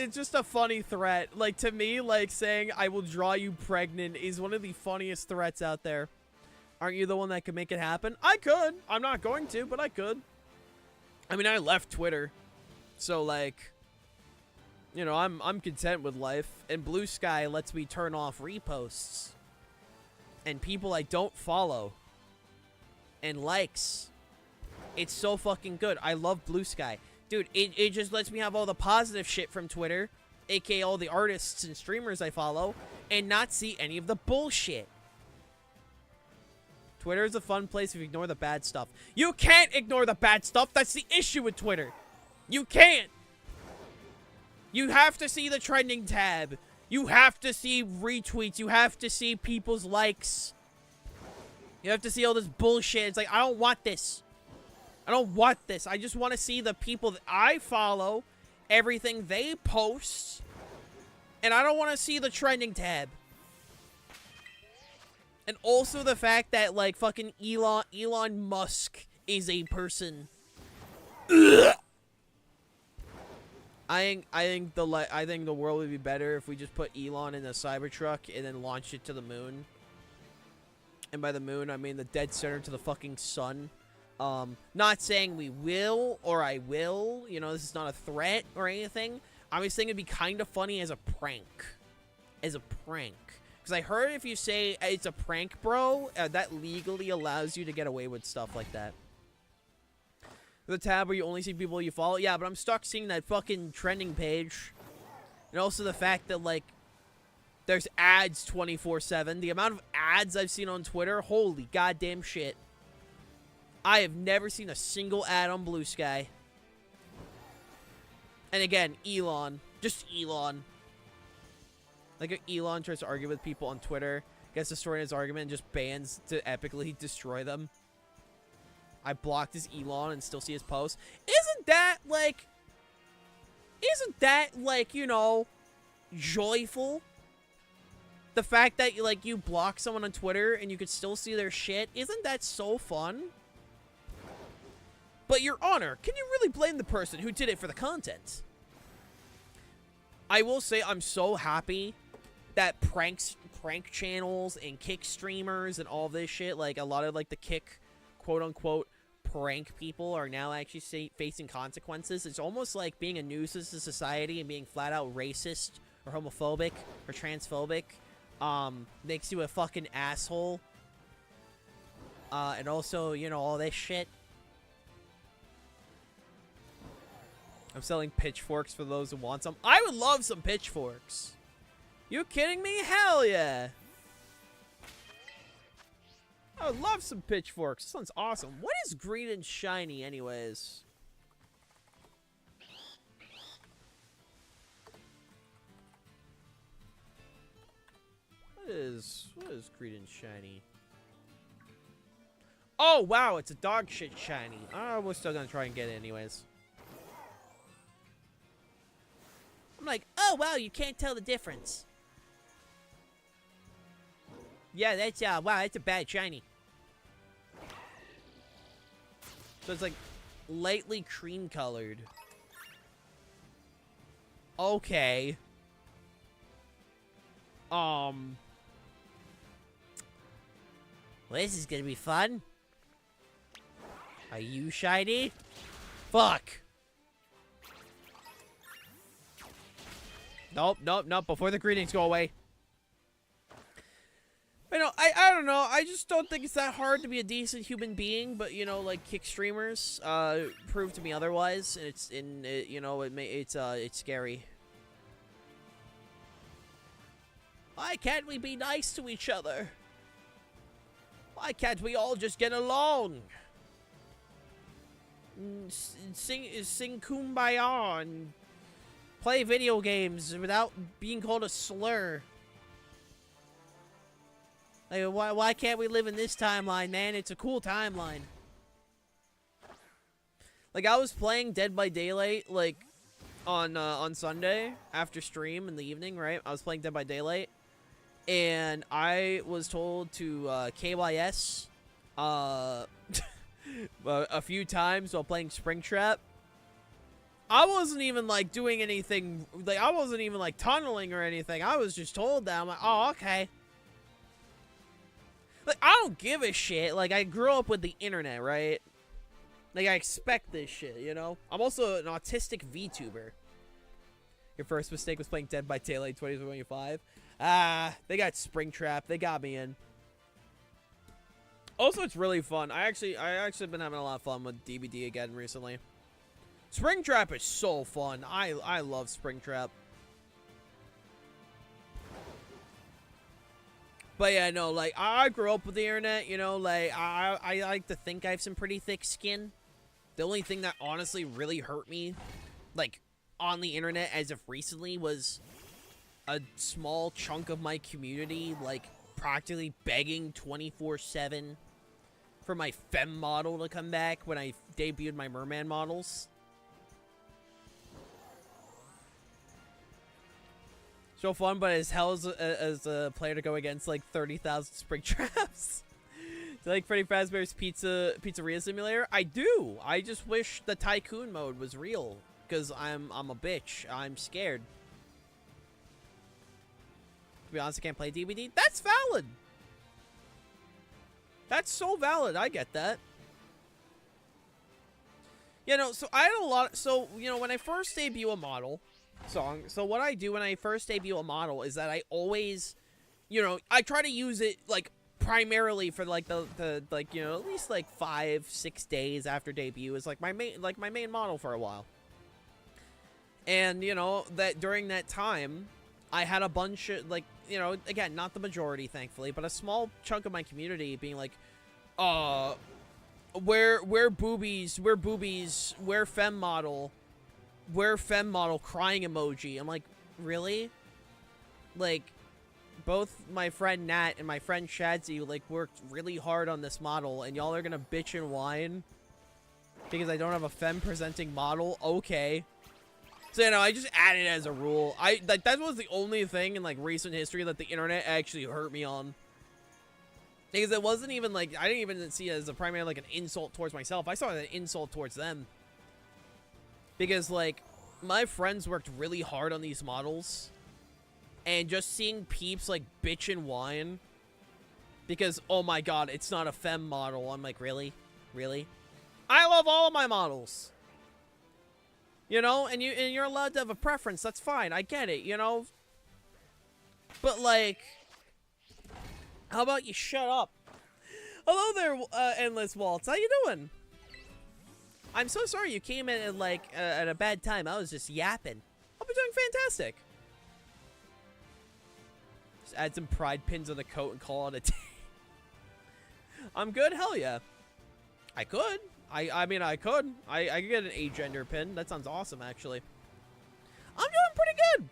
It's just a funny threat. Like, to me, like, saying I will draw you pregnant is one of the funniest threats out there. Aren't you the one that could make it happen? I could. I'm not going to, but I could. I mean, I left Twitter. So, like, you know, I'm content with life, and Blue Sky lets me turn off reposts and people I don't follow and likes. It's so fucking good. I love Blue Sky. Dude, it just lets me have all the positive shit from Twitter, aka all the artists and streamers I follow, and not see any of the bullshit. Twitter is a fun place if you ignore the bad stuff. You can't ignore the bad stuff. That's the issue with Twitter. You can't. You have to see the trending tab. You have to see retweets. You have to see people's likes. You have to see all this bullshit. It's like, I don't want this. I don't want this. I just want to see the people that I follow, everything they post, and I don't want to see the trending tab. And also the fact that, like, fucking Elon Musk is a person. Ugh. I think the world would be better if we just put Elon in a Cybertruck and then launched it to the moon. And by the moon, I mean the dead center to the fucking sun. Not saying we will or I will. You know, this is not a threat or anything. I was thinking it'd be kind of funny as a prank. As a prank. Because I heard if you say it's a prank, bro, that legally allows you to get away with stuff like that. The tab where you only see people you follow. Yeah, but I'm stuck seeing that fucking trending page. And also the fact that, like, there's ads 24/7. The amount of ads I've seen on Twitter, holy goddamn shit. I have never seen a single ad on Blue Sky. And again, Elon. Just Elon. Like, if Elon tries to argue with people on Twitter, gets destroyed his argument, and just bans to epically destroy them. I blocked his Elon and still see his post. Isn't that, like, you know, joyful? The fact that, like, you block someone on Twitter and you could still see their shit, isn't that so fun? But, Your Honor, can you really blame the person who did it for the content? I will say I'm so happy that prank channels and kick streamers and all this shit, like, a lot of, like, the kick, quote-unquote, prank people are now actually facing consequences. It's almost like being a nuisance to society and being flat-out racist or homophobic or transphobic makes you a fucking asshole. And also, you know, all this shit. I'm selling pitchforks for those who want some. I would love some pitchforks. You kidding me? Hell yeah. I would love some pitchforks. This one's awesome. What is green and shiny anyways? What is green and shiny? Oh, wow, it's a dog shit shiny. We're still gonna try and get it anyways. I'm like, oh, wow, you can't tell the difference. Yeah, that's, wow, that's a bad shiny. So it's, like, lightly cream colored. Okay. Well, this is gonna be fun. Are you shiny? Fuck. Nope, nope, nope. Before the greetings go away. You know, I don't know. I just don't think it's that hard to be a decent human being. But, you know, like, kick streamers prove to me otherwise. And it's scary. Why can't we be nice to each other? Why can't we all just get along? Sing Kumbaya and play video games without being called a slur. Like, why can't we live in this timeline, man? It's a cool timeline. Like, I was playing Dead by Daylight, like, on Sunday after stream in the evening, right? I was playing Dead by Daylight, and I was told to KYS a few times while playing Springtrap. I wasn't even, like, doing anything, like, I wasn't even, like, tunneling or anything. I was just told that. I'm like, oh, okay. Like, I don't give a shit. Like, I grew up with the internet, right? Like, I expect this shit, you know? I'm also an autistic VTuber. Your first mistake was playing Dead by Daylight 2025. They got Springtrap. They got me in. Also, it's really fun. I actually been having a lot of fun with DBD again recently. Springtrap is so fun. I love Springtrap. But yeah, no, like, I grew up with the internet, you know, like, I like to think I have some pretty thick skin. The only thing that honestly really hurt me, like, on the internet as of recently was a small chunk of my community, like, practically begging 24/7 for my femme model to come back when I debuted my merman models. So fun, but as hell as a player to go against, like, 30,000 spring traps. Do you like Freddy Fazbear's Pizzeria Simulator? I do. I just wish the Tycoon mode was real, because I'm a bitch. I'm scared. To be honest, I can't play DBD. That's valid. That's so valid. I get that. You know, so I had a lot. So, you know, when I first debut a model song, so what I do when I first debut a model is that I always you know, I try to use it, like, primarily for, like, the like, you know, at least, like, 5-6 days after debut is, like, my main model for a while. And, you know, that during that time, I had a bunch of, like, you know, again, not the majority, thankfully, but a small chunk of my community being like, where boobies, where fem model, crying emoji. I'm like, really? Like, both my friend Nat and my friend Shadsy, like, worked really hard on this model, and y'all are gonna bitch and whine because I don't have a fem-presenting model? Okay. So, you know, I just added it as a rule. Like, that was the only thing in, like, recent history that the internet actually hurt me on. Because it wasn't even, like, I didn't even see it as a primary, like, an insult towards myself. I saw it as an insult towards them. Because, like, my friends worked really hard on these models. And just seeing peeps, like, bitch and whine. Because, oh my god, it's not a fem model. I'm like, really? Really? I love all of my models. You know, and you're allowed to have a preference. That's fine. I get it, you know? But, like, how about you shut up? Hello there, Endless Waltz. How you doing? I'm so sorry you came in, like, at a bad time. I was just yapping. Hope you're doing fantastic. Just add some pride pins on the coat and call it a day. I'm good? Hell yeah. I could. I mean, I could. I could get an agender pin. That sounds awesome, actually. I'm doing pretty good.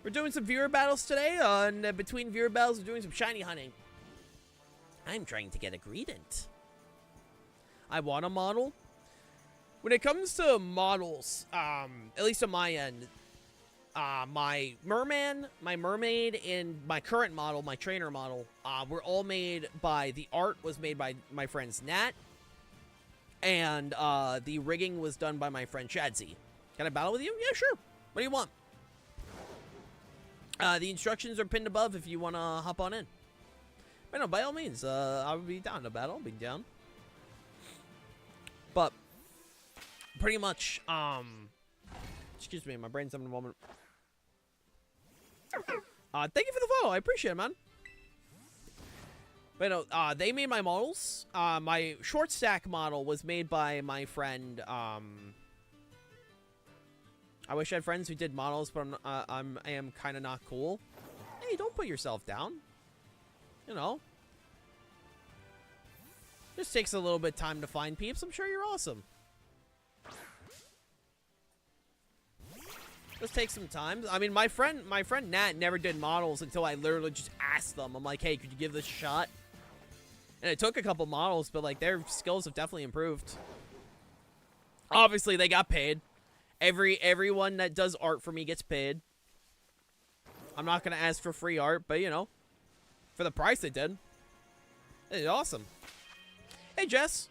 We're doing some viewer battles today. And between viewer battles, we're doing some shiny hunting. I'm trying to get a Greedent. I want a model. When it comes to models, at least on my end, my merman, my mermaid, and my current model, my trainer model, were all made by, the art was made by my friends Nat. And the rigging was done by my friend Shadsy. Can I battle with you? Yeah, sure. What do you want? The instructions are pinned above if you want to hop on in. But no, by all means, I would be down to battle. I'll be down. But, pretty much, excuse me, my brain's having a moment. Thank you for the follow. I appreciate it, man. But no, they made my models. My short stack model was made by my friend, I wish I had friends who did models, but I am kind of not cool. Hey, don't put yourself down. You know. Just takes a little bit of time to find peeps. I'm sure you're awesome. Just take some time. I mean, my friend Nat never did models until I literally just asked them. I'm like, hey, could you give this a shot? And it took a couple models, but, like, their skills have definitely improved. Obviously, they got paid. Everyone that does art for me gets paid. I'm not going to ask for free art, but, you know, for the price they did. It's awesome. Hey, Jess.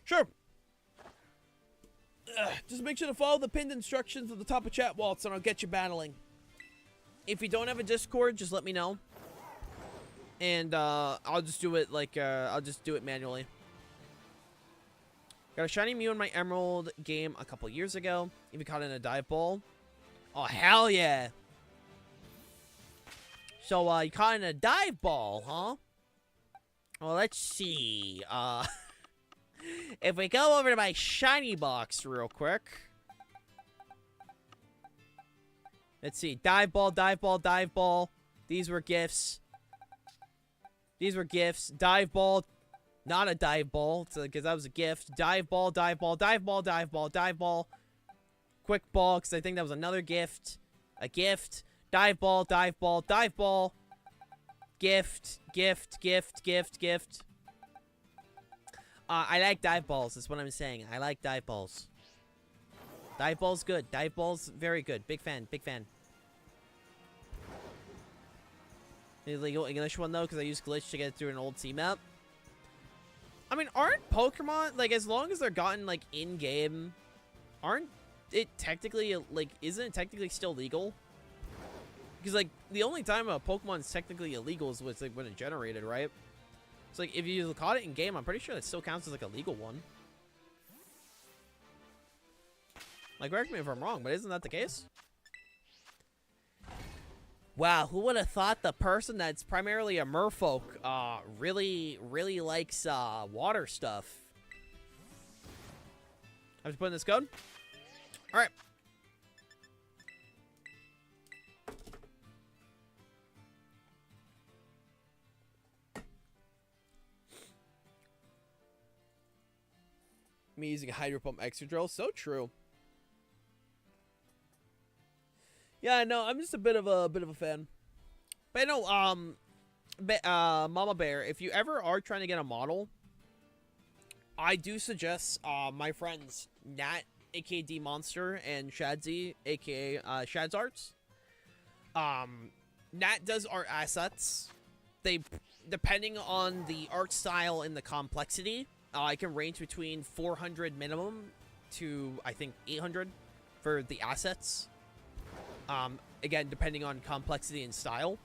Sure. Just make sure to follow the pinned instructions at the top of chat, Waltz, and I'll get you battling. If you don't have a Discord, just let me know. And, I'll just do it, like, I'll just do it manually. Got a shiny Mew in my Emerald game a couple years ago. Even caught it in a dive ball. Oh, hell yeah. So, you caught it in a dive ball, huh? Well, let's see. If we go over to my shiny box real quick. Let's see. Dive ball, dive ball, dive ball. These were gifts. These were gifts. Dive ball. Not a dive ball, because that was a gift. Dive ball, dive ball, dive ball, dive ball, dive ball. Quick ball, because I think that was another gift. A gift. Dive ball, dive ball, dive ball. Gift, gift, gift, gift, gift. I like dive balls, is what I'm saying. I like dive balls. Dive ball's good. Dive ball's very good. Big fan, big fan. Illegal English one, though, because I used glitch to get through an old C map. I mean, aren't Pokemon, like, as long as they're gotten, like, in-game, aren't it technically, like, isn't it technically still legal? Because, like, the only time a Pokemon's technically illegal is like, when it's generated, right? So, like, if you caught it in-game, I'm pretty sure that still counts as, like, a legal one. Like, correct me if I'm wrong, but isn't that the case? Wow, who would have thought the person that's primarily a merfolk really likes water stuff? I was putting this code. All right. Me using a hydro pump extra drill, so true. Yeah, no, I'm just a bit of a fan. But no, Mama Bear, if you ever are trying to get a model, I do suggest my friends Nat, aka D Monster, and Shadzy, aka Shad's Arts. Nat does art assets. They, depending on the art style and the complexity, it can range between 400 minimum to I think 800 for the assets. Again, depending on complexity and style.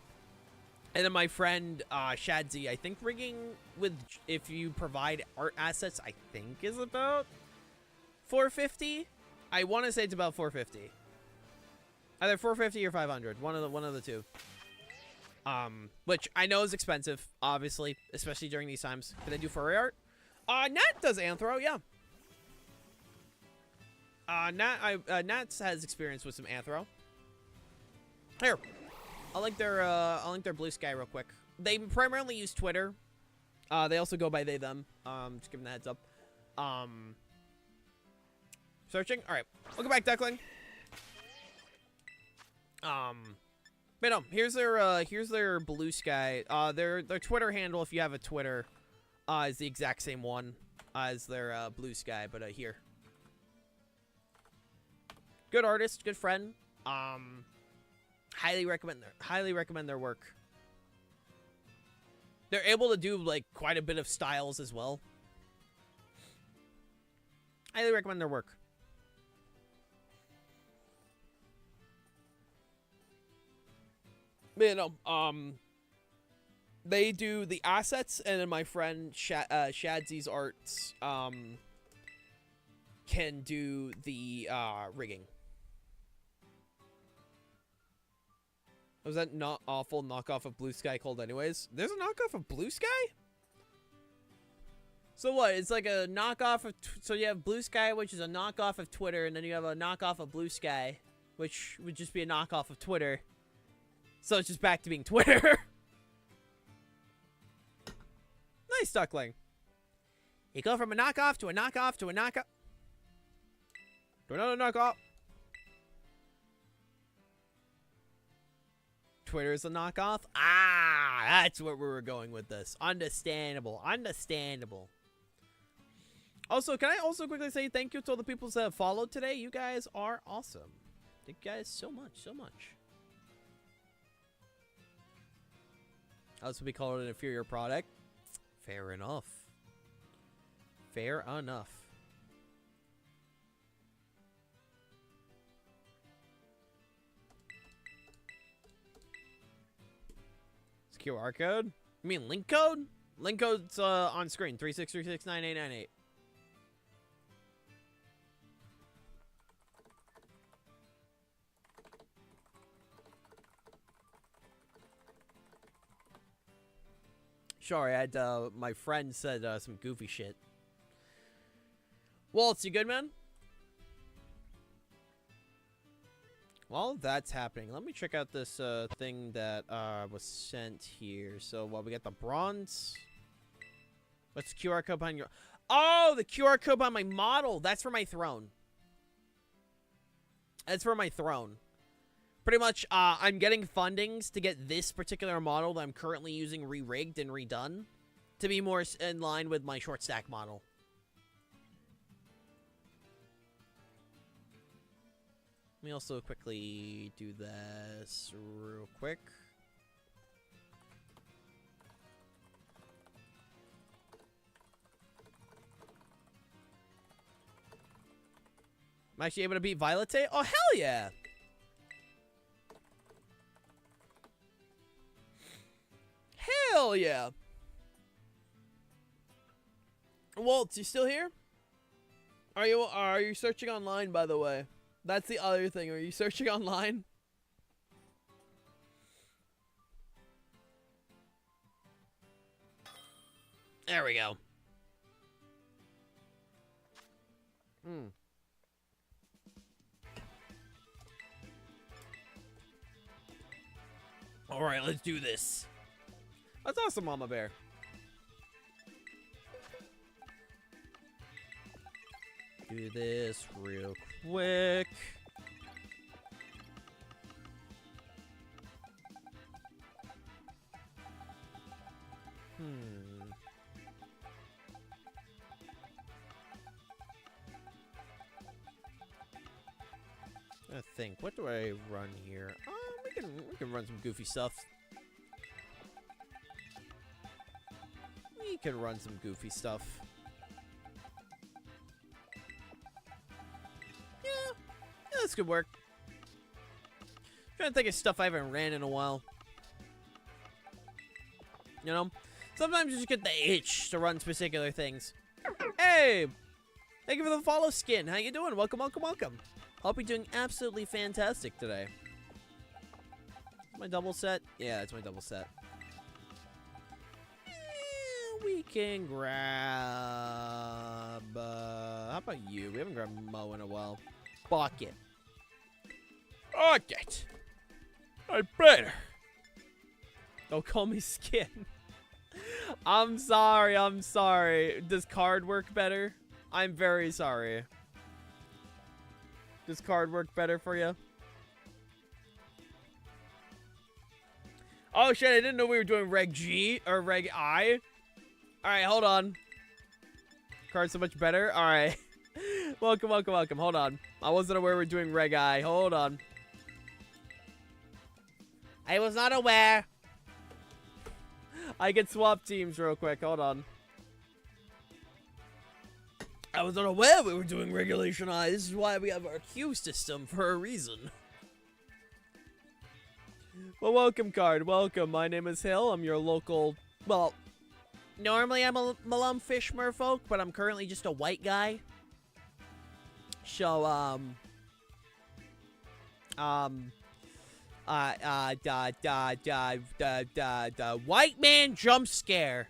And then my friend, Shadzy, I think rigging with, if you provide art assets, I think is about 450. I want to say it's about 450. Either 450 or 500. One of the two. Which I know is expensive, obviously, especially during these times. Can I do furry art? Nat does anthro, yeah. Nat has experience with some anthro. Here, I'll link their blue sky real quick. They primarily use Twitter. They also go by they them. Just giving the heads up. Searching. All right, welcome back, Duckling. But no, here's their blue sky. Their Twitter handle, if you have a Twitter, is the exact same one as their blue sky. But here, good artist, good friend. Highly recommend their work. They're able to do like quite a bit of styles as well. Highly recommend their work. But, you know, they do the assets, and then my friend Shadzy's arts can do the rigging. Was that not awful knockoff of Blue Sky called anyways? There's a knockoff of Blue Sky? So what? It's like a knockoff of... So you have Blue Sky, which is a knockoff of Twitter, and then you have a knockoff of Blue Sky, which would just be a knockoff of Twitter. So it's just back to being Twitter. Nice, Duckling. You go from a knockoff to a knockoff to a knockoff. To another knockoff. Twitter is a knockoff? Ah, that's where we were going with this. Understandable. Understandable. Also, can I also quickly say thank you to all the people that have followed today? You guys are awesome. Thank you guys so much, so much. Also, we call it an inferior product. Fair enough. Fair enough. QR code? You mean link code? Link code's on screen. 36369898. Sorry, I had my friend said some goofy shit. Waltz, you good, man? While that's happening, let me check out this thing that was sent here. So, well, we got the bronze. What's the QR code behind your... Oh, the QR code on my model. That's for my throne. That's for my throne. Pretty much, I'm getting fundings to get this particular model that I'm currently using re-rigged and redone to be more in line with my short stack model. Let me also quickly do this real quick. I'm actually able to beat Violet. Oh, hell yeah! Hell yeah! Walt, you still here? Are you searching online, by the way? That's the other thing. Are you searching online? There we go. All right, let's do this. That's awesome, Mama Bear. Do this real quick. I think. What do I run here? We can run some goofy stuff. We can run some goofy stuff. Yeah, this could work. Trying to think of stuff I haven't ran in a while. You know, sometimes you just get the itch to run particular things. Hey, thank you for the follow, Skin. How you doing? Welcome, welcome, welcome. Hope you're doing absolutely fantastic today. My double set? Yeah, that's my double set. We can grab... how about you? We haven't grabbed Mo in a while. Bucket. Bucket. I better. Don't call me Skin. I'm sorry, I'm sorry. Does card work better? I'm very sorry. Does card work better for you? Oh shit, I didn't know we were doing Reg G or Reg I. Alright, hold on. Card's so much better? Alright. Welcome, welcome, welcome. Hold on. I wasn't aware we were doing Reg I. Hold on. I was not aware. I can swap teams real quick. Hold on. I was unaware we were doing Regulation I. This is why we have our queue system for a reason. Well, welcome, Card. Welcome. My name is Hill. I'm your local... Well, normally I'm a Lumpfish merfolk, but I'm currently just a white guy. So, white man jump scare.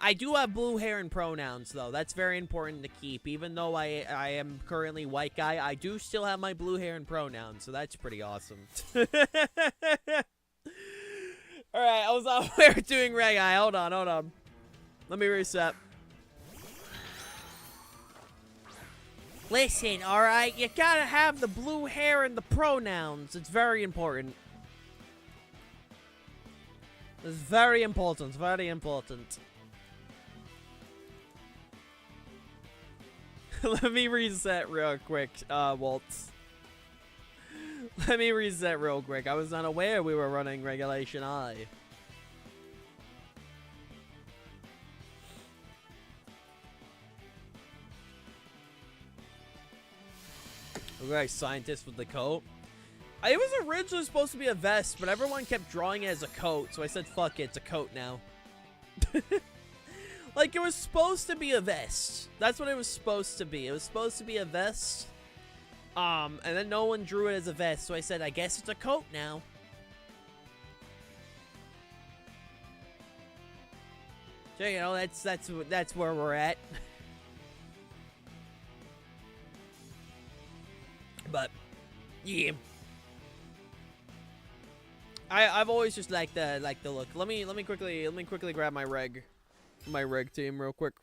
I do have blue hair and pronouns, though. That's very important to keep. Even though I am currently white guy, I do still have my blue hair and pronouns, so that's pretty awesome. Alright, I was out there doing Reg I. Hold on, hold on. Let me reset. Listen, alright? You gotta have the blue hair and the pronouns. It's very important. It's very important, very important. Let me reset real quick, Waltz. Let me reset real quick. I was not aware we were running Regulation I. Okay, scientist with the coat. It was originally supposed to be a vest, but everyone kept drawing it as a coat, so I said, fuck it, it's a coat now. Like, it was supposed to be a vest. That's what it was supposed to be. It was supposed to be a vest. And then no one drew it as a vest, so I said, I guess it's a coat now. So, you know, that's where we're at. But, yeah. I've always just liked the look. Let me quickly grab my reg team real quick.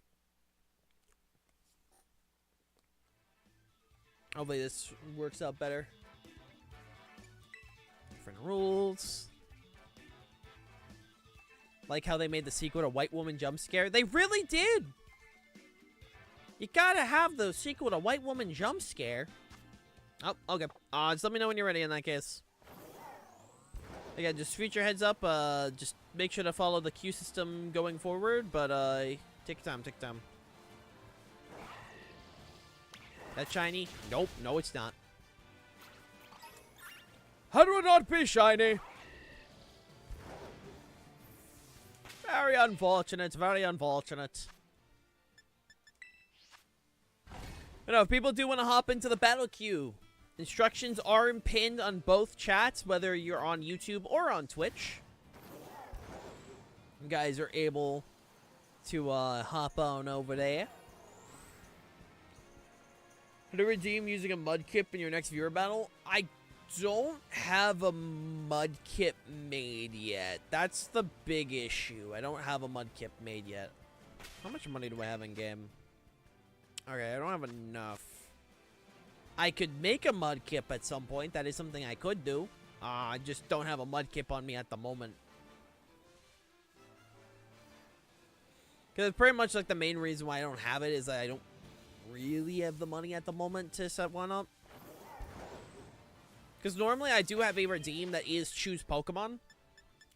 Hopefully this works out better. Different rules. Like how they made the sequel to White Woman Jump Scare. They really did. You gotta have the sequel to White Woman Jump Scare. Oh, okay. Just let me know when you're ready in that case. Again, just future heads up, just make sure to follow the queue system going forward, but, take your time, take your time. That shiny? Nope, no it's not. How do it not be shiny? Very unfortunate, very unfortunate. You know, if people do want to hop into the battle queue, instructions are pinned on both chats, whether you're on YouTube or on Twitch. you guys are able to hop on over there. To redeem using a mudkip in your next viewer battle, I don't have a mudkip made yet. That's the big issue. I don't have a mudkip made yet. How much money do I have in game? Okay, I don't have enough. I could make a mudkip at some point. That is something I could do. I just don't have a mudkip on me at the moment. Because it's pretty much like the main reason why I don't have it is that I don't really have the money at the moment to set one up. Because normally I do have a redeem that is choose Pokemon.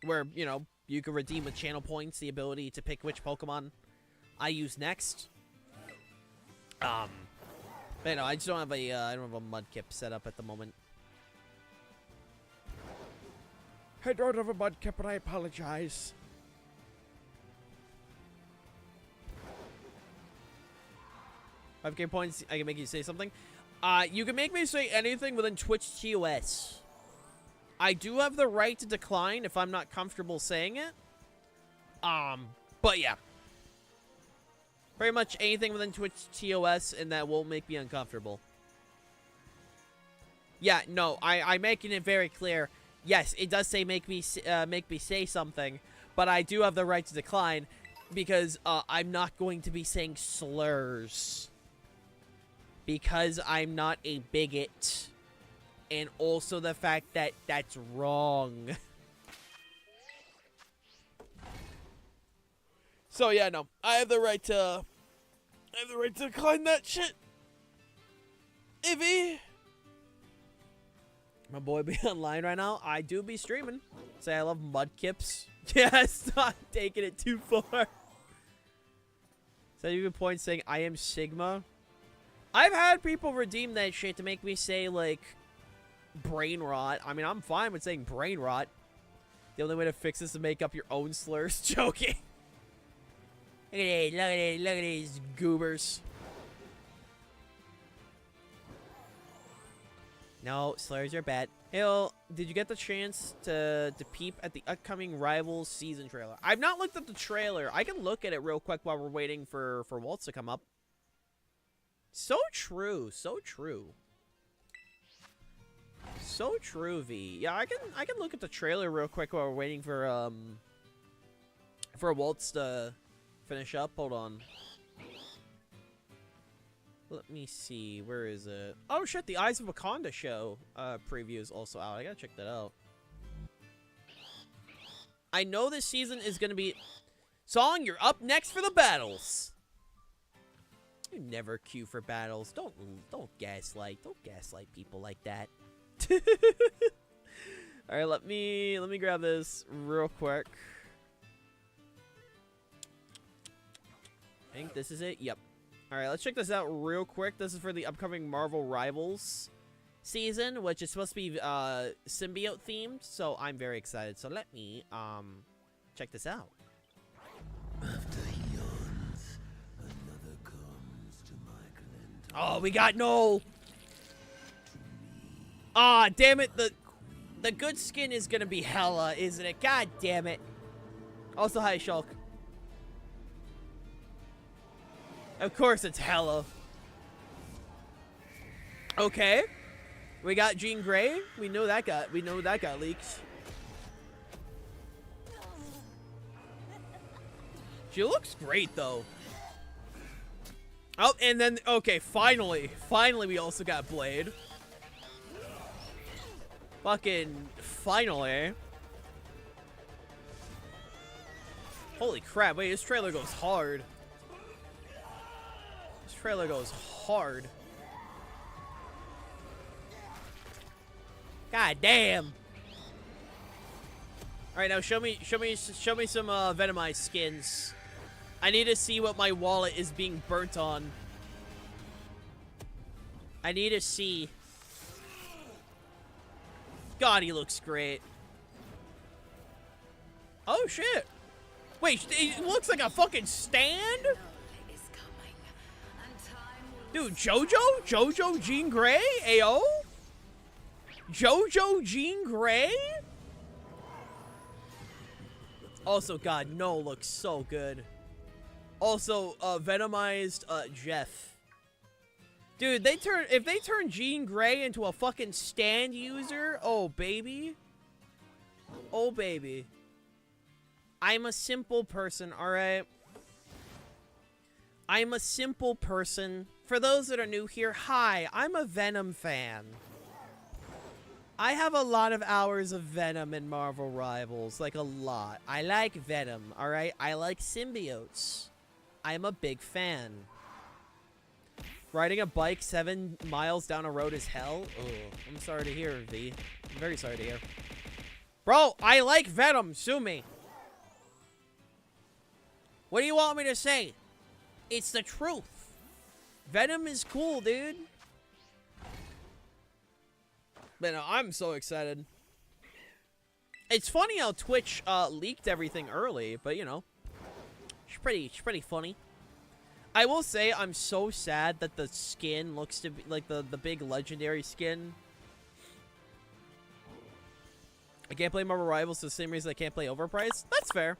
Where, you know, you can redeem with channel points the ability to pick which Pokemon I use next. But you know, I just don't have a I don't have a mudkip set up at the moment. I don't have a mudkip, and I apologize. 5k points, I can make you say something. You can make me say anything within Twitch TOS. I do have the right to decline if I'm not comfortable saying it. But yeah. Pretty much anything within Twitch TOS, and that won't make me uncomfortable. Yeah, no, I'm making it very clear. Yes, it does say make me say something, but I do have the right to decline because I'm not going to be saying slurs. Because I'm not a bigot. And also the fact that that's wrong. So yeah, no. I have the right to decline that shit. Ivy. My boy be online right now. I do be streaming. Say I love mudkips. Yeah, stop taking it too far. So you have points saying I am Sigma. I've had people redeem that shit to make me say, like, brain rot. I mean, I'm fine with saying brain rot. The only way to fix this is to make up your own slurs. Joking. Look at these goobers. No, slurs are bad. Hill, did you get the chance to peep at the upcoming Rivals season trailer? I've not looked at the trailer. I can look at it real quick while we're waiting for Waltz to come up. So true, so true. So true, V. Yeah, I can look at the trailer real quick while we're waiting for Waltz to finish up. Hold on. Let me see. Where is it? Oh shit, the Eyes of Wakanda show preview is also out. I gotta check that out. I know this season is gonna be Song, you're up next for the battles. You never queue for battles. Don't gaslight. Don't gaslight people like that. All right, let me grab this real quick. I think this is it. Yep. All right, let's check this out real quick. This is for the upcoming Marvel Rivals season, which is supposed to be symbiote themed. So I'm very excited. So let me check this out. After he yawns, another comes to my calendar. Oh, we got no. Ah, damn it. The good skin is gonna be hella, isn't it? God damn it. Also, hi, Shulk. Of course it's hella. Okay. We got Jean Grey. We know that got leaked. She looks great though. Oh, and then okay, finally we also got Blade. Fucking finally. Holy crap, wait, this trailer goes hard. This trailer goes hard. God damn. Alright, now show me some Venomized skins. I need to see what my wallet is being burnt on. I need to see. God, he looks great. Oh shit. Wait, it looks like a fucking stand? Dude, Jojo Jean Grey? Ayo? Jojo Jean Grey? Also, God, no looks so good. Also, Venomized Jeff. Dude, if they turn Jean Grey into a fucking stand user, oh baby. Oh baby. I'm a simple person, alright? I'm a simple person. For those that are new here, hi, I'm a Venom fan. I have a lot of hours of Venom in Marvel Rivals, like a lot. I like Venom, alright? I like symbiotes. I'm a big fan. Riding a bike 7 miles down a road is hell? Oh, I'm sorry to hear, V. I'm very sorry to hear. Bro, I like Venom, sue me. What do you want me to say? It's the truth. Venom is cool, dude. But no, I'm so excited. It's funny how Twitch leaked everything early, but you know, it's pretty funny. I will say I'm so sad that the skin looks to be like the big legendary skin. I can't play Marvel Rivals for the same reason I can't play Overpriced. That's fair.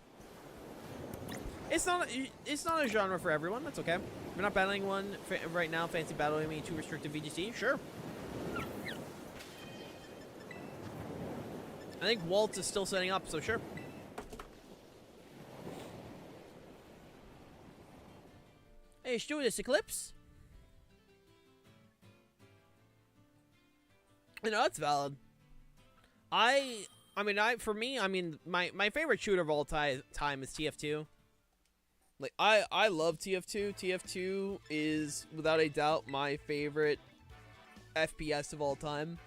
It's not a genre for everyone. That's okay. We're not battling one right now. Fancy battling me too restricted VGC. Sure. I think Walt is still setting up, so sure. Hey, let's do this, Eclipse. You know, that's valid. For me, my favorite shooter of all time is TF2. Like, I love TF2. TF2 is, without a doubt, my favorite FPS of all time.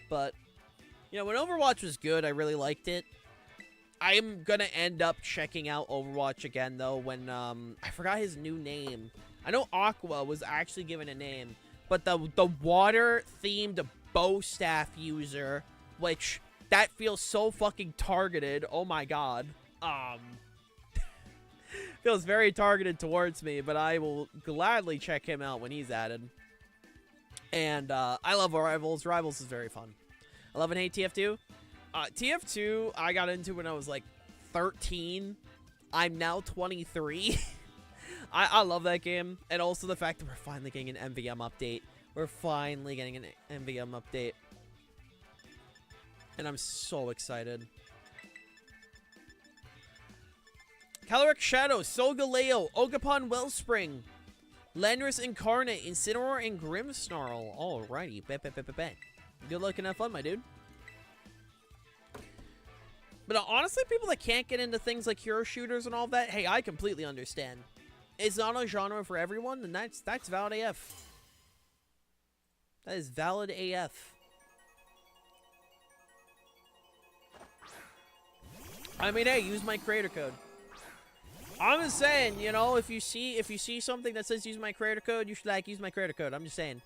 But, you know, when Overwatch was good, I really liked it. I'm gonna end up checking out Overwatch again, though, when, I forgot his new name. I know Aqua was actually given a name, but the water-themed bow staff user, which, that feels so fucking targeted, oh my god. Feels very targeted towards me, but I will gladly check him out when he's added. And, I love Rivals. Rivals is very fun. I love and hate TF2. TF2, I got into when I was, like, 13. I'm now 23. I love that game. And also the fact that we're finally getting an MVM update. We're finally getting an MVM update. And I'm so excited. Caloric Shadow, Solgaleo, Ogerpon Wellspring, Landorus Incarnate, Incineroar, and Grimmsnarl. Alrighty, bet. Good luck and have fun, my dude. But honestly, people that can't get into things like hero shooters and all that, hey, I completely understand. It's not a genre for everyone, and that's valid AF. That is valid AF. I mean, hey, use my creator code. I'm just saying, you know, if you see something that says use my creator code, you should like use my creator code. I'm just saying.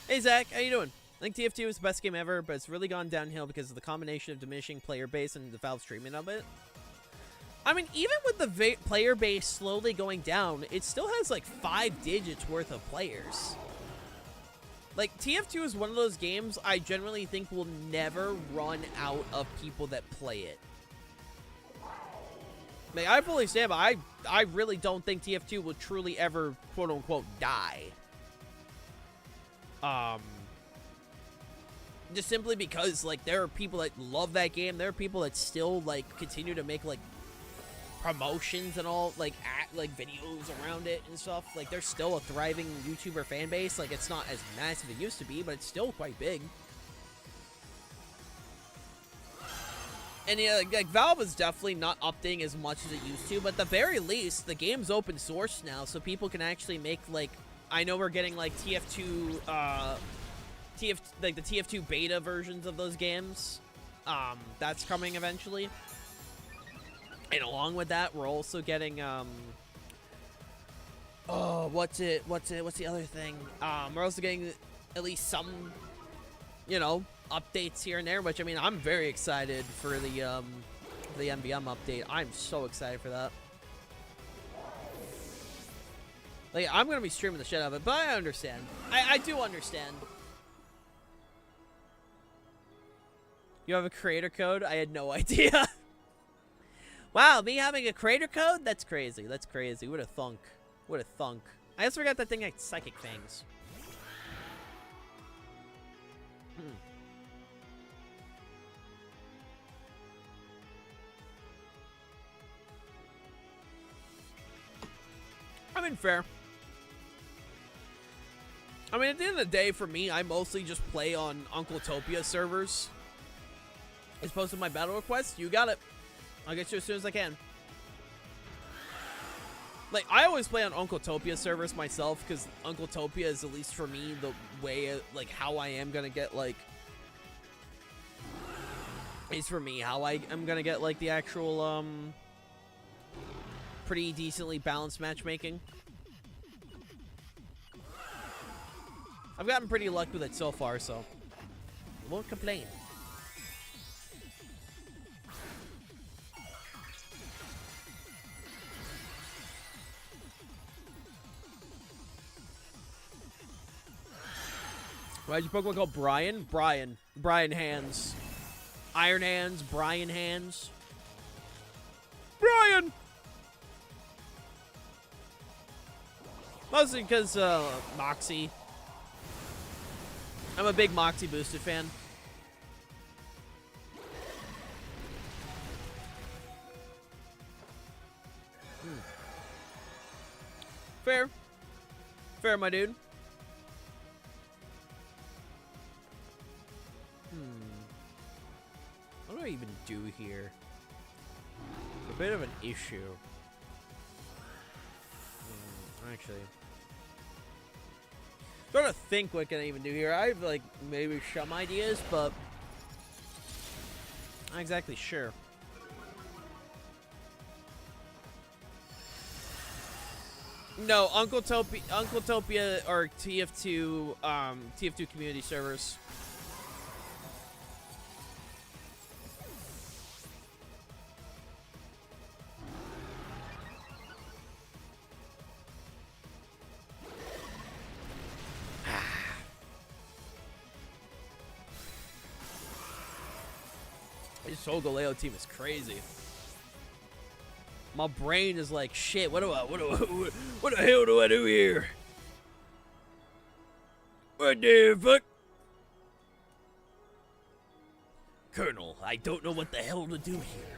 Hey Zach, how you doing? I think TF2 is the best game ever, but it's really gone downhill because of the combination of diminishing player base and the Valve's treatment of it. I mean, even with the player base slowly going down, it still has like 5 digits worth of players. Like, TF2 is one of those games I generally think will never run out of people that play it. I mean, I fully stand by, I really don't think TF2 will truly ever, quote-unquote, die. Just simply because, like, there are people that love that game. There are people that still, like, continue to make, like, promotions and all, like videos around it and stuff. Like, there's still a thriving YouTuber fan base. Like, it's not as massive as it used to be, but it's still quite big. And yeah, like Valve is definitely not updating as much as it used to, but at the very least, the game's open source now, so people can actually make, like, I know we're getting, like, TF2, like, the TF2 beta versions of those games. That's coming eventually. And along with that, we're also getting, what's the other thing? We're also getting at least some, you know, updates here and there, which, I mean, I'm very excited for the MVM update. I'm so excited for that. Like, I'm gonna be streaming the shit out of it, but I understand. I do understand. You have a creator code? I had no idea. Wow, me having a creator code? That's crazy. That's crazy. What a thunk. What a thunk. I also forgot that thing had psychic fangs. I mean, fair. I mean, at the end of the day, for me, I mostly just play on UncleTopia servers. As opposed to my battle request. You got it. I'll get you as soon as I can. Like, I always play on UncleTopia servers myself, because UncleTopia is, at least for me, the way, like, how I am gonna get, like... Is for me, how I am gonna get, like, the actual, pretty decently balanced matchmaking. I've gotten pretty lucky with it so far, so... won't complain. Why'd you Pokemon called Brian? Brian. Brian Hands. Iron Hands. Brian Hands. Brian! Mostly because, Moxie. I'm a big Moxie boosted fan. Fair. Fair, my dude. What do I even do here? It's a bit of an issue. Actually. Trying to think what can I even do here. I have, like, maybe some ideas, but not exactly sure. No, UncleTopia or TF2, TF2 community servers. This whole Galeo team is crazy. My brain is like, shit, what the hell do I do here? What the fuck? Colonel, I don't know what the hell to do here.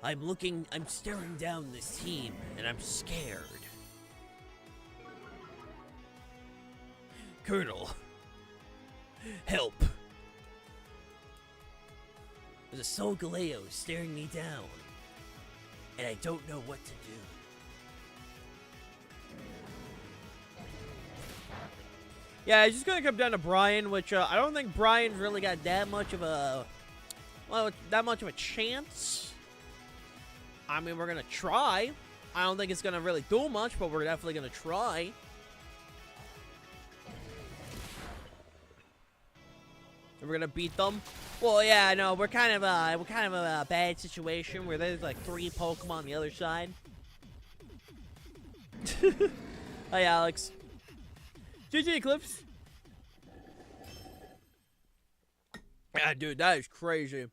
I'm staring down this team, and I'm scared. Colonel, help. There's a Solgaleo staring me down, and I don't know what to do. Yeah, it's just gonna come down to Brian, which I don't think Brian's really got that much of a, well, that much of a chance. I mean, we're gonna try. I don't think it's gonna really do much, but we're definitely gonna try. We're gonna beat them. Well, yeah, no, we're kind of a bad situation where there's like 3 Pokemon on the other side. Hi, Alex. GG Eclipse. Yeah, dude, that is crazy.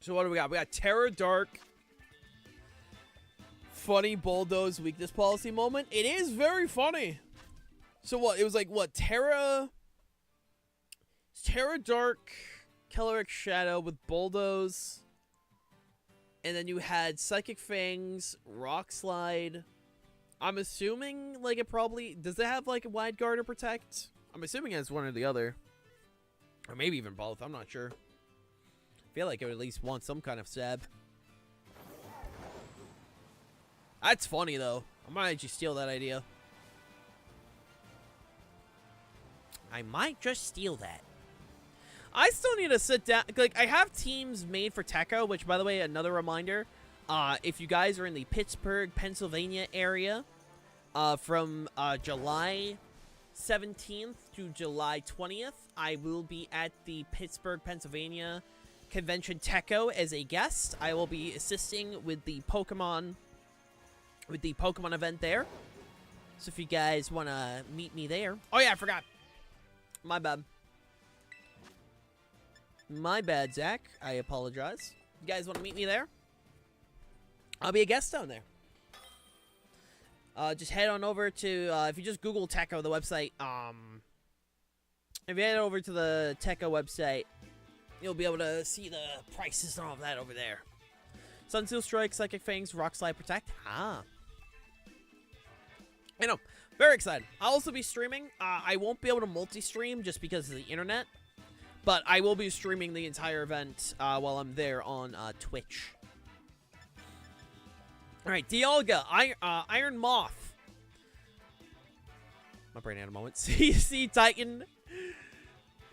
So what do we got? We got Terra Dark. Funny Bulldoze weakness policy moment. It is very funny. So what? It was like, what? Terra Dark, Calyrex Shadow with Bulldoze. And then you had Psychic Fangs, Rock Slide. I'm assuming, like, it probably... Does it have, like, a Wide Guard or Protect? I'm assuming it has one or the other. Or maybe even both. I'm not sure. I feel like it would at least want some kind of stab. That's funny, though. I might actually steal that idea. I might just steal that. I still need to sit down. Like, I have teams made for Techo, which, by the way, another reminder. If you guys are in the Pittsburgh, Pennsylvania area, from July 17th to July 20th, I will be at the Pittsburgh, Pennsylvania Convention Techo as a guest. I will be assisting with the Pokemon event there. So if you guys want to meet me there. Oh, yeah, I forgot. My bad. My bad, Zach. I apologize. You guys want to meet me there? I'll be a guest down there. Just head on over to, if you just Google Techo, the website, if you head over to the Techo website, you'll be able to see the prices and all of that over there. Sunseal Strike, Psychic Fangs, Rock Slide Protect. Ah. I know. Very excited. I'll also be streaming. I won't be able to multi-stream just because of the internet. But I will be streaming the entire event while I'm there on Twitch. Alright, Dialga, Iron Moth. My brain had a moment. CC Titan,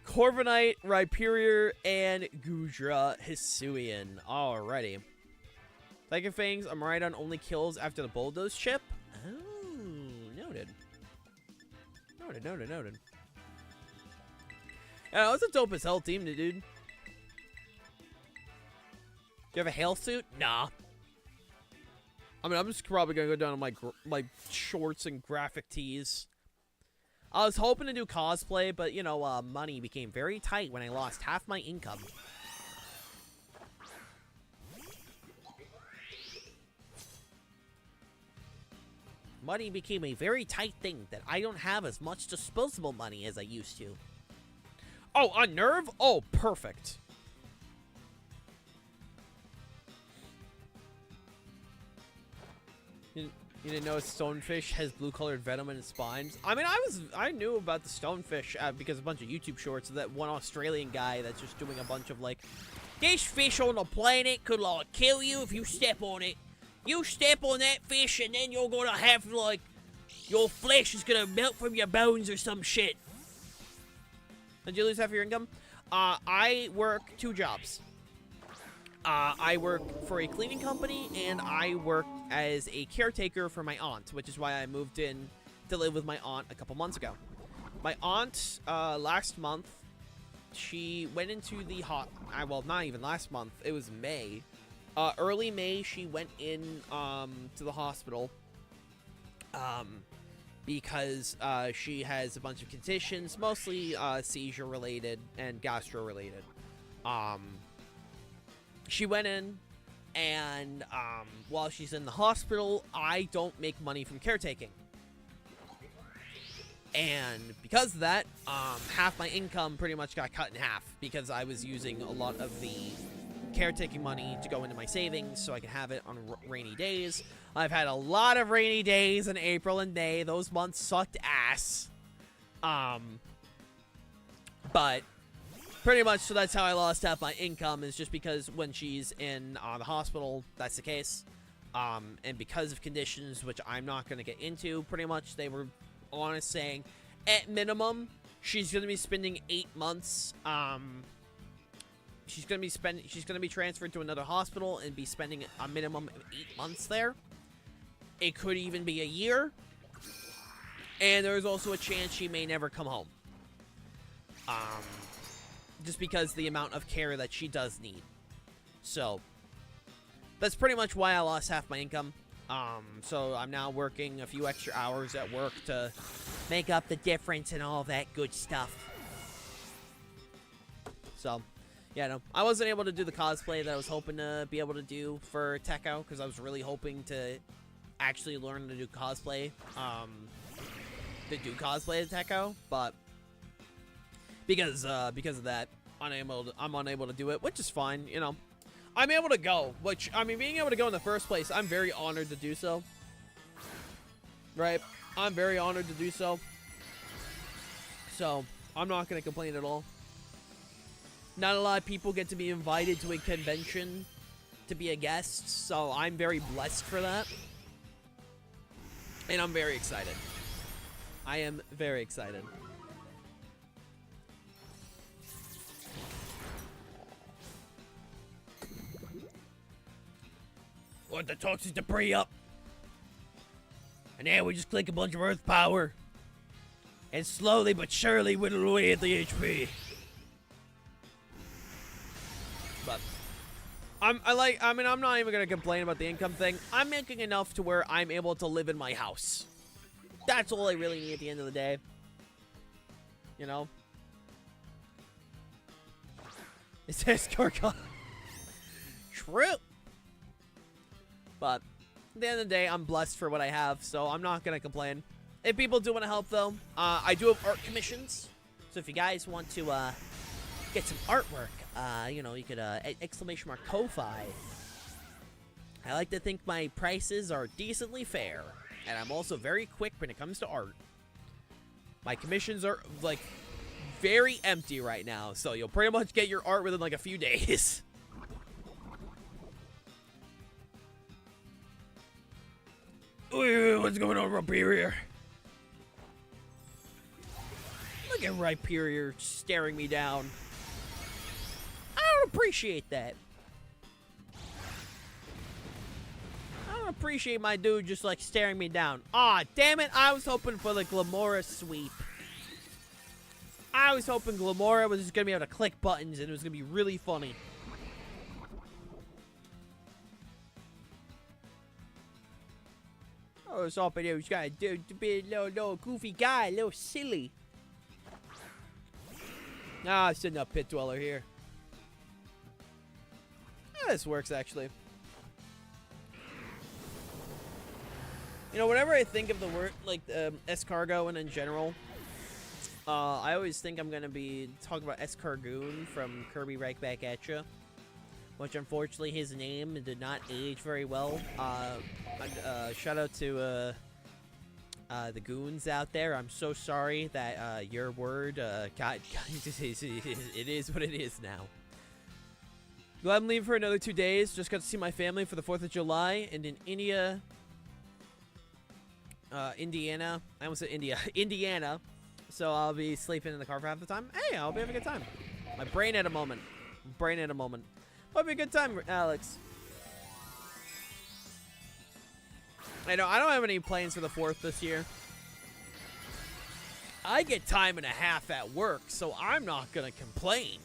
Corviknight, Rhyperior, and Gudra Hisuian. Alrighty. Psychic Fangs, I'm right on only kills after the Bulldoze chip. Oh, noted. Noted. Yeah, that's a dope as hell team, dude. Do you have a hail suit? Nah. I mean, I'm just probably gonna go down to my shorts and graphic tees. I was hoping to do cosplay, but you know, money became very tight when I lost half my income. Money became a very tight thing that I don't have as much disposable money as I used to. Oh, Unnerve? Oh, perfect. You didn't know a stonefish has blue-colored venom in its spines? I mean, I knew about the stonefish because a bunch of YouTube shorts of that one Australian guy that's just doing a bunch of like, this fish on the planet could like kill you if you step on it. You step on that fish and then you're gonna have like, your flesh is gonna melt from your bones or some shit. Did you lose half your income? I work 2 jobs. I work for a cleaning company, and I work as a caretaker for my aunt, which is why I moved in to live with my aunt a couple months ago. My aunt, last month, she went into the well, not even last month. It was May. Early May, she went in to the hospital because she has a bunch of conditions, mostly seizure-related and gastro-related. She went in, and while she's in the hospital, I don't make money from caretaking. And because of that, half my income pretty much got cut in half because I was using a lot of the caretaking money to go into my savings so I could have it on rainy days. I've had a lot of rainy days in April and May. Those months sucked ass. But pretty much, so that's how I lost half my income, is just because when she's in the hospital, that's the case. And because of conditions, which I'm not going to get into, pretty much, they were honest saying, at minimum, she's going to be spending 8 months, she's going to be transferred to another hospital and be spending a minimum of 8 months there. It could even be a year. And there's also a chance she may never come home. Just because the amount of care that she does need. So, that's pretty much why I lost half my income. So I'm now working a few extra hours at work to make up the difference and all that good stuff. So, yeah, no, I wasn't able to do the cosplay that I was hoping to be able to do for Techo, because I was really hoping to actually learn to do cosplay, at Techo, but because of that, I'm unable to do it, which is fine, you know. I'm able to go, which, I mean, being able to go in the first place, I'm very honored to do so. Right? I'm very honored to do so. So, I'm not going to complain at all. Not a lot of people get to be invited to a convention to be a guest, so I'm very blessed for that. And I'm very excited. I am very excited. Want the toxic debris up. And now we just click a bunch of earth power. And slowly but surely whittle away at the HP. But I'm not even gonna complain about the income thing. I'm making enough to where I'm able to live in my house. That's all I really need at the end of the day. You know? It's escargot. True. But at the end of the day, I'm blessed for what I have, so I'm not going to complain. If people do want to help, though, I do have art commissions. So if you guys want to get some artwork, you know, you could exclamation mark Ko-Fi. I like to think my prices are decently fair, and I'm also very quick when it comes to art. My commissions are, like, very empty right now, so you'll pretty much get your art within, like, a few days. Ooh, what's going on, Rhyperior? Look at Rhyperior staring me down. I don't appreciate that. I don't appreciate my dude just, like, staring me down. Aw, damn it, I was hoping for the Glamora sweep. I was hoping Glamora was just gonna be able to click buttons and it was gonna be really funny. I was hoping it was gonna do to be a little goofy guy, a little silly. Ah, I'm sitting up Pit Dweller here. This works actually. You know, whenever I think of the word like escargot and in general, I always think I'm gonna be talking about Escargoon from Kirby Right Back at Ya, which unfortunately his name did not age very well. Shout out to the goons out there. I'm so sorry that your word got it is what it is now. Glad I'm leaving for another 2 days. Just got to see my family for the 4th of July, and in Indiana. I almost said India. Indiana. So I'll be sleeping in the car for half the time. Hey, I'll be having a good time. My brain at a moment. Brain at a moment. Hope you have a good time, Alex. I know I don't have any plans for the 4th this year. I get time and a half at work, so I'm not gonna complain.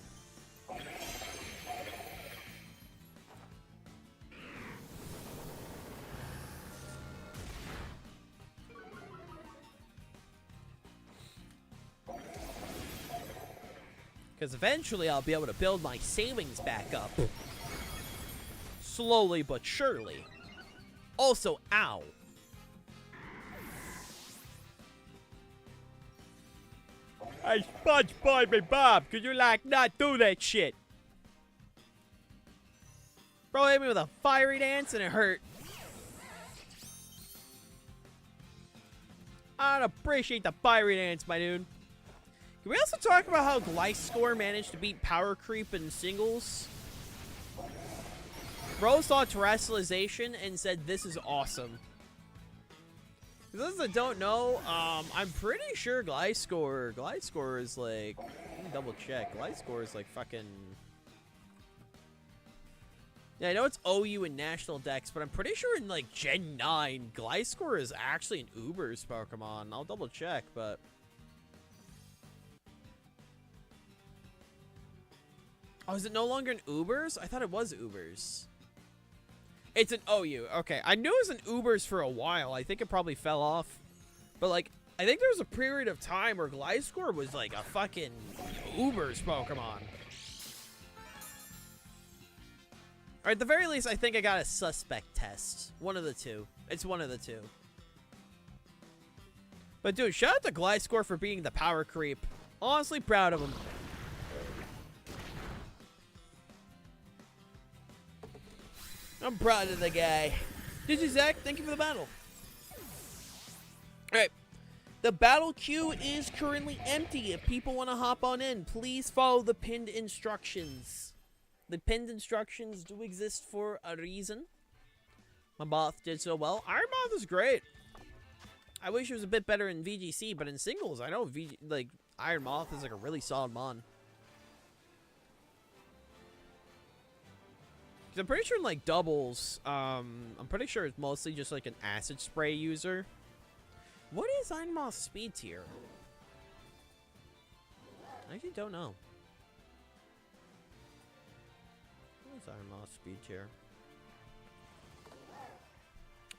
Because eventually I'll be able to build my savings back up. Slowly but surely. Also, ow. Hey, SpongeBob and Bob, could you, like, not do that shit? Bro hit me with a fiery dance and it hurt. I don't appreciate the fiery dance, my dude. Can we also talk about how Gliscor managed to beat Power Creep in singles? Bro saw Terrestrialization and said, this is awesome. For those that don't know, I'm pretty sure Gliscor is like, let me double check. Gliscor is like fucking... Yeah, I know it's OU and National Dex, but I'm pretty sure in like Gen 9, Gliscor is actually an Uber's Pokemon. I'll double check, but... Oh, is it no longer an Ubers? I thought it was Ubers. It's an OU. Okay, I knew it was an Ubers for a while. I think it probably fell off. But, like, I think there was a period of time where Gliscor was, like, a fucking Ubers Pokemon. Or at the very least, I think I got a suspect test. One of the two. It's one of the two. But, dude, shout out to Gliscor for being the power creep. Honestly proud of him. I'm proud of the guy. Zach, thank you for the battle. Alright. The battle queue is currently empty. If people want to hop on in, please follow the pinned instructions. The pinned instructions do exist for a reason. My Moth did so well. Iron Moth is great. I wish it was a bit better in VGC, but in singles, I know Iron Moth is like a really solid mon. I'm pretty sure in like doubles, I'm pretty sure it's mostly just like an acid spray user. What is Iron Moth's speed tier? I actually don't know. What is Iron Moth's speed tier?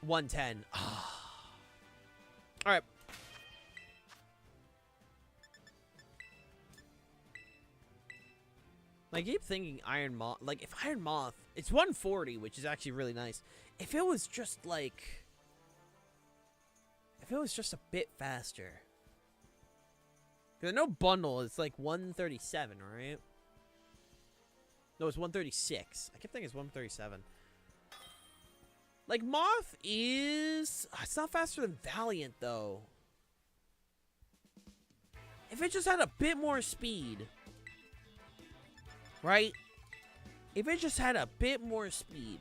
110. Alright. I keep thinking Iron Moth. Like, if Iron Moth, it's 140, which is actually really nice. If it was just like, if it was just a bit faster. Because I know bundle is like 137, right? No, it's 136. I kept thinking it's 137. Like, Moth is... It's not faster than Valiant, though. If it just had a bit more speed. Right? If it just had a bit more speed.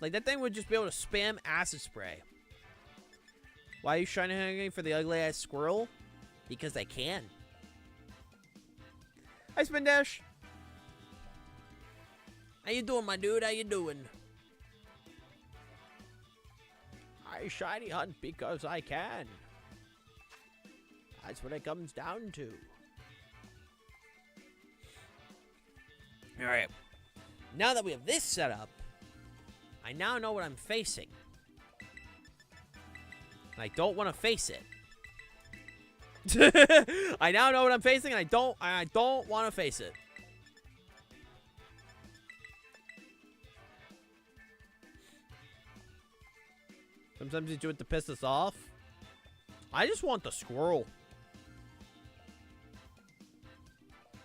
Like, that thing would just be able to spam acid spray. Why are you shiny hanging for the ugly-ass squirrel? Because I can. Hi, Spin Dash. How you doing, my dude? How you doing? I shiny hunt because I can. That's what it comes down to. Alright. Now that we have this set up, I now know what I'm facing. And I don't want to face it. I now know what I'm facing, and I don't want to face it. Sometimes you do it to piss us off. I just want the squirrel.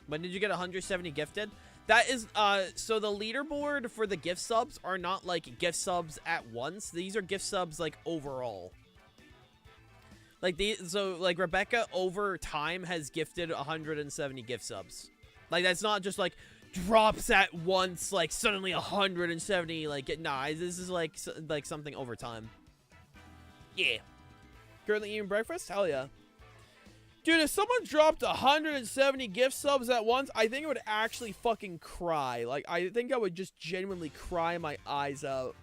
When did you get 170 gifted? That is, so the leaderboard for the gift subs are not, like, gift subs at once. These are gift subs, like, overall. Like, so, like, Rebecca, over time, has gifted 170 gift subs. Like, that's not just, like, drops at once, like, suddenly 170, like, nah, this is, like something over time. Yeah. Currently eating breakfast? Hell yeah. Dude, if someone dropped 170 gift subs at once, I think I would actually fucking cry. Like, I think I would just genuinely cry my eyes out.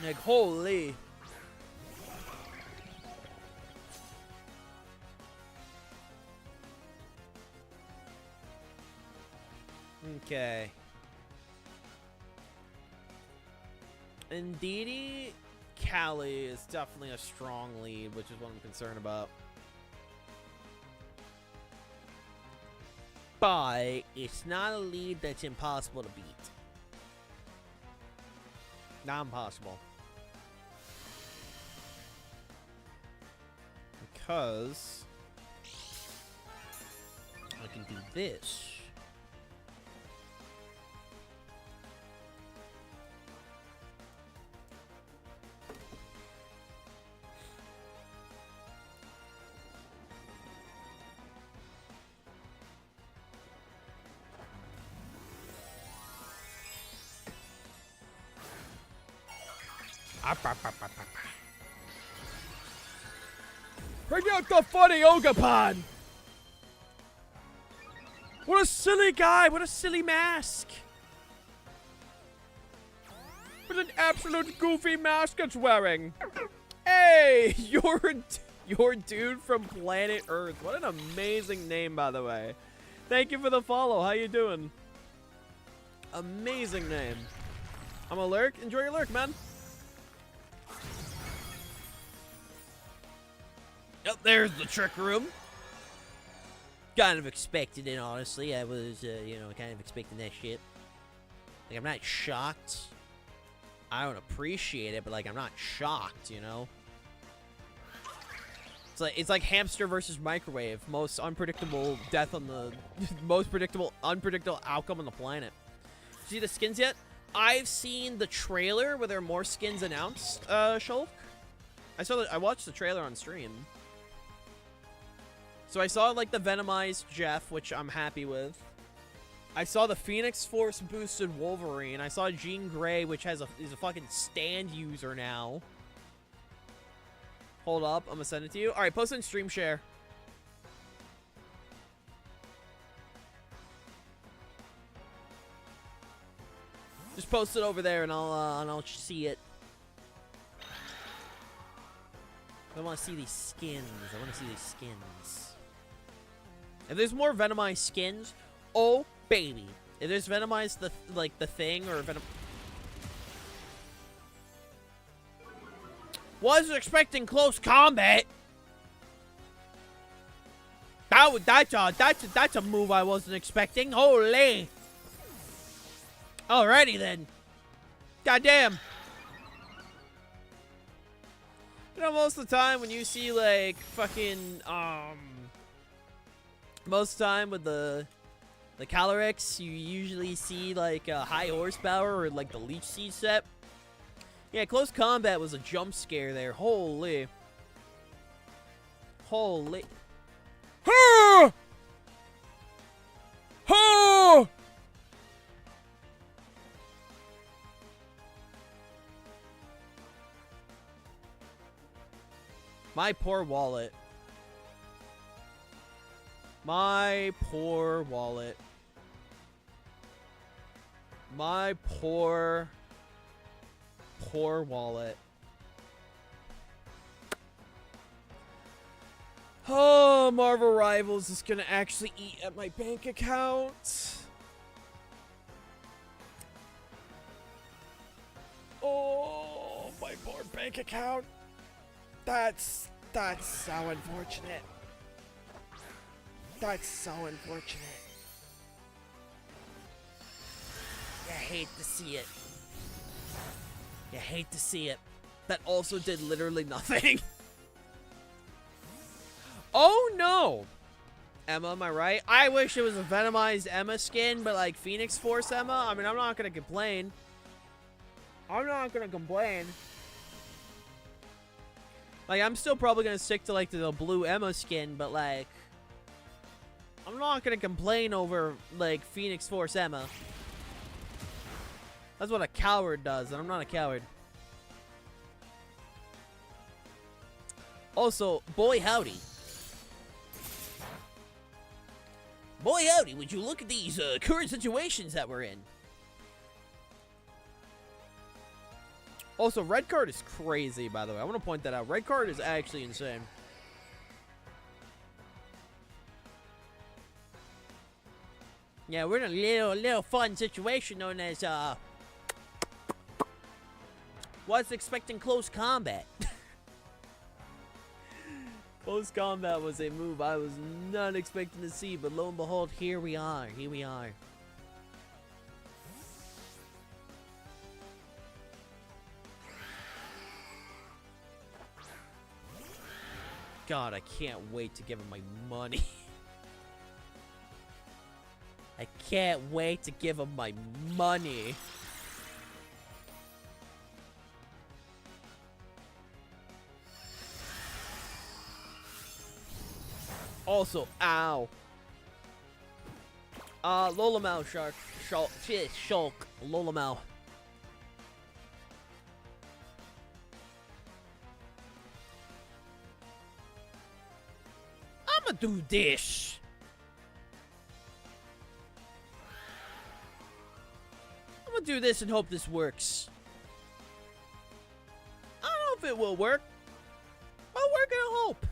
Like, holy. Okay. Indeedy, Callie is definitely a strong lead, which is what I'm concerned about. But it's not a lead that's impossible to beat. Not impossible. Because I can do this. Bring out the funny Ogapan! What a silly guy! What a silly mask! What an absolute goofy mask it's wearing! Hey! Your dude from planet Earth. What an amazing name, by the way. Thank you for the follow. How you doing? Amazing name. I'm a lurk. Enjoy your lurk, man. Oh, there's the trick room. Kind of expected it, honestly. I was, you know, kind of expecting that shit. Like, I'm not shocked. I don't appreciate it, but, like, I'm not shocked, you know? It's like hamster versus microwave. Most unpredictable death on the... most unpredictable outcome on the planet. See the skins yet? I've seen the trailer where there are more skins announced, Shulk. I watched the trailer on stream. So I saw, like, the Venomized Jeff, which I'm happy with. I saw the Phoenix Force boosted Wolverine. I saw Jean Grey, which is a fucking stand user now. Hold up, I'm gonna send it to you. All right, post it in stream share. Just post it over there, and I'll see it. I want to see these skins. I want to see these skins. If there's more Venomized skins, oh baby. If there's Venomized the thing or Venom. Was expecting close combat. That's a move I wasn't expecting. Holy. Alrighty then. Goddamn. You know, most of the time when you see like fucking most of the time with the Calyrex, you usually see like high horsepower or like the Leech Seed set. Yeah, close combat was a jump scare there. Holy. Holy. Ha! Ha! My poor wallet. My poor wallet. My poor wallet. Oh, Marvel Rivals is gonna actually eat at my bank account. Oh, my poor bank account. That's so unfortunate. That's so unfortunate. You hate to see it. You hate to see it. That also did literally nothing. Oh no! Emma, am I right? I wish it was a Venomized Emma skin, but like Phoenix Force Emma, I mean, I'm not gonna complain. I'm not gonna complain. Like, I'm still probably gonna stick to like the blue Emma skin, but like, I'm not gonna complain over like Phoenix Force Emma. That's what a coward does, and I'm not a coward. Also, boy howdy. Boy howdy, would you look at these current situations that we're in. Also, red card is crazy, by the way. I want to point that out. Red card is actually insane. Yeah, we're in a little fun situation known as, was expecting close combat. Close combat was a move I was not expecting to see, but lo and behold, here we are. Here we are. God, I can't wait to give him my money. I can't wait to give him my money. Also, ow. Lolamau Shulk. Lolamau. I'ma do this. I'm gonna do this and hope this works. I don't know if it will work, but we're gonna hope.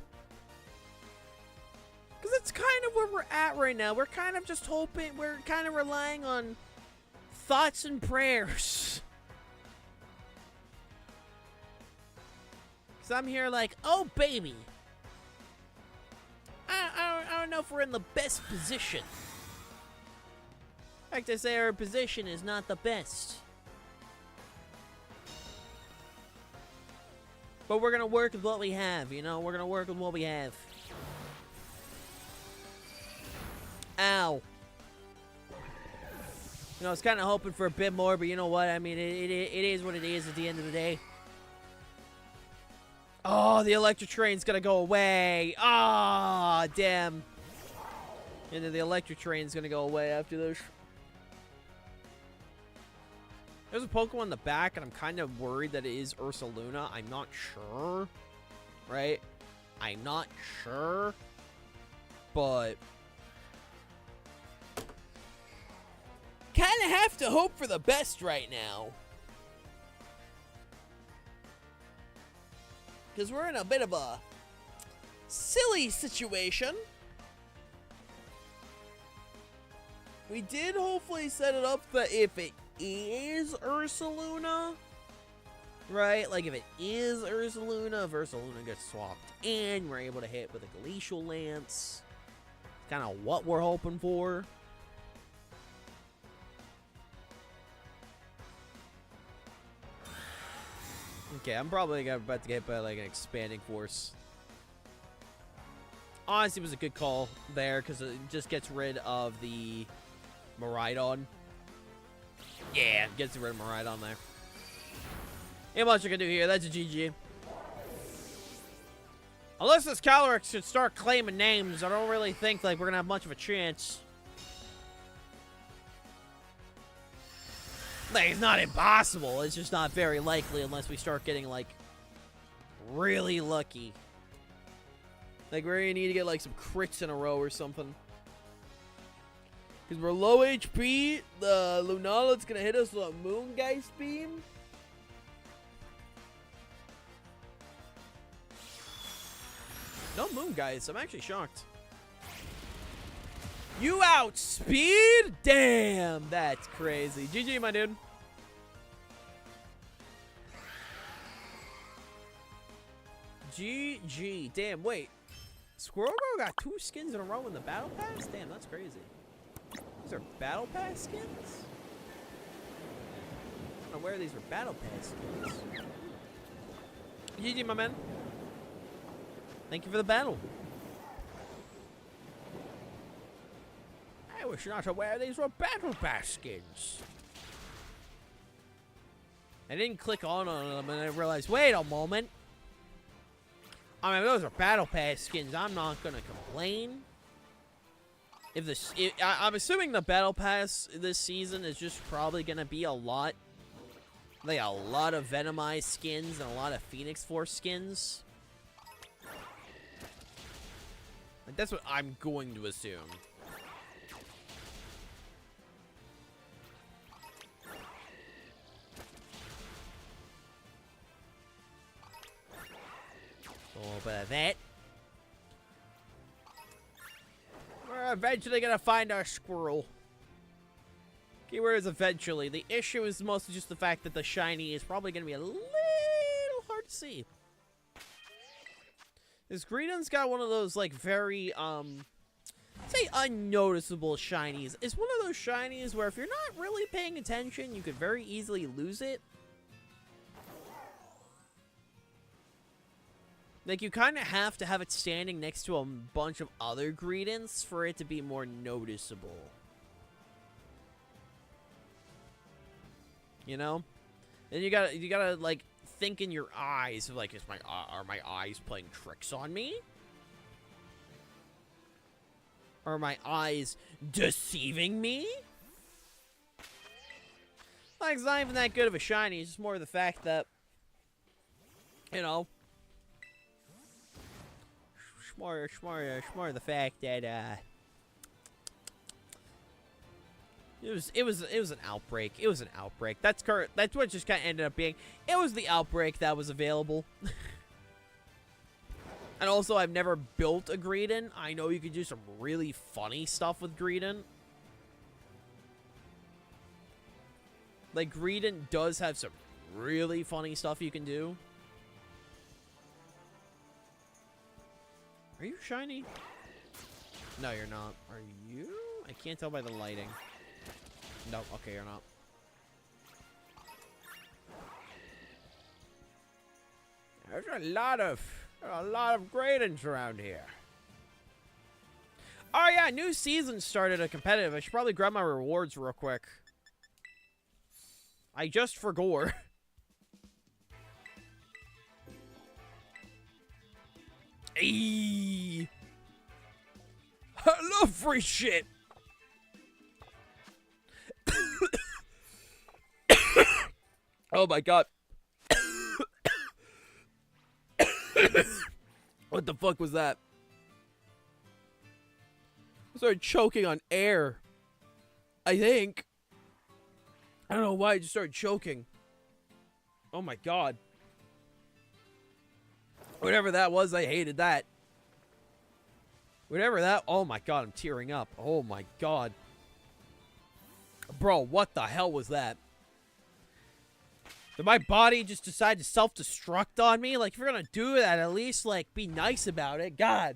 Because that's kind of where we're at right now. We're kind of just hoping, we're kind of relying on thoughts and prayers. Because I'm here like, oh baby. I don't know if we're in the best position. In fact, I say our position is not the best. But we're gonna work with what we have, you know? We're gonna work with what we have. Ow. You know, I was kind of hoping for a bit more, but you know what? I mean, it is what it is at the end of the day. Oh, the electric train's gonna go away. Ah, damn. And then the electric train's gonna go away after this. There's a Pokemon in the back, and I'm kind of worried that it is Ursaluna. I'm not sure. Right? I'm not sure. But kind of have to hope for the best right now. Because we're in a bit of a silly situation. We did hopefully set it up that if it is Ursaluna, right? Like if it is Ursaluna, if Ursaluna gets swapped in, we're able to hit with a Glacial Lance. kind of what we're hoping for. Okay, I'm probably about to get by like an expanding force. Honestly, it was a good call there because it just gets rid of the Miraidon. Yeah, gets rid of Miraidon there. Ain't much I can do here. That's a GG. Unless this Calyrex should start claiming names, I don't really think like we're gonna have much of a chance. Like, it's not impossible. It's just not very likely unless we start getting like really lucky. Like, we're gonna need to get like some crits in a row or something. Because we're low HP, the Lunala's gonna hit us with a Moongeist Beam. No Moongeist, I'm actually shocked. You outspeed? Damn, that's crazy. GG, my dude. GG. Damn, wait. Squirrel Girl got 2 skins in a row in the Battle Pass? Damn, that's crazy. These are Battle Pass skins? I don't know where these were Battle Pass skins. GG, my man. Thank you for the battle. I was not aware these were Battle Pass skins. I didn't click on them and I realized, wait a moment. I mean, if those are Battle Pass skins, I'm not gonna complain. I'm assuming the Battle Pass this season is just probably gonna be a lot of Venomized skins and a lot of Phoenix Force skins. Like, that's what I'm going to assume. A little bit of that. We're eventually gonna find our squirrel. Keyword is eventually. The issue is mostly just the fact that the shiny is probably gonna be a little hard to see. This Greedon's got one of those, like, very, say unnoticeable shinies. It's one of those shinies where if you're not really paying attention, you could very easily lose it. Like, you kind of have to have it standing next to a bunch of other Greedents for it to be more noticeable. You know? And you gotta, like, think in your eyes, like, are my eyes playing tricks on me? Are my eyes deceiving me? Like, it's not even that good of a shiny, it's just more the fact that, you know, more the fact that it was an outbreak. It was an outbreak. That's what it just kind of ended up being. It was the outbreak that was available. And also, I've never built a Greedent. I know you could do some really funny stuff with Greedent. Like, Greedent does have some really funny stuff you can do. Are you shiny? No, you're not. Are you? I can't tell by the lighting. No, okay, you're not. There's a lot of Greydens around here. Oh yeah, new season started a competitive. I should probably grab my rewards real quick. I just forgot. Eee. I love free shit. Oh my god. What the fuck was that? I started choking on air. I think. I don't know why I just started choking. Oh my god. Whatever that was, I hated that. Whatever that... Oh my god, I'm tearing up. Oh my god. Bro, what the hell was that? Did my body just decide to self-destruct on me? Like, if you're gonna do that, at least, like, be nice about it. God.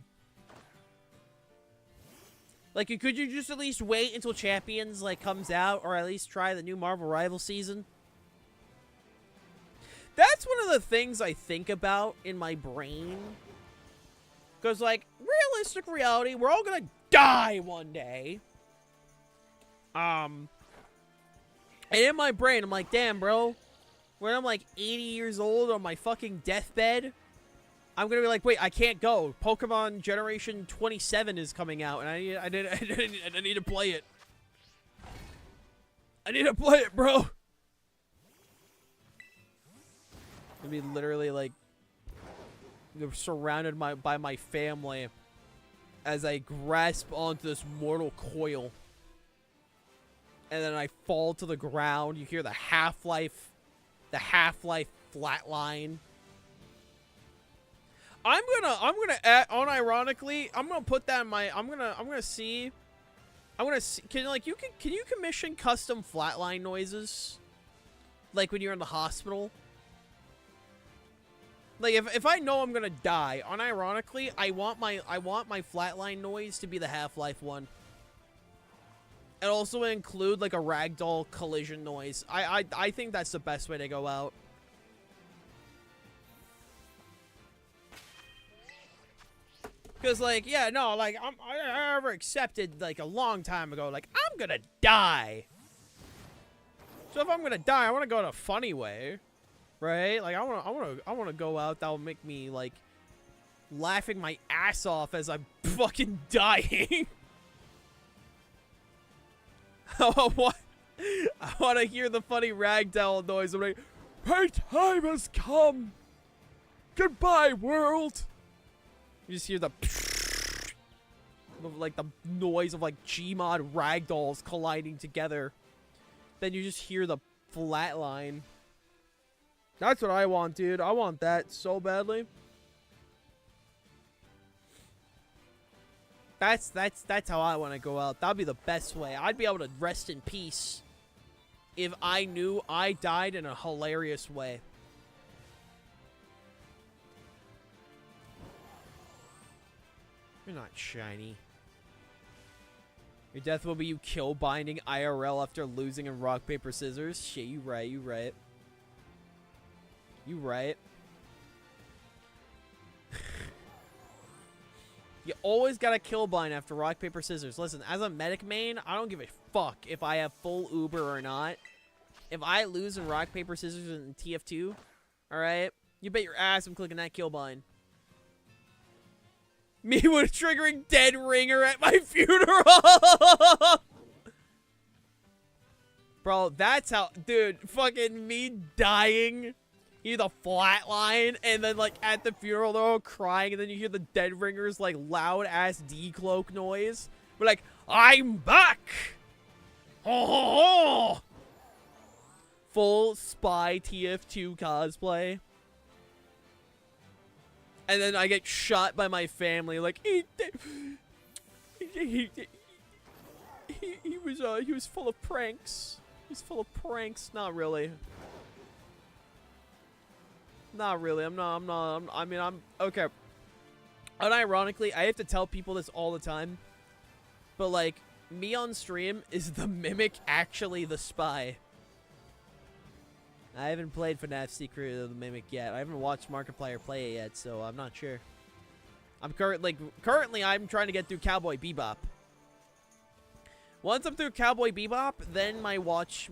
Like, could you just at least wait until Champions, like, comes out, or at least try the new Marvel Rival season? That's one of the things I think about in my brain. Because, like, realistic reality, we're all gonna die one day. And in my brain, I'm like, damn, bro. When I'm, like, 80 years old on my fucking deathbed, I'm gonna be like, wait, I can't go. Pokemon Generation 27 is coming out, and I need to play it. I need to play it, bro. I'd be literally like surrounded by my family as I grasp onto this mortal coil, and then I fall to the ground. You hear the Half-Life flatline. I'm gonna unironically, I'm gonna put that in my, I'm gonna see, can you commission custom flatline noises? Like when you're in the hospital? Like if I know I'm gonna die, unironically, I want my flatline noise to be the Half-Life one. And also include like a ragdoll collision noise. I think that's the best way to go out. Because, like, yeah, no, like, I ever accepted, like, a long time ago, like, I'm gonna die. So if I'm gonna die, I want to go in a funny way, right? Like, I want to go out that'll make me, like, laughing my ass off as I'm fucking dying. I want to hear the funny ragdoll noise. I'm like, my time has come. Goodbye, world. You just hear the like the noise of like Gmod ragdolls colliding together. Then you just hear the flatline. That's what I want, dude. I want that so badly. That's how I want to go out. That'd be the best way. I'd be able to rest in peace if I knew I died in a hilarious way. You're not shiny. Your death will be you kill binding IRL after losing in rock, paper, scissors. Shit, you right, you right. You right. You always gotta kill bind after rock, paper, scissors. Listen, as a medic main, I don't give a fuck if I have full Uber or not. If I lose in rock, paper, scissors in TF2, alright? You bet your ass I'm clicking that kill bind. Me with triggering dead ringer at my funeral. Bro, that's how, dude, fucking me dying. You hear the flatline, and then, like, at the funeral, they're all crying, and then you hear the dead ringer's, like, loud-ass decloak noise. We're like, I'm back! Oh! Full Spy TF2 cosplay. And then I get shot by my family, like, he was full of pranks. He's full of pranks. Not really. Not really. I'm okay. Unironically, I have to tell people this all the time. But, like, me on stream is the mimic actually the spy. I haven't played FNAF Secret of the Mimic yet. I haven't watched Markiplier play it yet, so I'm not sure. I'm currently I'm trying to get through Cowboy Bebop. Once I'm through Cowboy Bebop, then my watch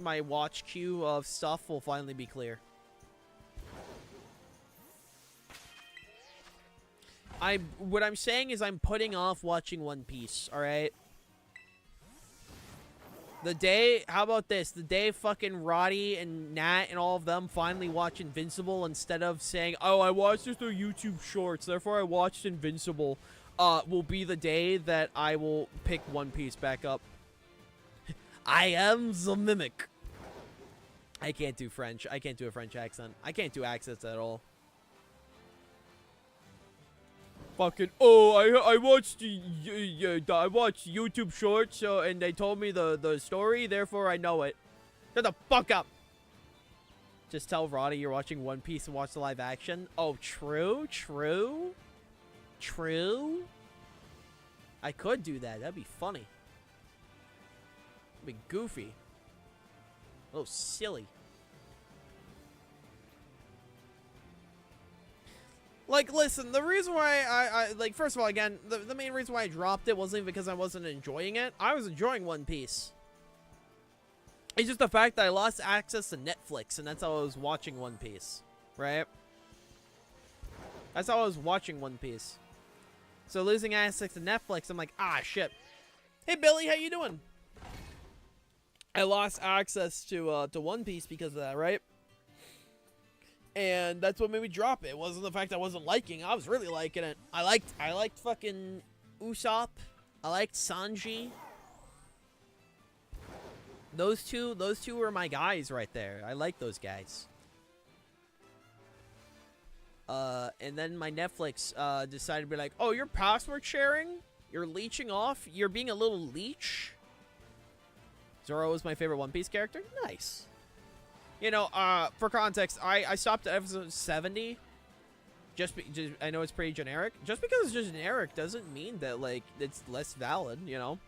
queue of stuff will finally be clear. What I'm saying is I'm putting off watching One Piece, alright? The day, how about this? The day fucking Roddy and Nat and all of them finally watch Invincible instead of saying, oh, I watched this through YouTube Shorts, therefore I watched Invincible, will be the day that I will pick One Piece back up. I am the mimic. I can't do French. I can't do a French accent. I can't do accents at all. Fucking, oh, I watched YouTube Shorts, and they told me the story, therefore I know it. Shut the fuck up. Just tell Roddy you're watching One Piece and watch the live action. Oh, true. I could do that. That'd be funny. Be goofy. Oh, silly. Like, listen, the reason why I like, first of all, again, the main reason why I dropped it wasn't even because I wasn't enjoying it. I was enjoying One Piece. It's just the fact that I lost access to Netflix, and that's how I was watching One Piece, right? That's how I was watching One Piece. So losing access to Netflix, I'm like, ah, shit. Hey, Billy, how you doing? I lost access to One Piece because of that, right? And that's what made me drop it. It wasn't the fact I wasn't liking. I was really liking it. I liked fucking Usopp. I liked Sanji. Those two were my guys right there. I like those guys. And then my Netflix decided to be like, oh, you're password sharing? You're leeching off? You're being a little leech? Zoro was my favorite One Piece character? Nice. You know, for context, I stopped at episode 70. Just I know it's pretty generic. Just because it's just generic doesn't mean that, like, it's less valid, you know?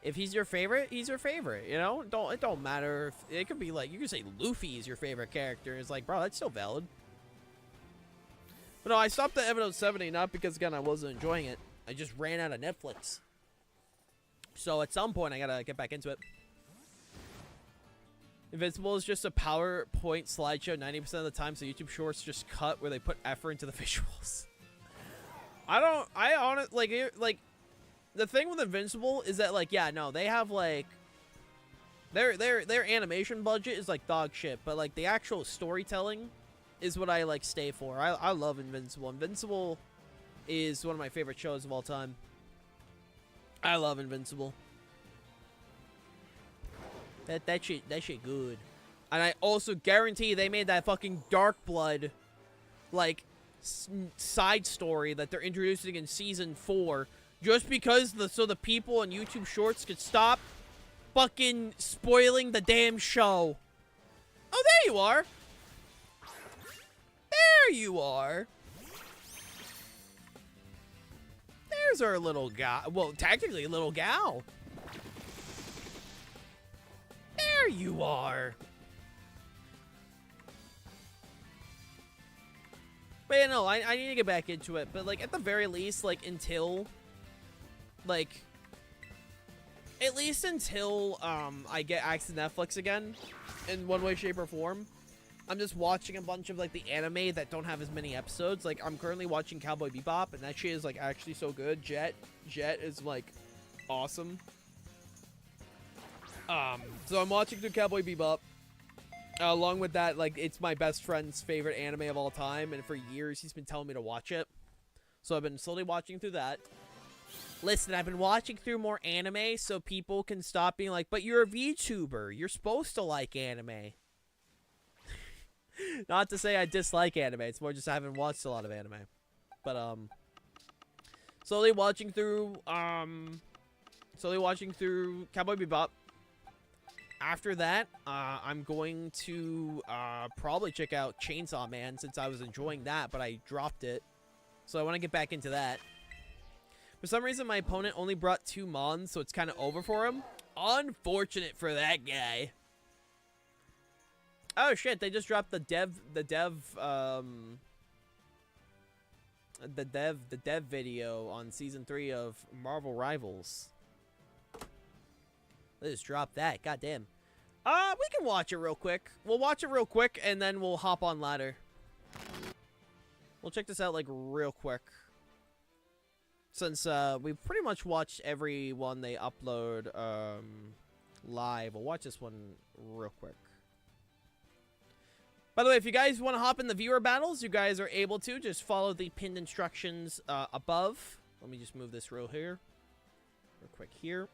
If he's your favorite, he's your favorite, you know? It don't matter. If, it could be like, you could say Luffy is your favorite character. It's like, bro, that's still valid. But no, I stopped at episode 70, not because, again, I wasn't enjoying it. I just ran out of Netflix. So at some point, I gotta get back into it. Invincible is just a PowerPoint slideshow 90% of the time, so YouTube Shorts just cut where they put effort into the visuals. I honestly, like, the thing with Invincible is that, like, yeah, no, they have, like, their animation budget is, like, dog shit, but, like, the actual storytelling is what I, like, stay for. I love Invincible. Invincible is one of my favorite shows of all time. I love Invincible. That shit good. And I also guarantee they made that fucking Dark Blood, like, side story that they're introducing in season 4 just because so the people on YouTube Shorts could stop fucking spoiling the damn show. Oh, there you are. There you are. There's our little guy. Well, technically a little gal. There you are. But yeah, no, I need to get back into it. But, like, at the very least, like, until, like, at least until, I get access to Netflix again, in one way, shape, or form, I'm just watching a bunch of, like, the anime that don't have as many episodes. Like, I'm currently watching Cowboy Bebop, and that shit is, like, actually so good. Jet is, like, awesome. So I'm watching through Cowboy Bebop. Along with that, like, it's my best friend's favorite anime of all time, and for years he's been telling me to watch it. So I've been slowly watching through that. Listen, I've been watching through more anime so people can stop being like, but you're a VTuber. You're supposed to like anime. Not to say I dislike anime. It's more just I haven't watched a lot of anime. But, slowly watching through Cowboy Bebop. After that, I'm going to probably check out Chainsaw Man since I was enjoying that, but I dropped it. So I want to get back into that. For some reason, my opponent only brought 2 mons, so it's kind of over for him. Unfortunate for that guy. Oh shit! They just dropped the dev video on season 3 of Marvel Rivals. They just dropped that. Goddamn. We can watch it real quick. We'll watch it real quick, and then we'll hop on ladder. We'll check this out, like, real quick. Since, we've pretty much watched every one they upload, live. We'll watch this one real quick. By the way, if you guys want to hop in the viewer battles, you guys are able to. Just follow the pinned instructions, above. Let me just move this real quick here.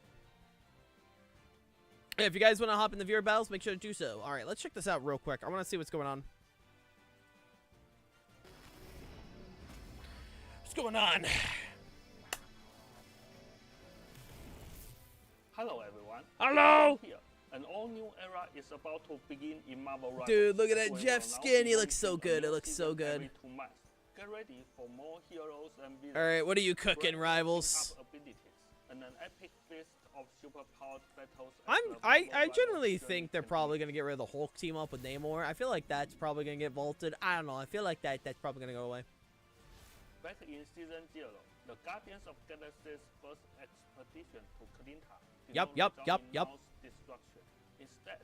If you guys want to hop in the viewer battles, make sure to do so. All right, let's check this out real quick. I want to see what's going on. What's going on? Hello everyone. Hello! Here. An all-new era is about to begin in Marvel Rivals. Dude, look at that We Jeff will now skin. He be looks so launching a good. It new looks so season good. every 2 months. Get ready for more heroes and villains. All right, what are you cooking, Great Rivals? up abilities, and an epic feast of superpowered battles. at the I Marvel Rivals generally journey think they're continues. probably gonna get rid of the Hulk team up with Namor. I feel like that's probably gonna get vaulted. I don't know. I feel like that's probably gonna go away. Back in Season 0, the Guardians of Galaxy's first expedition to Kalinta did Yup, not yup, result yup, in yup. Null's destruction. Instead,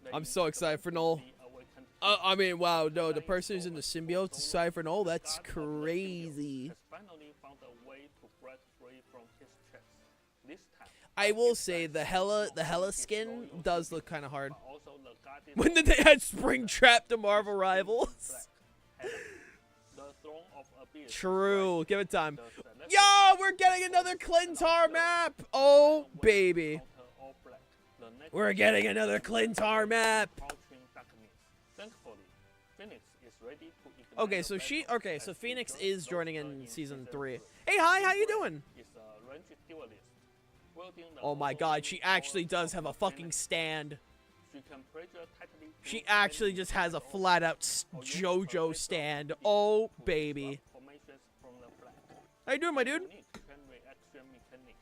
they I'm so excited for Null. instrumentally awakened I mean, wow, no, the Flying person who's in the Saucer symbiote also decide for Null, that's God of the symbiote crazy. has finally found a way to break free from his traps. This time, I will his say friends the not Hela only his skin loyal does siblings, look kind of hard. but also the Guardians When of did they the add Galaxy Springtrap to Marvel Black. Rivals? Hela, the throne of abyss, True, right? give it time. The celestial Yo, we're getting another Clintar map! Oh, baby. counter all black. The next We're getting another Clintar map! crouching darkness. Thankfully, Phoenix is ready to ignite Okay, the so battle as Phoenix he joins is joining Lumpfish in season 3. 3. Hey, hi, how you doing? Is a ranged duelist. Wielding the Oh my god, she overwhelming actually power does have of a the fucking Phoenix. stand. She can pressure tightly She through actually enemy just has a battles flat out or use her JoJo laser stand. ability Oh, to baby. disrupt formations from the flank. How you doing, my dude? Unique chain reaction mechanic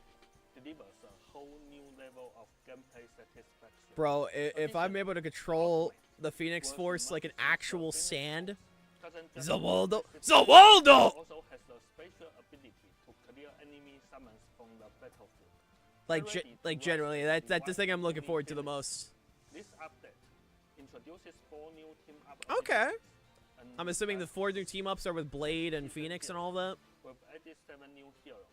delivers a whole new level of gameplay satisfaction. Bro, if I'm able to control the Phoenix Force like an actual sand. Doesn't just Zawaldo. it Zawaldo! also has a special ability to clear enemy summons from the battlefield. Like generally, that's the thing I'm looking forward to the most. This update introduces 4 new team-up Okay. abilities, and I'm assuming the adds 4 new team ups are with Blade and Phoenix and all that. We've added 7 new heroes,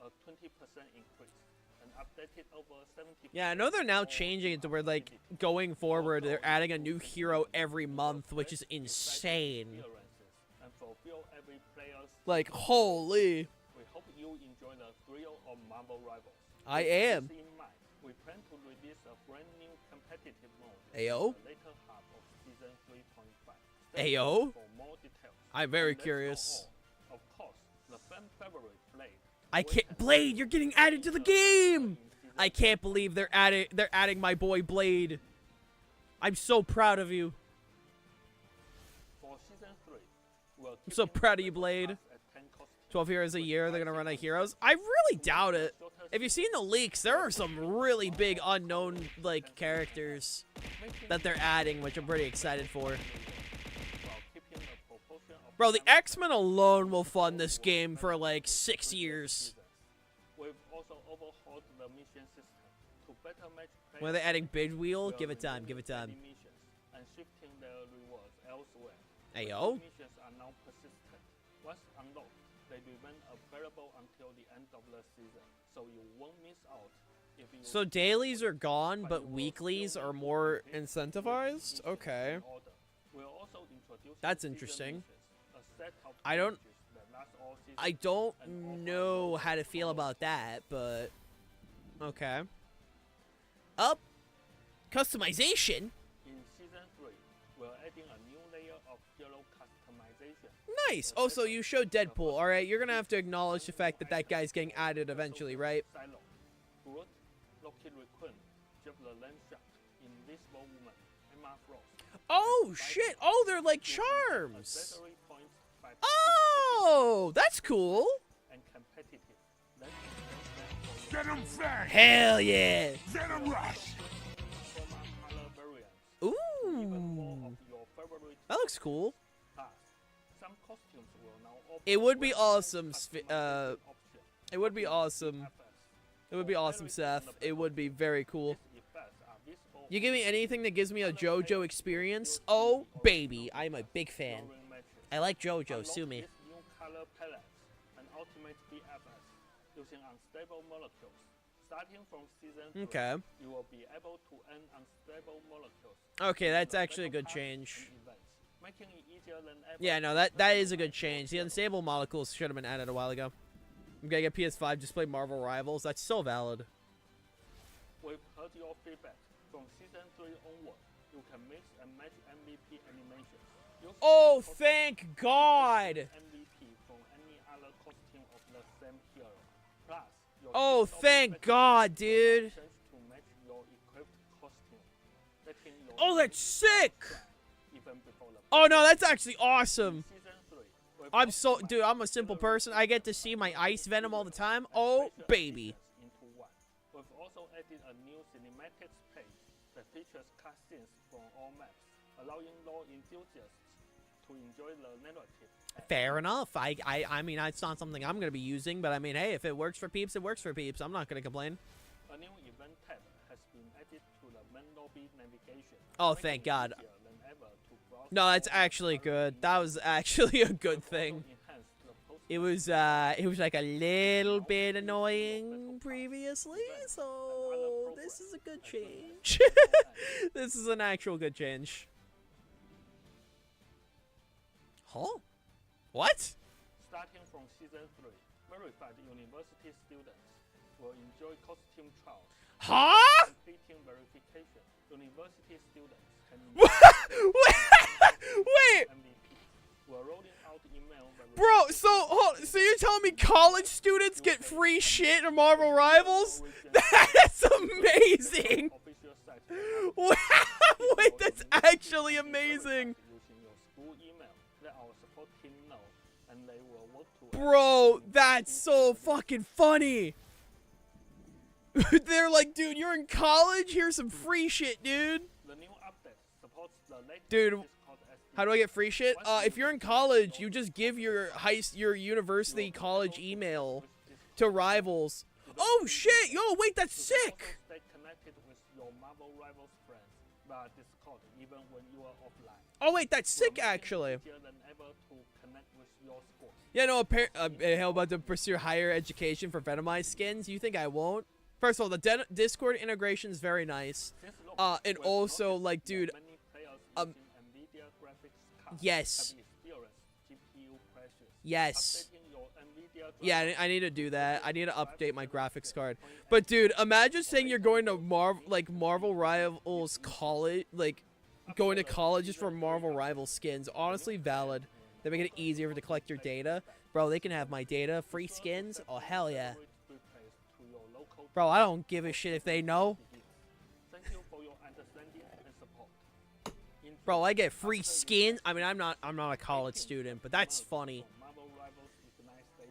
a 20% increase, and updated over 70%. Yeah, I know they're now more changing it to where, like, abilities. going forward, Also, they're adding a new introducing hero new every hero month, which is threats, insane. exciting appearances, and fulfill every player's Like, dream. holy. We hope you enjoy the thrill of Marvel Rivals. I With am. this in mind, we plan to release a brand new competitive mode Ayo? in the later half of season 3.5. Stay Ayo? tuned for more details. I'm very And that's not curious. all. Of course, the fan favorite Blade. I always can't. has Blade, you're getting added to the game! I I can't believe they're adding my boy Blade. I'm so proud of you. For season 3, we're I'm so keeping proud of you, the Blade. cast at 10 costumes. 12 heroes a year, they're gonna run out of heroes. I really doubt it. If you've seen the leaks, there are some really big unknown, like, characters that they're adding, which I'm pretty excited for. Bro, the X-Men alone will fund this game for, like, 6 years. We've also overhauled the mission system to better match When are they adding Big Wheel? players Give it time, with give it time. daily missions and shifting their rewards elsewhere. Hey, The yo. new missions are now persistent. Once unlocked, they remain available until the end of the season, so you won't miss out. If you So dailies are gone, but weeklies are more incentivized? Okay. We're also introducing That's season interesting. missions, a set of I don't- challenges that last all season I don't and offer know more how to feel power. about that, but okay. Up. Customization? In season 3, we're adding a new layer of hero customization. Nice. Also, you showed Deadpool. All right, you're gonna have to acknowledge the fact that that guy's getting added eventually, right? Silo, Groot, Loki Raccoon, Jeff the Land Shark, Invisible Woman, Emma Frost. Oh shit! Oh, they're like You can earn charms. accessory points by Oh, that's cool. participating and competitive. Then exchange them for Get him fast! Hell yeah. Venom Rush! Chroma color variants. Even more Ooh, of your favorite that looks cool. cars. Some costumes will now offer It would be web awesome, customization options. It would be awesome. FS. It would be awesome, Seth. It would be very cool. These effects are visible You give me anything that gives me a JoJo experience? Oh, baby, I'm a big fan. during matches. I like JoJo. Unlock Sue me. these new color palettes and ultimate BFS using unstable molecules. Starting from season 3, Okay. you will be able to earn unstable molecules. Okay, in that's the actually a battle good pass change. and events, making it easier than ever. Yeah, no, that is a good change. The unstable molecules should have been added a while ago. I'm gonna get PS5, just play Marvel Rivals. That's so valid. We've heard your feedback. From season 3 onward, you can mix and match MVP animations. Use Oh, costume thank God! MVP from any other costume of the same hero. Plus, your Oh, TikTok thank special God, will dude. change to match your equipped costume, letting your Oh, that's sick! even before the Oh no, that's actually awesome. season 3. we've I'm so, optimized dude, I'm a simple person. I get to see my Ice Venom all the time. Oh, special baby. editions into one. We've also a new cinematics page that features cutscenes from all maps, allowing lore enthusiasts to enjoy the narrative. Fair enough. I mean, it's not something I'm gonna be using, but I mean, hey, if it works for peeps, it works for peeps. I'm not gonna complain. A new event tab has been added to the main lobby navigation. Oh, making thank it God. easier than ever to browse No, that's all actually current good. events. That was actually a good Also thing. enhanced the It was like a little bit annoying previously, so this is a good change. This is an actual good change. Huh? What? Starting from season 3, verified university students will enjoy costume trials. Huh? Completing verification, university students can Wait, MVPs. We're rolling out email bro. So you're telling me college students get free shit in Marvel Rivals? That's amazing. official site. Wait, that's actually amazing. Using your school email, let our support team know, and they will work to Bro, that's so fucking funny. They're like, dude, you're in college? Here's some free shit, dude. The new update supports the latest Dude, Discord SD. how do I get free shit? If you're in college, you just give your university college email to Rivals. Oh shit, yo, wait, that's You can sick. also stay connected with your Marvel Rivals friends via Discord even when you are offline. Oh wait, that's We're sick making it actually. easier than ever to connect with your squad. Yeah, no, how about to pursue higher education for Venomized skins? You think I won't? First of all, the Discord integration is very nice. Since launch, And we've also, noticed like, that dude, many players using NVIDIA graphics cards yes. have experienced GPU crashes. Yes. Updating your NVIDIA Yeah, graphics I need to do that. I need to update my graphics card. point But dude, imagine saying you're going to Marvel Rivals college, like going to college just for Marvel Rivals skins. Honestly, valid. They make it easier to collect your data, bro. They can have my data, free skins. Oh hell yeah, bro. I don't give a shit if they know, Thank you for your understanding and support. bro. I get free skins. I mean, I'm not a college student, but that's funny.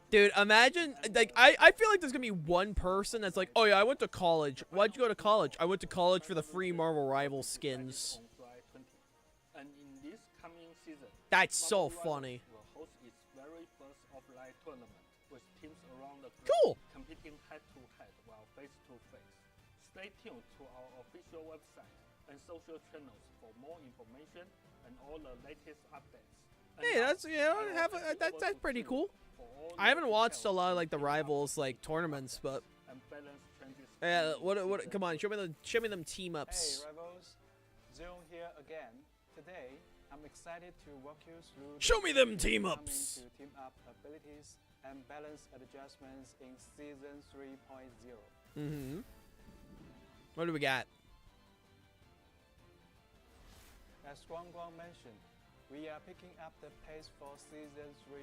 Dude, imagine, like, I feel like there's gonna be one person that's like, oh yeah, I went to college. Why'd you go to college? I went to college for the free Marvel Rivals skins. And in this coming season, That's so Marvel funny. Rivals will host its very first offline tournament with teams around the globe Cool. competing head-to-head while face-to-face. Stay tuned to our official website and social channels for more information and all the latest updates. And Hey, now, that's, you know, I will hand that's over to pretty Tim cool. for all I haven't the watched a details lot of like the about Rivals like the tournaments, but and balanced transition yeah, in what season come on, show me them team Hey ups. Rivals, Zero here again. Today, I'm excited to walk you through Show me them team coming ups. to team up abilities and balance adjustments in season 3.0. Mm-hmm. What do we got? As Guang mentioned, we are picking up the pace for season 3.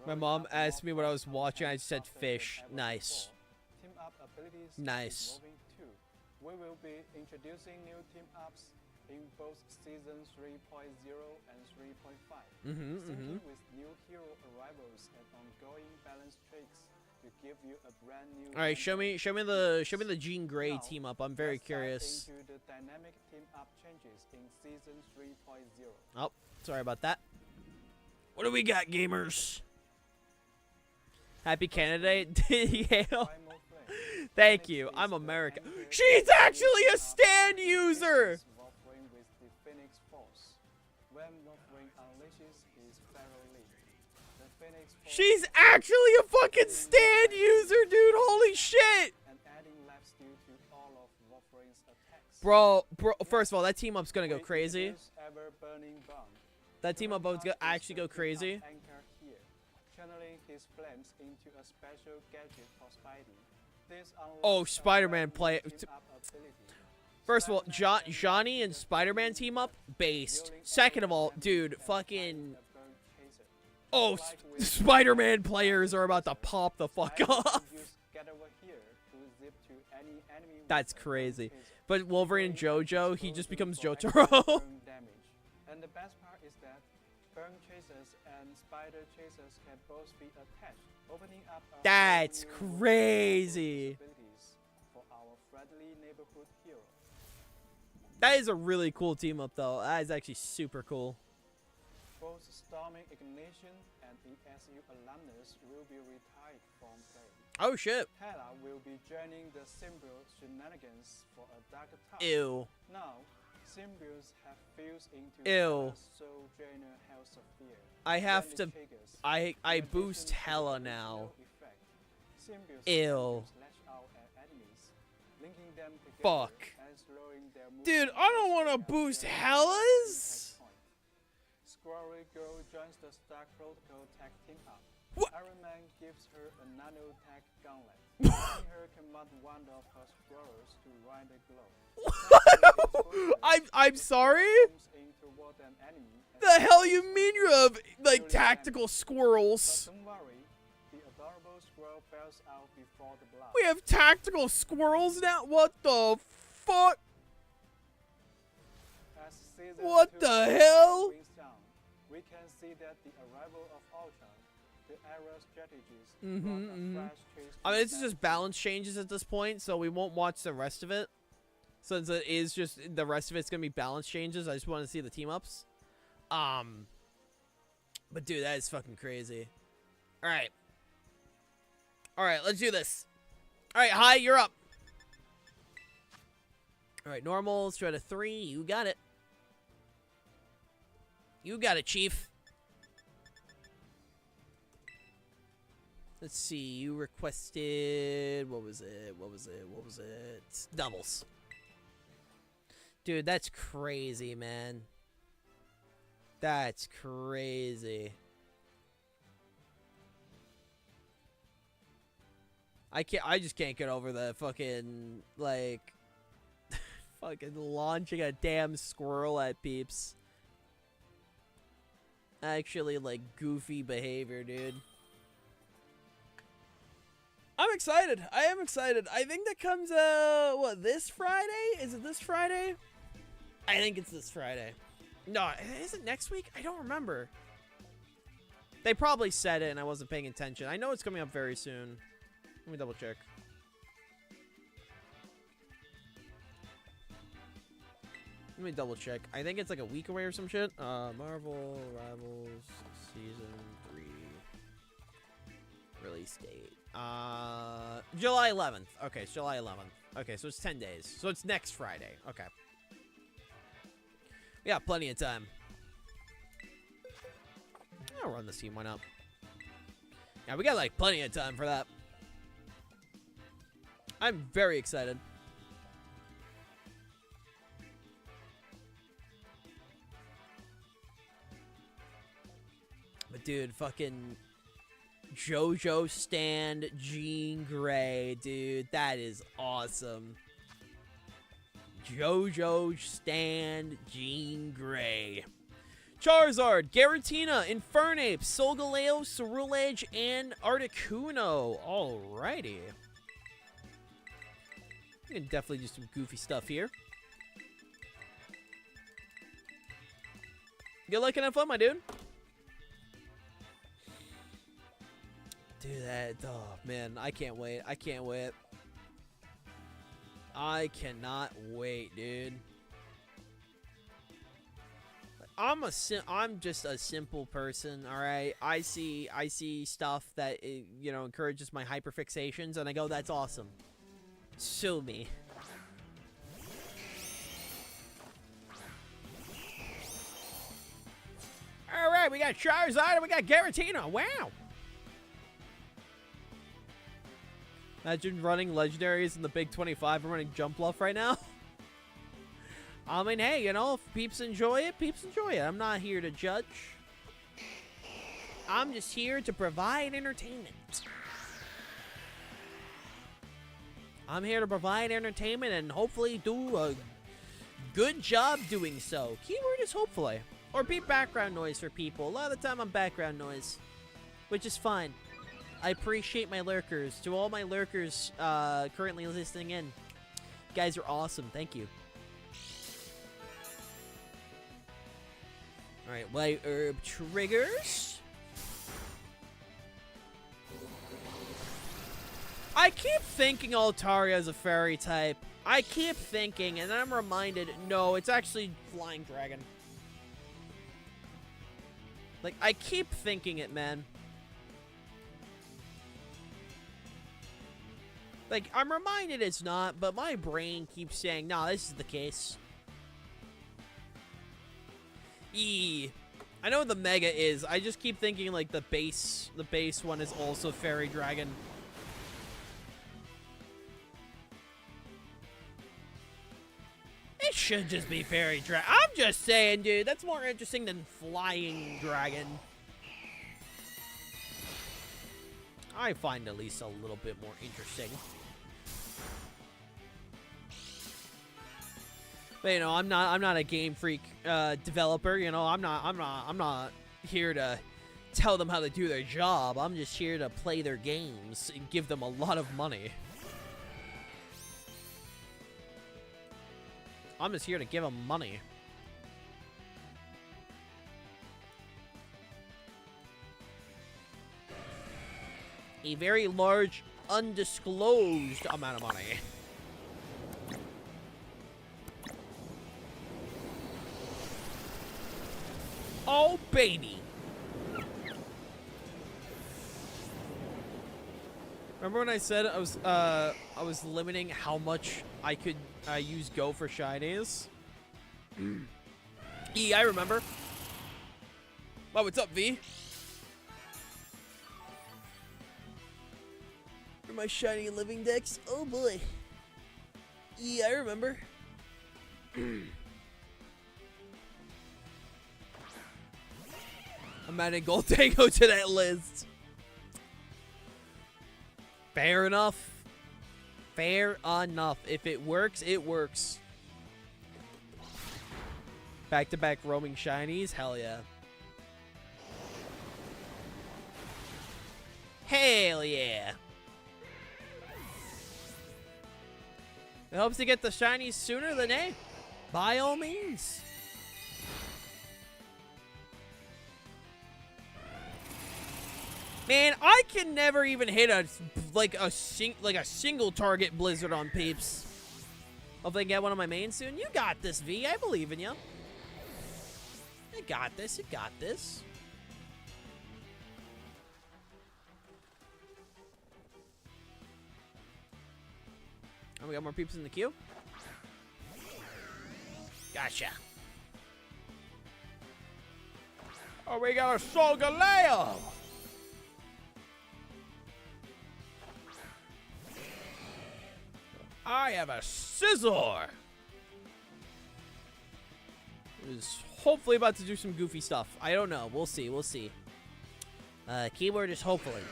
My rolling mom out asked me more what I was content watching. I and said faster fish. than ever Nice. before. Team up abilities Nice. is evolving too. We will be introducing new team ups in both season 3.0 and 3.5. Syncing with new hero arrivals and ongoing balance tricks to give you a brand new. All right, show me the Jean Grey Now, team up. I'm very let's dive curious. Into the dynamic team up changes in season 3.0. Oh, sorry about that. What do we got, gamers? Happy Canada Day. Yeah. Primal Flame. Thank Phoenix you. is I'm the America. angry She's actually a of stand Phoenix user. is Wolverine with the Phoenix Force. When Wolverine unleashes his Pharaoh League, the Phoenix Force She's actually a fucking stand user, dude. Holy shit. and adding life steal to all of Wolverine's attacks. Bro, first of all, that team up's gonna go We crazy. introduce Ever-burning Bond. That team up is gonna actually go crazy. Anchor here, channeling his flames into a special gadget for Spidey. This Oh, unlocks a Spider-Man brand new play- team-up ability. First of all, Spider-Man Johnny and Spider-Man team up, based. Second of all, dude, fucking. Oh, Spider-Man players are about to pop the fuck off. That's crazy. But Wolverine and JoJo, he just becomes Jotaro. And the best part is that burn chasers and spider chasers can both be attached, opening up a whole That's new world of crazy. possibilities for our friendly neighborhood hero. That is a really cool team up, though. That is actually super cool. Both Storming Ignition and ESU alumnus will be retired from play. Oh, shit. Hela will be joining the Symbiote shenanigans for a darker time. Ew. Now, Symbiotes have fused into Ew. Hela's soul drainer Hell Sphere. I have When to... it triggers, I in addition boost to the Hela original now. effect, Symbiotes Ew. lash out at enemies, linking them together Fuck. and slowing their Dude, movement I don't as want to they boost appear at Helas. impact point. Squirrel Girl joins the Stark Protocol tag team up. What? Iron Man gives her a nanotech gauntlet, letting her command one of her squirrels to ride the globe. I'm sorry? Zooms in toward an enemy and The hell you kills mean them. you have, like, tactical But squirrels? don't worry, the adorable squirrel fails out before the blast. We have tactical squirrels now? What the fuck? As season What 2 the winds hell? down, we can see that the arrival of Ultron, the era strategist, Mhm, brought mhm. a fresh twist I to mean, this is that just balance changes at this point, so we won't watch the rest of it. Since it is just, the rest of it's gonna be balance changes, I just want to see the team ups. But dude, that is fucking crazy. Alright. Alright, let's do this. Alright, hi, you're up. Alright, normal, straight to 3, you got it. You got it, Chief. Let's see, you requested, what was it? Doubles. Dude, that's crazy, man. That's crazy. I just can't get over the fucking, like, fucking launching a damn squirrel at peeps. Actually, like, goofy behavior, dude. I'm excited. I am excited. I think that comes, what, this Friday? Is it this Friday? I think it's this Friday. No, is it next week? I don't remember. They probably said it and I wasn't paying attention. I know it's coming up very soon. Let me double check. Let me double check. I think it's like a week away or some shit. Marvel Rivals Season 3 release date. July 11th. Okay, it's July 11th. Okay, so it's 10 days. So it's next Friday. Okay. We got plenty of time. I'll run this team. Why not? Yeah, we got like plenty of time for that. I'm very excited. But dude, fucking JoJo stand Jean Grey, dude, that is awesome. JoJo stand Jean Grey. Charizard, Garatina, Infernape, Solgaleo, Ceruledge, and Articuno. Alrighty. We can definitely do some goofy stuff here. Good luck and have fun, my dude. Dude, that, oh man, I can't wait. I can't wait. I cannot wait, dude. I'm just a simple person, all right? I see stuff that you know, encourages my hyperfixations and I go, that's awesome. Sue me. All right, we got Charizard and we got Garatina. Wow. Imagine running legendaries in the Big 25. I'm running Jump Bluff right now. I mean, hey, you know, if peeps enjoy it, peeps enjoy it. I'm not here to judge. I'm just here to provide entertainment. I'm here to provide entertainment and hopefully do a good job doing so. Keyword is hopefully. Or be background noise for people. A lot of the time I'm background noise, which is fine. I appreciate my lurkers. To all my lurkers currently listening in, you guys are awesome. Thank you. Alright, white herb triggers. I keep thinking Altaria is a fairy type. I keep thinking, and then I'm reminded, no, it's actually flying dragon. Like, I keep thinking it, man. Like, I'm reminded it's not, but my brain keeps saying, nah, this is the case. I know what the Mega is. I just keep thinking, like, the base one is also Fairy Dragon. It should just be Fairy Dragon. I'm just saying, dude. That's more interesting than Flying Dragon. I find at least a little bit more interesting. But, you know, I'm not a Game Freak developer. You know, I'm not here to tell them how to do their job. I'm just here to play their games and give them a lot of money. I'm just here to give them money. A very large, undisclosed amount of money. Oh, baby. Remember when I said I was limiting how much I could use Go for shinies? I remember. Wow, what's up, V? For my shiny living decks? Oh boy. I remember. I'm adding Gold Tango to that list. Fair enough. Fair enough. If it works, it works. Back-to-back roaming shinies? Hell yeah. Hell yeah. It helps to get the shinies sooner than A. By all means. Man, I can never even hit a single target blizzard on peeps. Hope I can get one of my mains soon. You got this, V. I believe in you. You got this. You got this. Oh, we got more peeps in the queue. Gotcha. Oh, we got a Solgaleo. I have a Scizor. Who's hopefully about to do some goofy stuff. I don't know. We'll see. We'll see. Keyword is hopefully.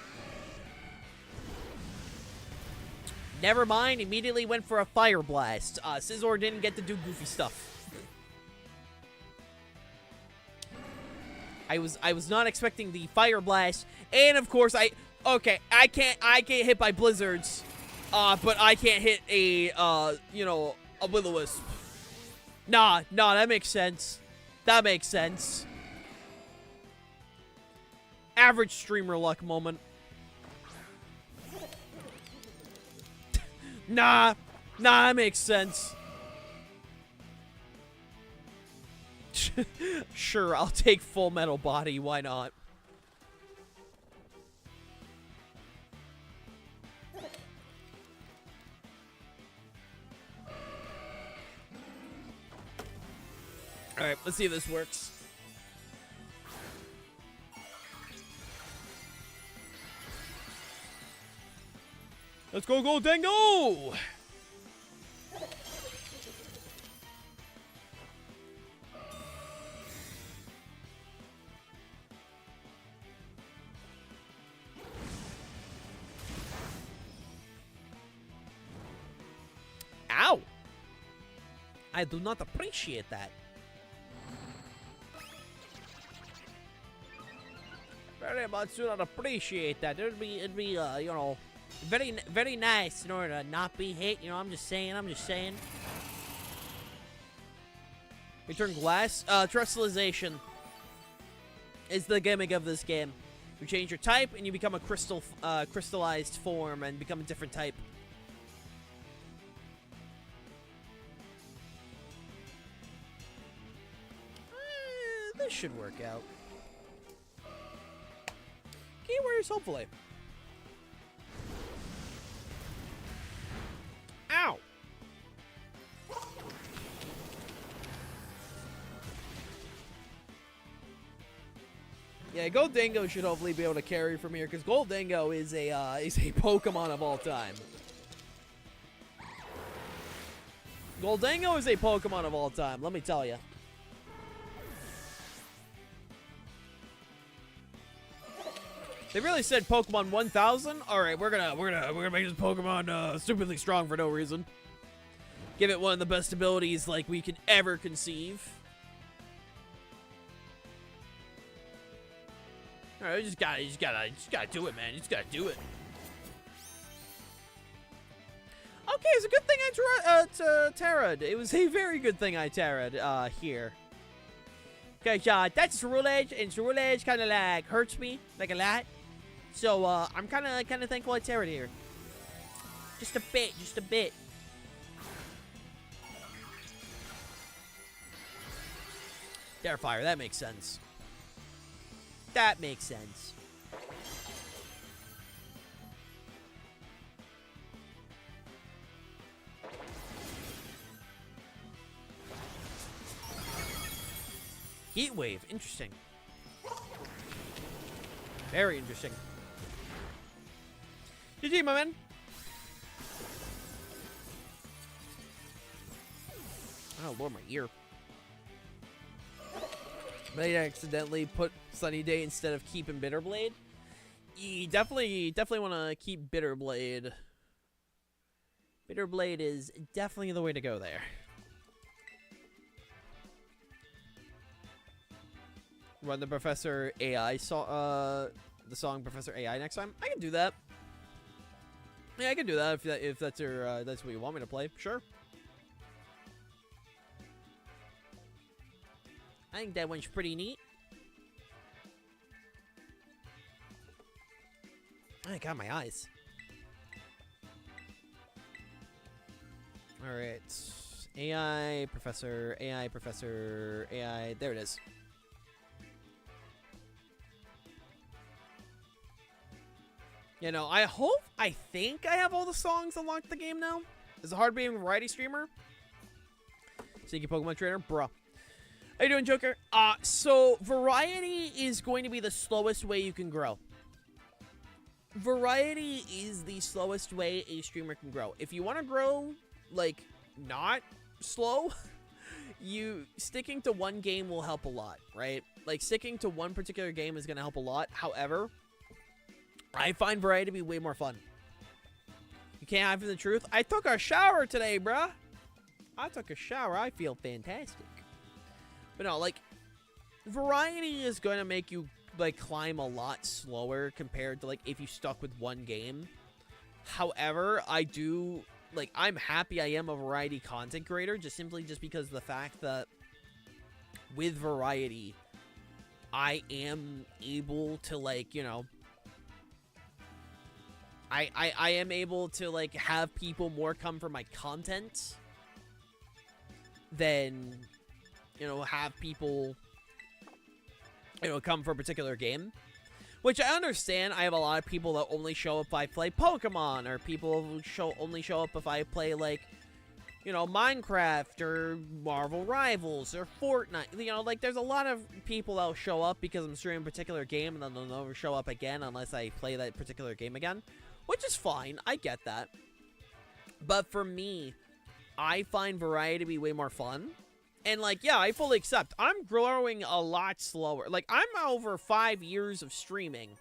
Never mind. Immediately went for a Fire Blast. Scizor didn't get to do goofy stuff. I was not expecting the Fire Blast, and of course I can't hit by blizzards. But I can't hit a, you know, a Will-O-Wisp. Nah, that makes sense. That makes sense. Average streamer luck moment. Nah, that makes sense. Sure, I'll take Full Metal Body, why not? Alright, let's see if this works. Let's go, Gold Tango! Ow! I do not appreciate that. Very much do not appreciate that. It'd be you know, very nice in order to not be hit. You know, I'm just saying. Return glass. Trustalization is the gimmick of this game. You change your type, and you become a crystallized form and become a different type. This should work out. Keywords, hopefully. Ow! Yeah, Goldango should hopefully be able to carry from here, because Goldango is a Pokemon of all time. Goldango is a Pokemon of all time, let me tell you. They really said Pokemon 1000. All right, we're gonna make this Pokemon stupidly strong for no reason. Give it one of the best abilities like we could ever conceive. All right, you just gotta do it, man. You just gotta do it. Okay, it's a good thing I Terra'd. It was a very good thing I Terra'd here. Okay, that's Rule Edge, and Rule Edge kind of like hurts me like a lot. So I'm kind of thankful I Terra'd here. Just a bit, just a bit. Fire, that makes sense. That makes sense. Heat Wave, interesting. Very interesting. GG, my man. Oh, Lord, my ear. May I accidentally put Sunny Day instead of keeping Bitterblade? You definitely want to keep Bitterblade. Bitterblade is definitely the way to go there. Run the Professor AI the song Professor AI next time. I can do that. Yeah, I can do that if that's what you want me to play. Sure. I think that one's pretty neat. I got my eyes. All right, AI Professor, AI Professor, AI. There it is. You know, I think I have all the songs unlocked the game now. Is it hard being a variety streamer? Sneaky Pokemon trainer, bruh. How you doing, Joker? So variety is going to be the slowest way you can grow. Variety is the slowest way a streamer can grow. If you want to grow, like, not slow, sticking to one game will help a lot, right? Like, sticking to one particular game is going to help a lot. However, I find variety to be way more fun. You can't hide from the truth. I took a shower today, bruh. I took a shower. I feel fantastic. But no, like, variety is going to make you, like, climb a lot slower compared to, like, if you stuck with one game. However, I'm happy I am a variety content creator, just because of the fact that with variety, I am able to, like, you know, I am able to, like, have people more come for my content than, you know, have people, you know, come for a particular game. Which I understand. I have a lot of people that only show up if I play Pokemon, or people who only show up if I play, like, you know, Minecraft, or Marvel Rivals, or Fortnite. You know, like, there's a lot of people that will show up because I'm streaming a particular game, and then they'll never show up again unless I play that particular game again. Which is fine. I get that. But for me, I find variety to be way more fun. And, like, yeah, I fully accept. I'm growing a lot slower. Like, I'm over 5 years of streaming.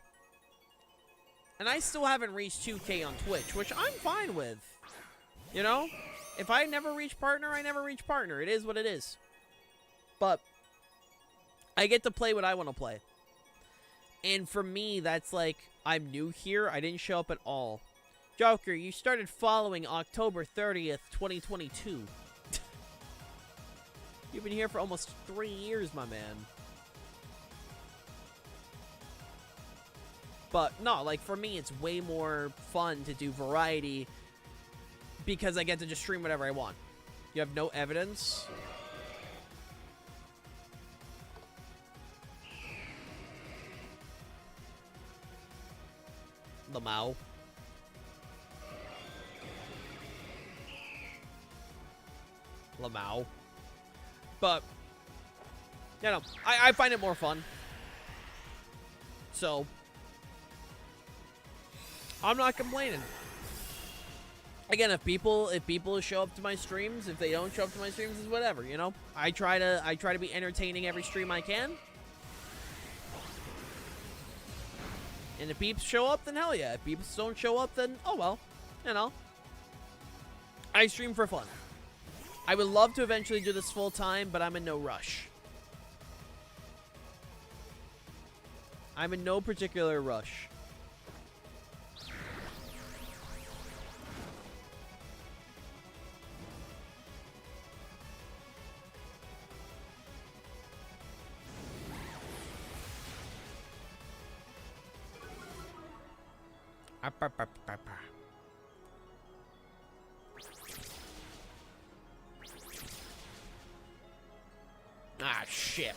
And I still haven't reached 2K on Twitch, which I'm fine with. You know? If I never reach partner, I never reach partner. It is what it is. But I get to play what I want to play. And for me, that's like, I'm new here. I didn't show up at all. Joker, you started following October 30th, 2022. You've been here for almost 3 years, my man. But no, like for me, it's way more fun to do variety because I get to just stream whatever I want. You have no evidence. Lamau. Lamau. But, you know, I find it more fun. So, I'm not complaining. Again, if people show up to my streams, if they don't show up to my streams, is whatever, you know? I try to be entertaining every stream I can. And if peeps show up, then hell yeah. If peeps don't show up, then oh well. You know. I stream for fun. I would love to eventually do this full time, but I'm in no rush. I'm in no particular rush. Ah, shit.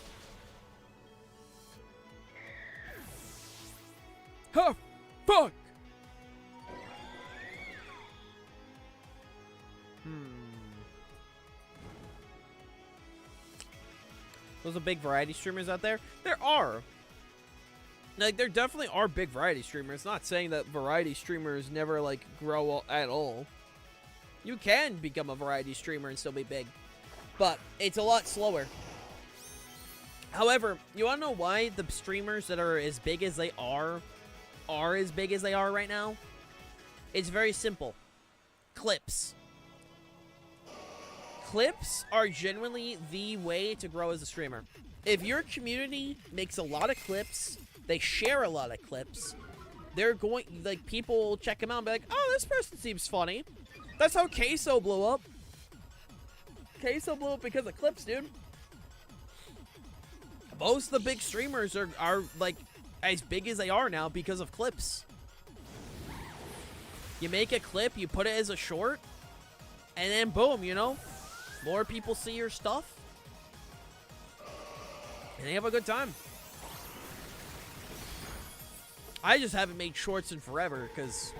Huh, fuck! Those are big variety streamers out there? There are. Like, there definitely are big variety streamers. Not saying that variety streamers never, like, grow at all. You can become a variety streamer and still be big. But it's a lot slower. However, you want to know why the streamers that are as big as they are as big as they are right now? It's very simple. Clips. Clips are genuinely the way to grow as a streamer. If your community makes a lot of clips, they share a lot of clips, they're going, like, people will check them out and be like, oh, this person seems funny. That's how Queso blew up. Queso blew up because of clips, dude. Most of the big streamers are like, as big as they are now because of clips. You make a clip, you put it as a short, and then boom, you know, more people see your stuff, and they have a good time. I just haven't made shorts in forever because,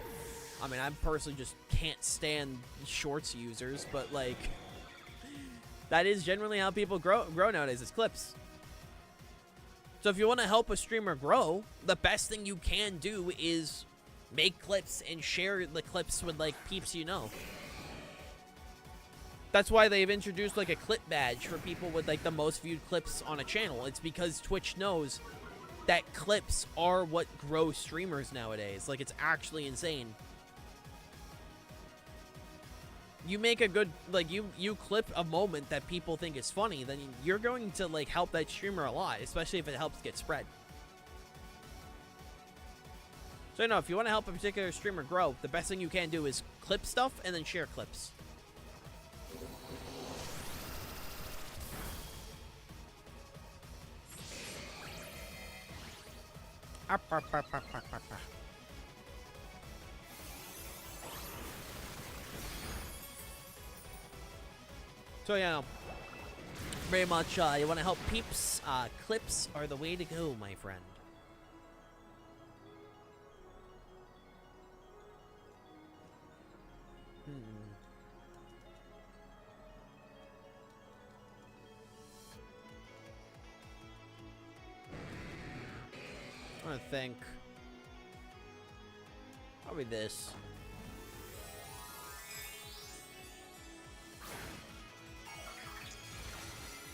I mean, I personally just can't stand shorts users, but like, that is generally how people grow nowadays, is clips. So if you want to help a streamer grow, the best thing you can do is make clips and share the clips with, like, peeps you know. That's why they've introduced, like, a clip badge for people with, like, the most viewed clips on a channel. It's because Twitch knows that clips are what grow streamers nowadays. Like, it's actually insane. You make a good, like, you clip a moment that people think is funny, then you're going to, like, help that streamer a lot, especially if it helps get spread. So, you know, if you want to help a particular streamer grow, the best thing you can do is clip stuff and then share clips. So, yeah, very much, you want to help peeps, clips are the way to go, my friend. I want to think. Probably this.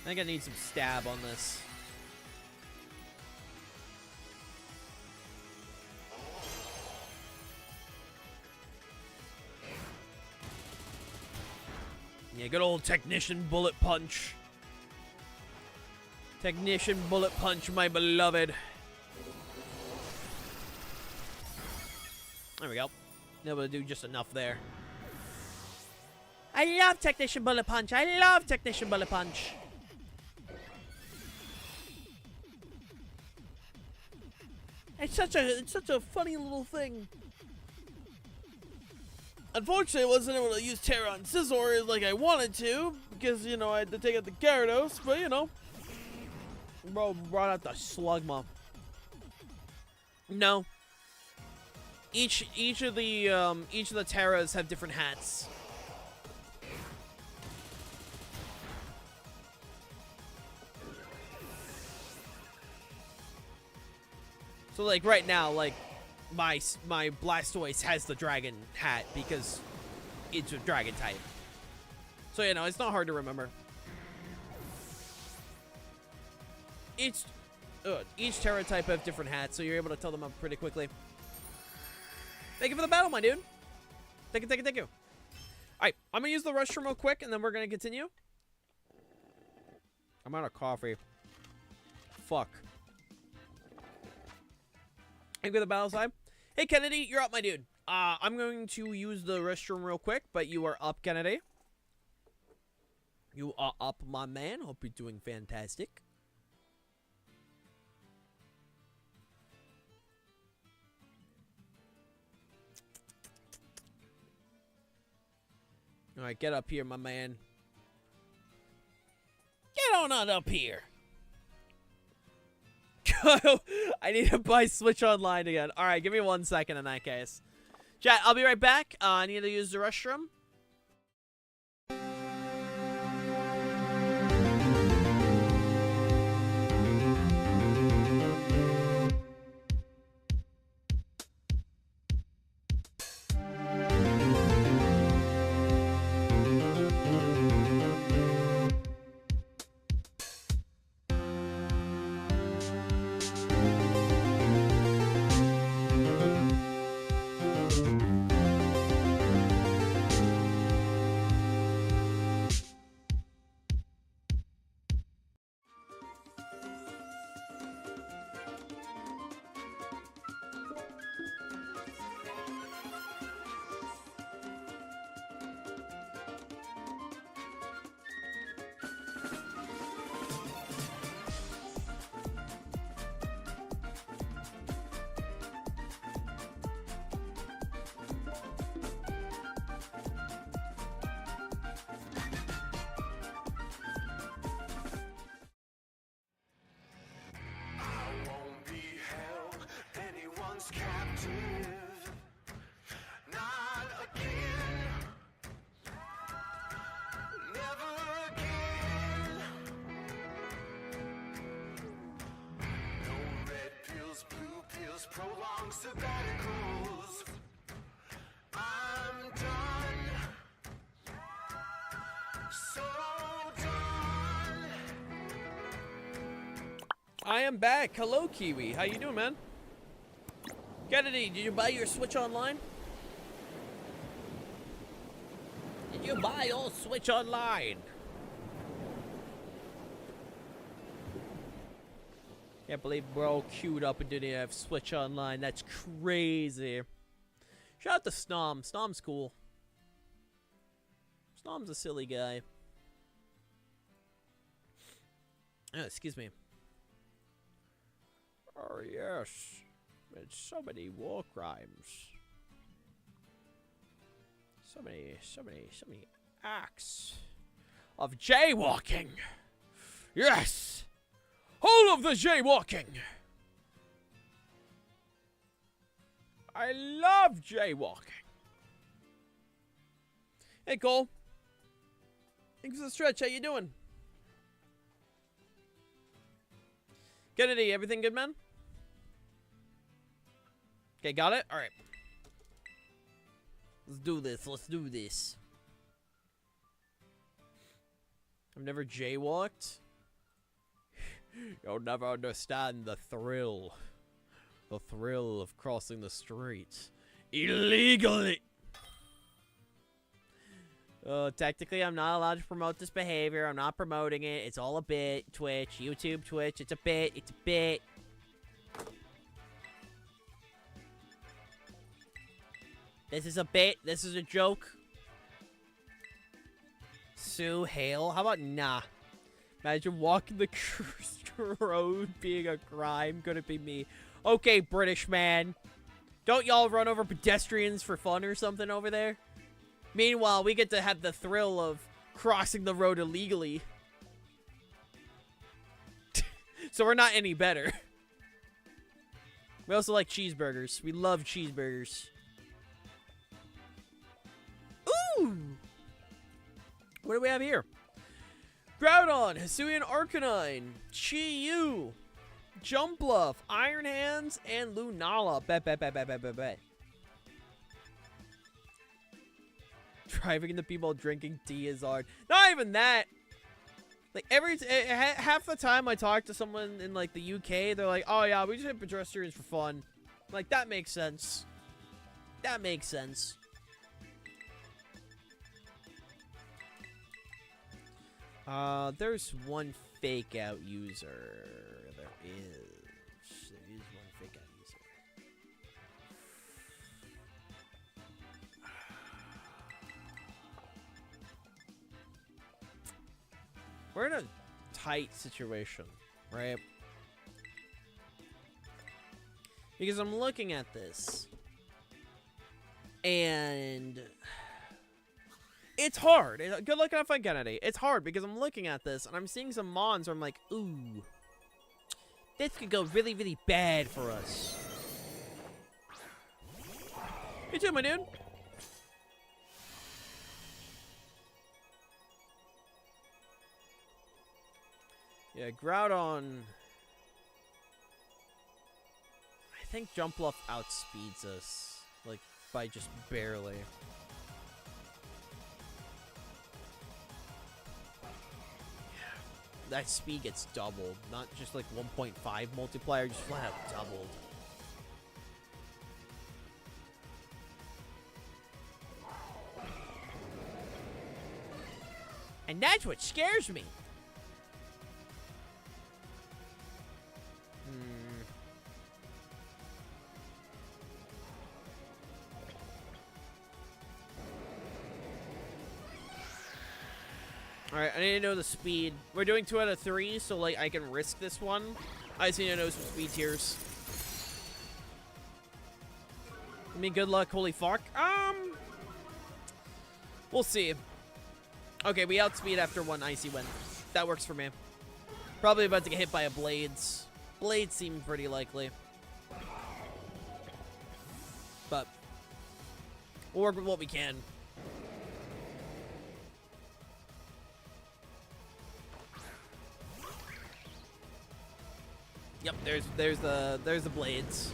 I think I need some stab on this. Yeah, good old technician bullet punch. Technician bullet punch, my beloved. There we go. Able to do just enough there. I love technician bullet punch. I love technician bullet punch. It's such a funny little thing. Unfortunately, I wasn't able to use Terra on Scizor like I wanted to, because, you know, I had to take out the Gyarados, but, you know. Bro brought out the Slugma. No. Each of the Terras have different hats. So, like, right now, like, my Blastoise has the dragon hat because it's a dragon type. So, you know, it's not hard to remember. Each Terra type have different hats, so you're able to tell them up pretty quickly. Thank you for the battle, my dude. Thank you. Alright, I'm gonna use the restroom real quick, and then we're gonna continue. I'm out of coffee. Fuck. Thank you for the battle side. Hey, Kennedy, you're up, my dude. I'm going to use the restroom real quick, but you are up, Kennedy. You are up, my man. Hope you're doing fantastic. Alright, get up here, my man. Get on up here. I need to buy Switch Online again. Alright, give me 1 second in that case. Chat, I'll be right back. I need to use the restroom. Captive, not again, never again. No red pills, blue pills, prolonged sabbaticals. I'm done, so done. I am back. Hello, Kiwi. How you doing, man? Kennedy, did you buy your Switch Online? Did you buy your Switch Online? Can't believe bro queued up and didn't have Switch Online. That's crazy. Shout out to Snom. Snom's cool. Snom's a silly guy. Oh, excuse me. Oh, yes. It's so many war crimes. So many acts of jaywalking. Yes! All of the jaywalking! I love jaywalking. Hey, Cole. Thanks for the stretch. How you doing? Kennedy, everything good, man? Okay, got it? Alright. Let's do this. I've never jaywalked. You'll never understand the thrill. The thrill of crossing the street. Illegally! Technically, I'm not allowed to promote this behavior. I'm not promoting it. It's all a bit. Twitch, YouTube, Twitch. It's a bit. It's a bit. This is a bit. This is a joke. Sue Hale. How about nah? Imagine walking the street road being a crime. Could it be me? Okay, British man. Don't y'all run over pedestrians for fun or something over there? Meanwhile, we get to have the thrill of crossing the road illegally. So we're not any better. We also like cheeseburgers. We love cheeseburgers. Ooh! What do we have here? Groudon, Hisuian Arcanine, Chi-Yu, Jumpluff, Iron Hands, and Lunala. Bet. Driving the people drinking tea is hard. Not even that. Like, half the time I talk to someone in, like, the UK, they're like, oh, yeah, we just hit pedestrians for fun. Like, that makes sense. That makes sense. There's one fake out user. There is one fake out user. We're in a tight situation, right? Because I'm looking at this, and it's hard. Good luck on Fun Kennedy. It's hard because I'm looking at this, and I'm seeing some mons where I'm like, ooh, this could go really, really bad for us. You too, my dude. Yeah, Groudon. I think Jumpluff outspeeds us, like, by just barely. Yeah. That speed gets doubled, not just like 1.5 multiplier, just flat out doubled. And that's what scares me. Alright, I need to know the speed. We're doing 2 out of 3, so, like, I can risk this one. I just need to know some speed tiers. I mean, good luck, holy fuck. We'll see. Okay, we outspeed after 1 icy wind. That works for me. Probably about to get hit by a Blades. Blades seem pretty likely. But we'll work with what we can. Yep, there's the Blades.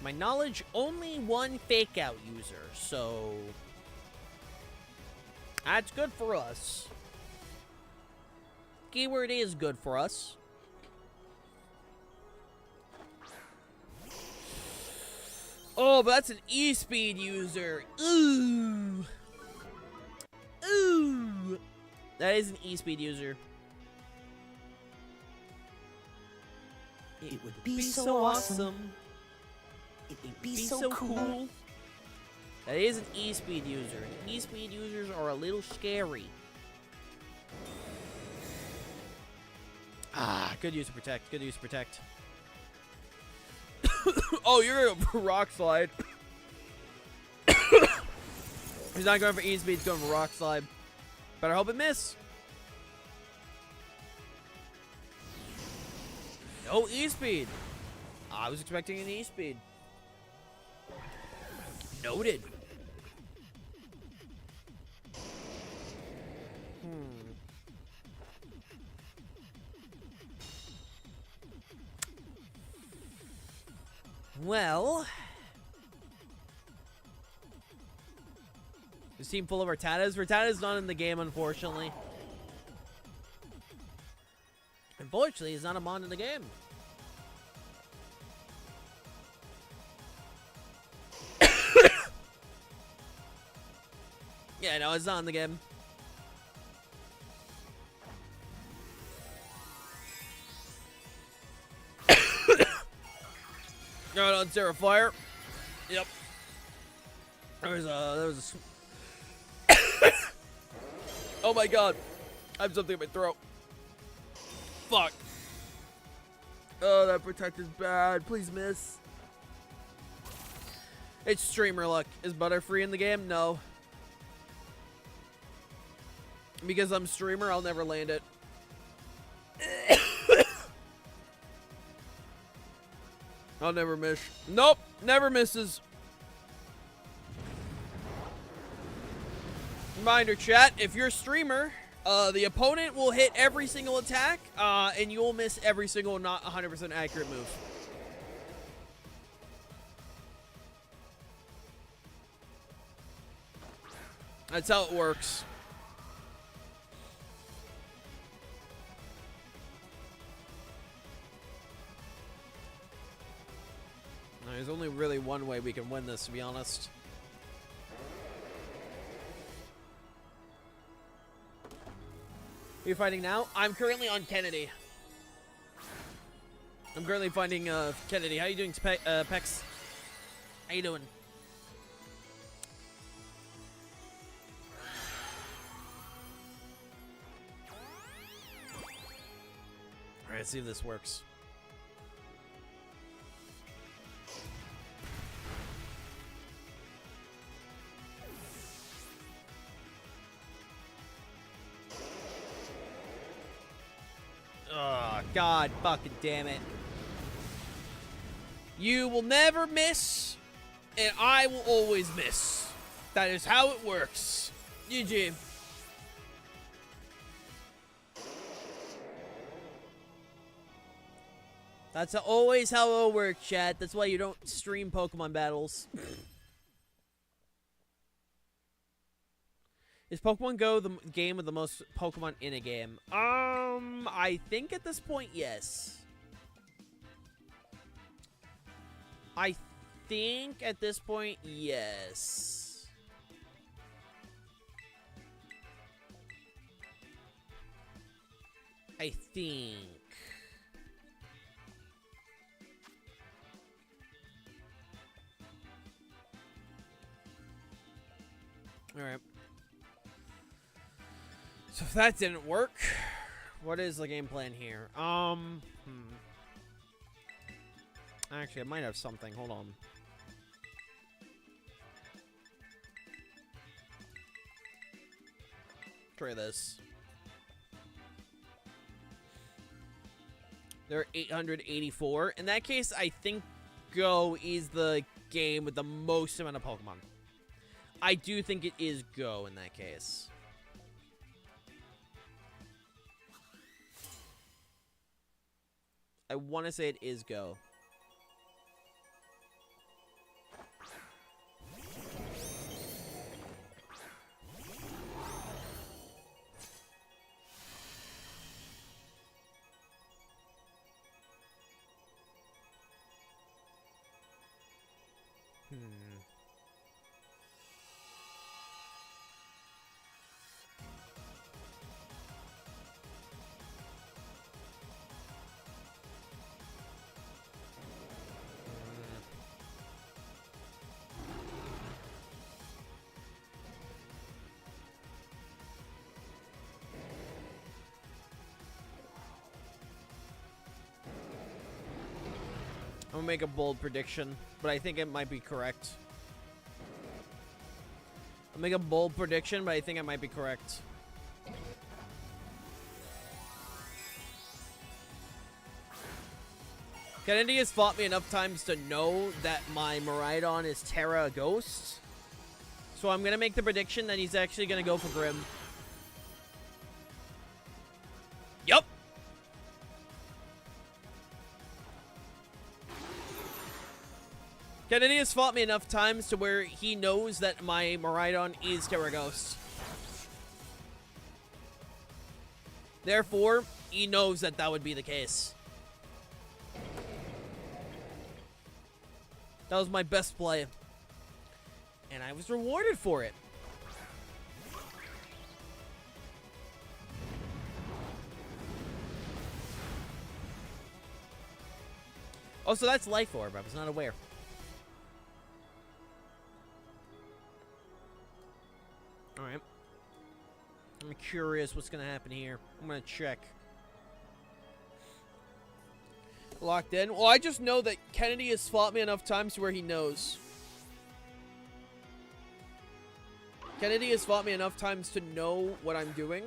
My knowledge, only 1 fake out user, so that's good for us. Keyword is good for us. Oh, but that's an E-Speed user. Ooh. Ooh. That is an E-Speed user. It would be so awesome. It would be so cool. That is an E-Speed user. And E-Speed users are a little scary. Ah, good use of Protect. Good use of Protect. Oh, you're going to Rock Slide. He's not going for E-Speed, he's going for Rock Slide. Better hope it miss. No E-Speed. I was expecting an E-Speed. Noted. Well, this team full of Rattatas. Rattata's not in the game, unfortunately. Unfortunately, he's not a mon in the game. Yeah, no, it's not in the game. No, it's Zero Fire. Yep. There was a oh my god. I have something in my throat. Fuck. Oh, that protect is bad. Please miss. It's streamer luck. Is butter free in the game? No. Because I'm streamer, I'll never land it. I'll never miss. Nope, never misses. Reminder, chat, if you're a streamer, the opponent will hit every single attack, and you'll miss every single not 100% accurate move. That's how it works. There's only really one way we can win this, to be honest. Who are you fighting now? I'm currently on Kennedy. I'm currently fighting Kennedy. How you doing, Pex? How you doing? Alright, let's see if this works. Oh, God fucking damn it. You will never miss, and I will always miss. That is how it works. GG. That's always how it'll work, chat. That's why you don't stream Pokemon battles. Is Pokemon Go the game with the most Pokemon in a game? I think at this point, yes. I think at this point, yes. I think. All right. So if that didn't work, what is the game plan here? Actually, I might have something. Hold on. Try this. They're 884. In that case, I think Go is the game with the most amount of Pokemon. I do think it is Go in that case. I want to say it is Go. I'm gonna make a bold prediction, but I think it might be correct. I'll make a bold prediction, but I think it might be correct. Kennedy has fought me enough times to know that my Miraidon is Terra Ghost. So I'm gonna make the prediction that he's actually gonna go for Grim. Yup. Kennedy has fought me enough times to where he knows that my Miraidon is Terra Ghost. Therefore, he knows that that would be the case. That was my best play. And I was rewarded for it. Oh, so that's Life Orb. I was not aware. Alright. I'm curious what's gonna happen here. I'm gonna check. Locked in. Well, I just know that Kennedy has fought me enough times where he knows. Kennedy has fought me enough times to know what I'm doing.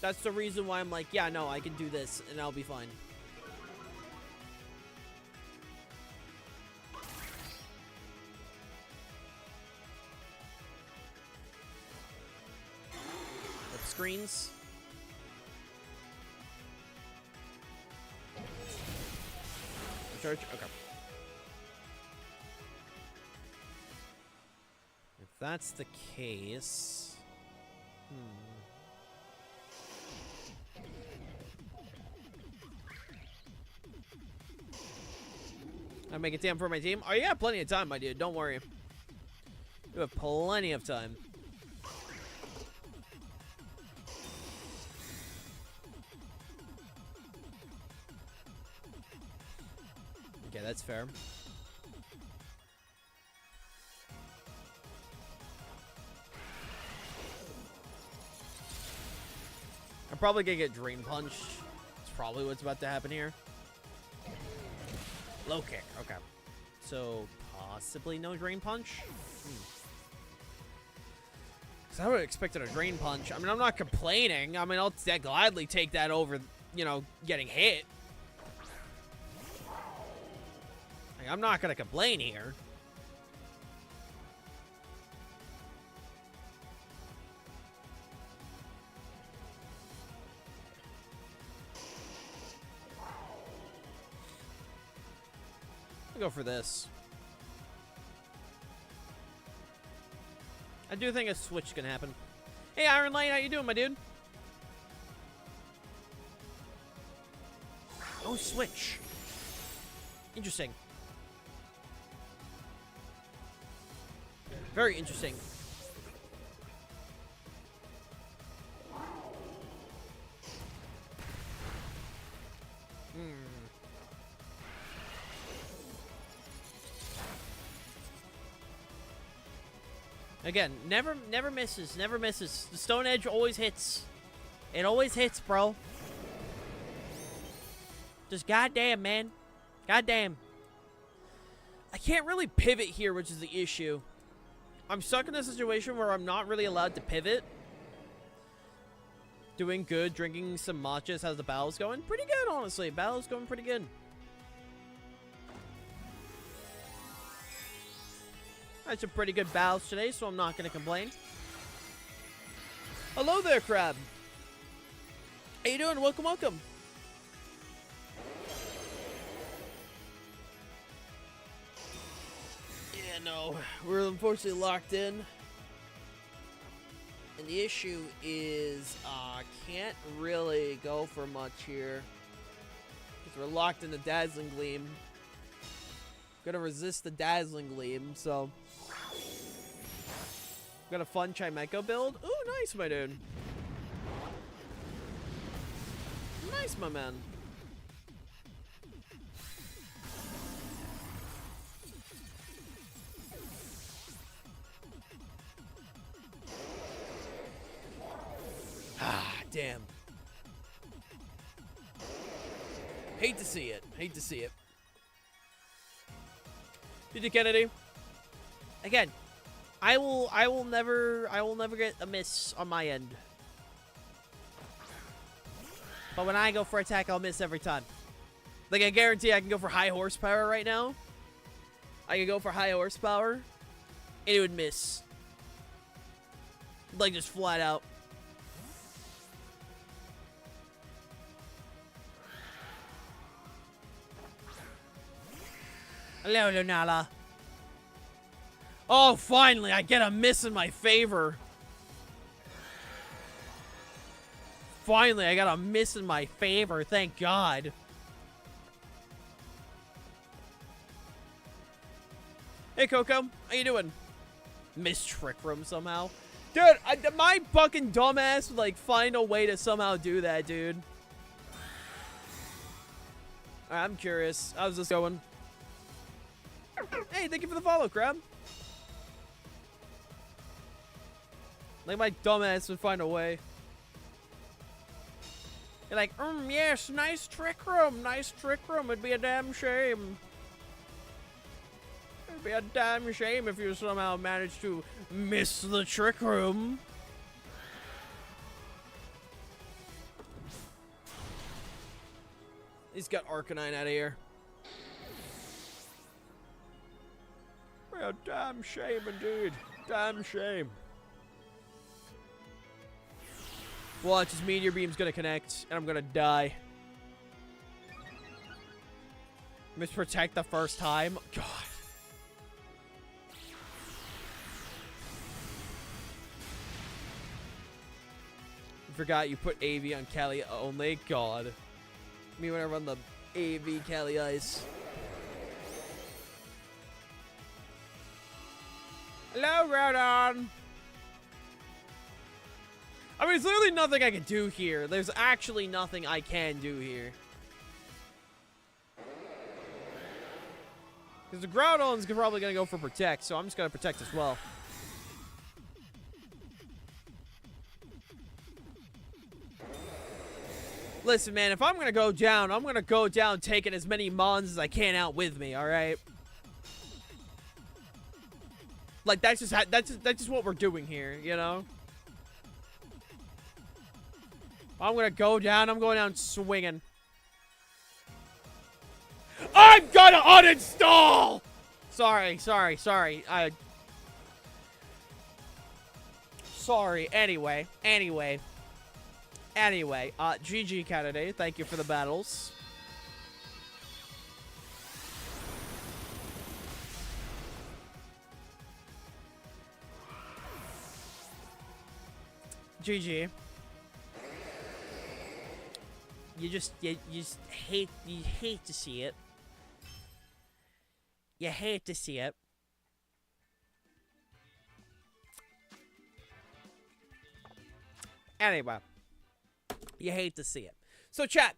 That's the reason why I'm like, yeah, no, I can do this, and I'll be fine. Flip screens. Church? Okay. If that's the case... I make a TM for my team. Oh, you got plenty of time, my dude. Don't worry. You have plenty of time. Okay, that's fair. I'm probably gonna get Drain Punch. It's probably what's about to happen here. Low kick. Okay. So, possibly no Drain Punch? Because I would have expected a Drain Punch. I mean, I'm not complaining. I mean, I'll gladly take that over, you know, getting hit. Like, I'm not gonna complain here. I'll go for this. I do think a switch can happen. Hey, Iron Light, how you doing, my dude? Oh, switch. Interesting. Very interesting. Again, never misses, never misses. The Stone Edge always hits. It always hits, bro. Just goddamn, man. Goddamn. I can't really pivot here, which is the issue. I'm stuck in a situation where I'm not really allowed to pivot. Doing good, drinking some matchas. How's the battle's going? Pretty good, honestly. Battle's going pretty good. I had some pretty good battles today, so I'm not going to complain. Hello there, Crab. How you doing? Welcome, welcome. Yeah, no. We're unfortunately locked in. And the issue is, can't really go for much here. Because we're locked in the Dazzling Gleam. Gonna resist the Dazzling Gleam, so... Got a fun Chimecho build. Ooh, nice, my dude. Nice, my man. Ah, damn. Hate to see it. Hate to see it. GG Kennedy. Again, I will never get a miss on my end. But when I go for attack, I'll miss every time. Like, I guarantee I can go for high horsepower right now. I can go for high horsepower, and it would miss. Like, just flat out. Hello, Lunala. Oh, finally, I get a miss in my favor. Finally, I got a miss in my favor. Thank God. Hey, Coco. How you doing? Miss Trick Room somehow. Dude, my fucking dumbass would, like, find a way to somehow do that, dude. Alright, I'm curious. How's this going? Hey, thank you for the follow, Crab. Like my dumbass would find a way. You're like, yes, nice trick room, nice trick room. It'd be a damn shame. It'd be a damn shame if you somehow managed to miss the trick room. He's got Arcanine out of here. A damn shame indeed. Damn shame. Watch, his Meteor Beam's gonna connect, and I'm gonna die. Misprotect the first time? God. I forgot you put AV on Cali only. God. Me when I run the AV Cali Ice. Hello, Rodon. I mean, there's literally nothing I can do here. There's actually nothing I can do here. Because the Groudon's probably going to go for Protect, so I'm just going to Protect as well. Listen, man, if I'm going to go down, I'm going to go down taking as many Mons as I can out with me, alright? Like, that's just what we're doing here, you know? I'm gonna go down. I'm going down swinging. I'm gonna uninstall! Sorry. Sorry. Anyway. GG Kennedy. Thank you for the battles. GG. You just hate to see it. You hate to see it. Anyway, you hate to see it. So chat,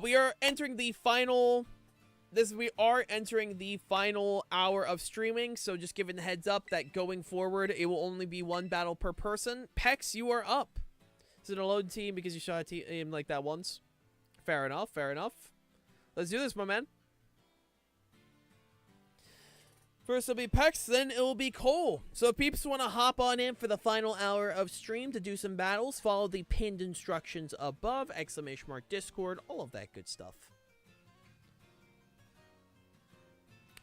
we are entering the final. We are entering the final hour of streaming. So just giving the heads up that going forward, it will only be one battle per person. Pex, you are up. Is it a load team because you saw a team like that once? Fair enough. Let's do this, my man. First it'll be Pex, then it'll be Cole. So if peeps want to hop on in for the final hour of stream to do some battles, follow the pinned instructions above, !Discord, all of that good stuff.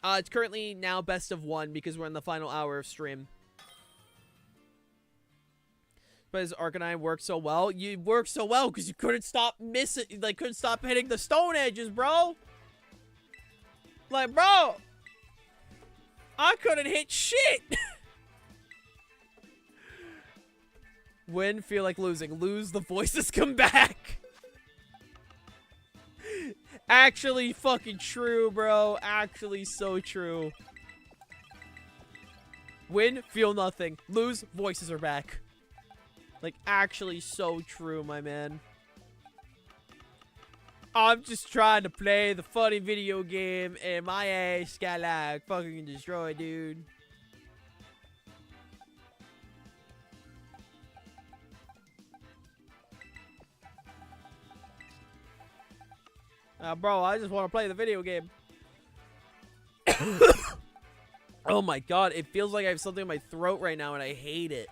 It's currently now best of 1 because we're in the final hour of stream. But his Arcanine worked so well. You worked so well because you couldn't stop missing, like, couldn't stop hitting the stone edges, bro. Like, bro, I couldn't hit shit. Win, feel like losing. Lose, the voices come back. Actually fucking true, bro. Actually so true. Win, feel nothing. Lose, voices are back. Like, actually so true, my man. I'm just trying to play the funny video game, and my ass got, like, fucking destroyed, dude. Bro, I just want to play the video game. Oh my god, it feels like I have something in my throat right now, and I hate it.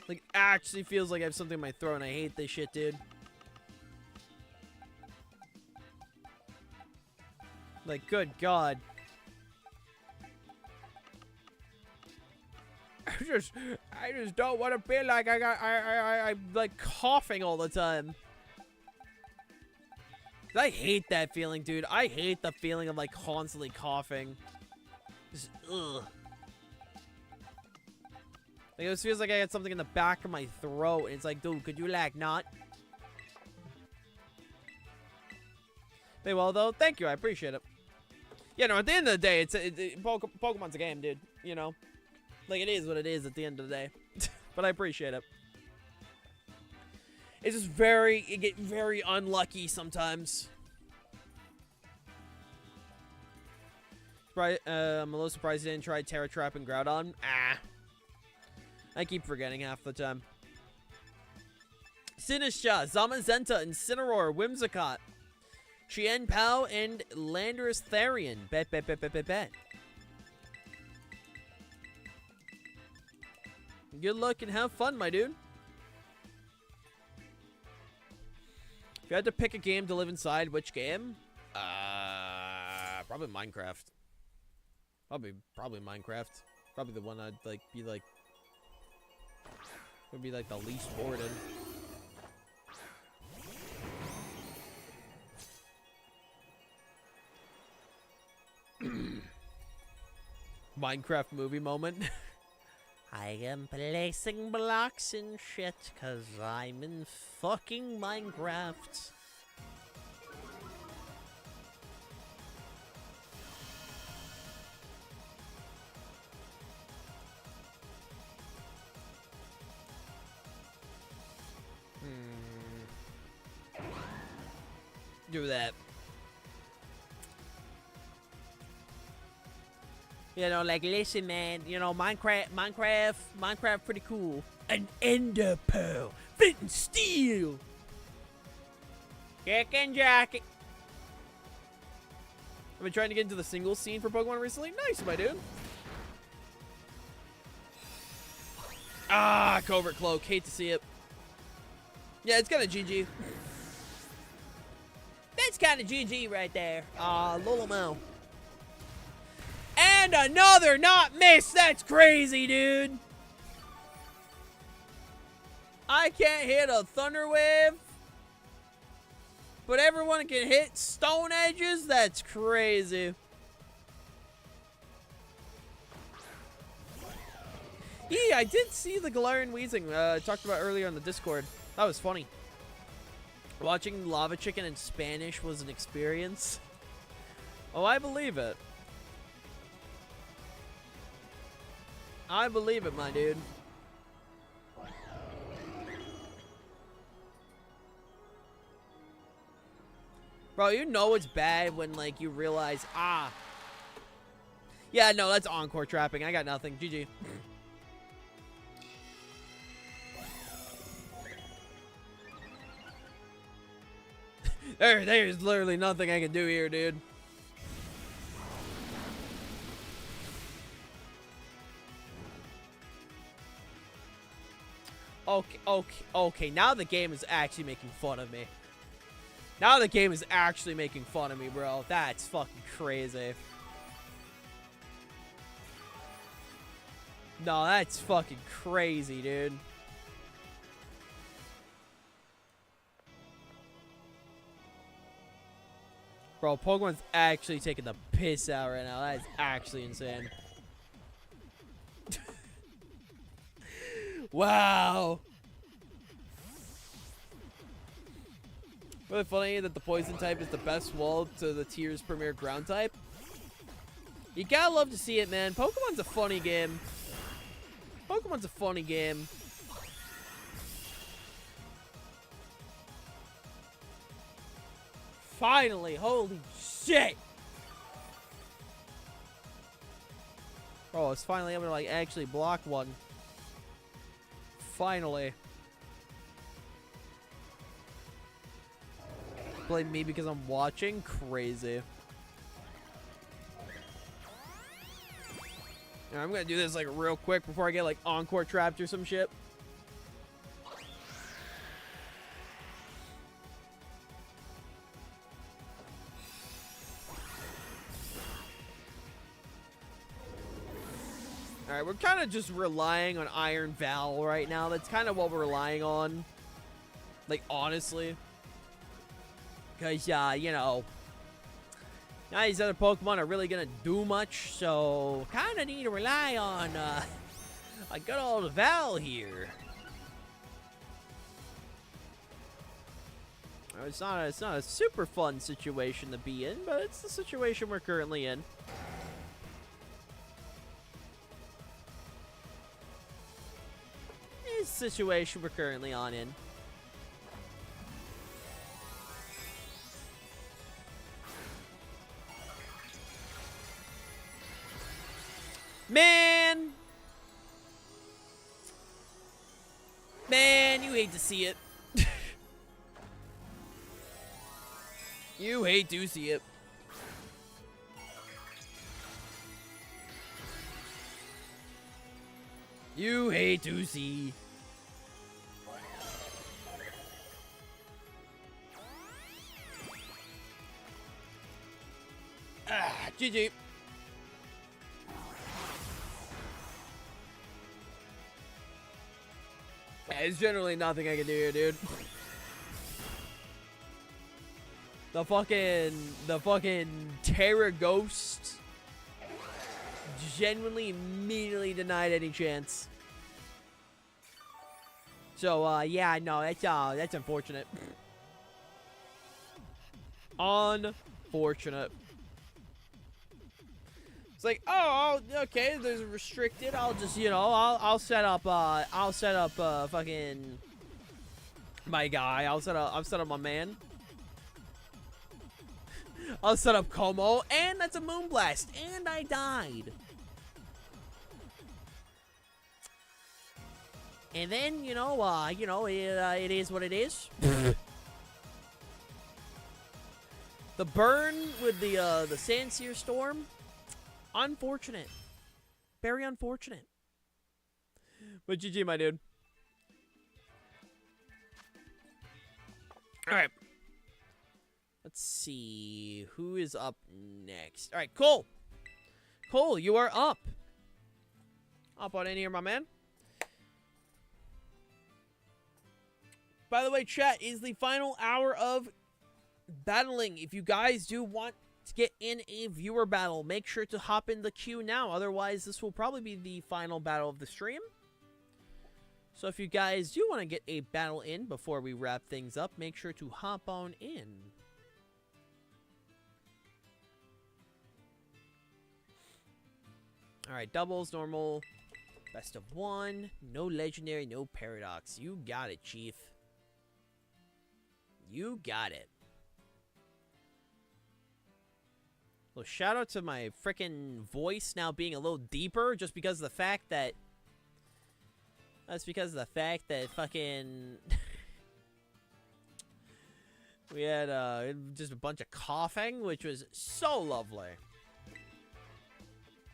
Like, actually feels like I have something in my throat, and I hate this shit, dude. Like, good god. I just don't want to be like I'm like coughing all the time. I hate that feeling, dude. I hate the feeling of like constantly coughing. Just, ugh. Like, it just feels like I had something in the back of my throat, and it's like, dude, could you like not? Hey, well though, thank you, I appreciate it. Yeah, no, at the end of the day, Pokemon's a game, dude. You know, like, it is what it is at the end of the day. But I appreciate it. It's just you get very unlucky sometimes. I'm a little surprised you didn't try Terra Trap and Groudon. I keep forgetting half the time. Sinistra, Zamazenta, Incineroar, Whimsicott, Chien Pao, and Landorus Therian. Bet. Good luck and have fun, my dude. If you had to pick a game to live inside, which game? Probably Minecraft. Probably Minecraft. Probably the one I'd like be like. Would be like the least bored in. Minecraft movie moment. I am placing blocks and shit cause I'm in fucking Minecraft. Do that. You know, like, listen, man. You know, Minecraft, pretty cool. An ender pearl, flint and steel. Chicken jacket. I've been trying to get into the single scene for Pokemon recently. Nice, my dude. Ah, Covert Cloak. Hate to see it. Yeah, it's kind of GG. That's kind of GG right there. Lolamo. And another not miss. That's crazy, dude. I can't hit a Thunder Wave, but everyone can hit Stone Edges. That's crazy. Yeah, I did see the Galarian Weezing talked about earlier on the Discord. That was funny. Watching Lava Chicken in Spanish was an experience. Oh, I believe it. I believe it, my dude. Bro, you know it's bad when, like, you realize, yeah, no, that's Encore trapping. I got nothing. GG. There's literally nothing I can do here, dude. Okay, now the game is actually making fun of me. Now the game is actually making fun of me, bro. That's fucking crazy. No, that's fucking crazy, dude. Bro, Pokemon's actually taking the piss out right now. That is actually insane. Wow. Really funny that the poison type is the best wall to the tier's premier ground type. You gotta love to see it, man. Pokemon's a funny game. Pokemon's a funny game. Finally, holy shit. Oh, it's finally able to, like, actually block one. Finally. Blame me because I'm watching? Crazy. Now, I'm gonna do this, like, real quick before I get, like, Encore trapped or some shit. Alright, we're kind of just relying on Iron Val right now. That's kind of what we're relying on. Like, honestly. Because, you know, now these other Pokemon are really going to do much. So, kind of need to rely on a good old Val here. It's not a super fun situation to be in, but it's the situation we're currently in. Situation we're currently on in. Man! Man, you hate to see it. You hate to see it. You hate to see. GG. There's generally nothing I can do here, dude. The fucking Terror Ghost genuinely immediately denied any chance. So, yeah, no, that's unfortunate. Unfortunate. It's like, oh, okay, there's a restricted. I'll just, you know, I'll set up fucking my guy. I'll set up my man. I'll set up Como, and that's a Moonblast, and I died. And then, it is what it is. The burn with the Sandseer Storm, unfortunate. Very unfortunate. But GG, my dude. Alright. Let's see. Who is up next? Alright, Cole. Cole, you are up. Hop on in here, my man. By the way, chat, is the final hour of battling. If you guys do want to get in a viewer battle, make sure to hop in the queue now. Otherwise, this will probably be the final battle of the stream. So if you guys do want to get a battle in before we wrap things up, make sure to hop on in. Alright, doubles, normal, best of one, no legendary, no paradox. You got it, Chief. You got it. Well, shout out to my freaking voice now being a little deeper just because of the fact that... That's because of the fact that fucking... we had just a bunch of coughing, which was so lovely.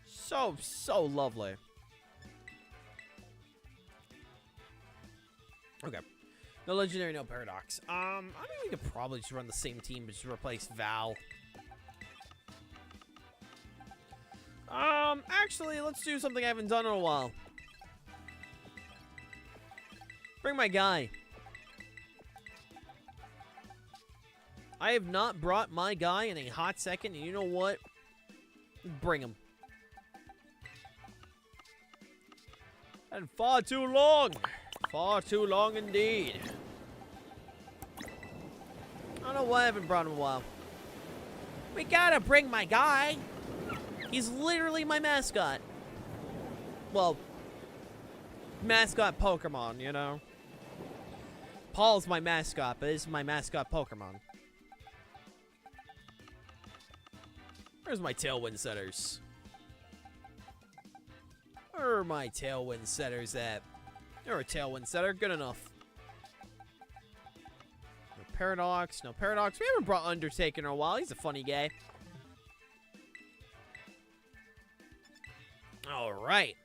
So lovely. Okay. No legendary, no paradox. I mean, we could probably just run the same team, but just replace Val. Actually, let's do something I haven't done in a while. Bring my guy. I have not brought my guy in a hot second, and you know what? Bring him. And far too long. Far too long indeed. I don't know why I haven't brought him in a while. We gotta bring my guy. He's literally my mascot. Well, mascot Pokemon, you know. Paul's my mascot, but this is my mascot Pokemon. Where's my Tailwind setters? Where are my Tailwind setters at? You're a Tailwind setter. Good enough. No Paradox. No Paradox. We haven't brought Undertaker in a while. He's a funny guy. Alright.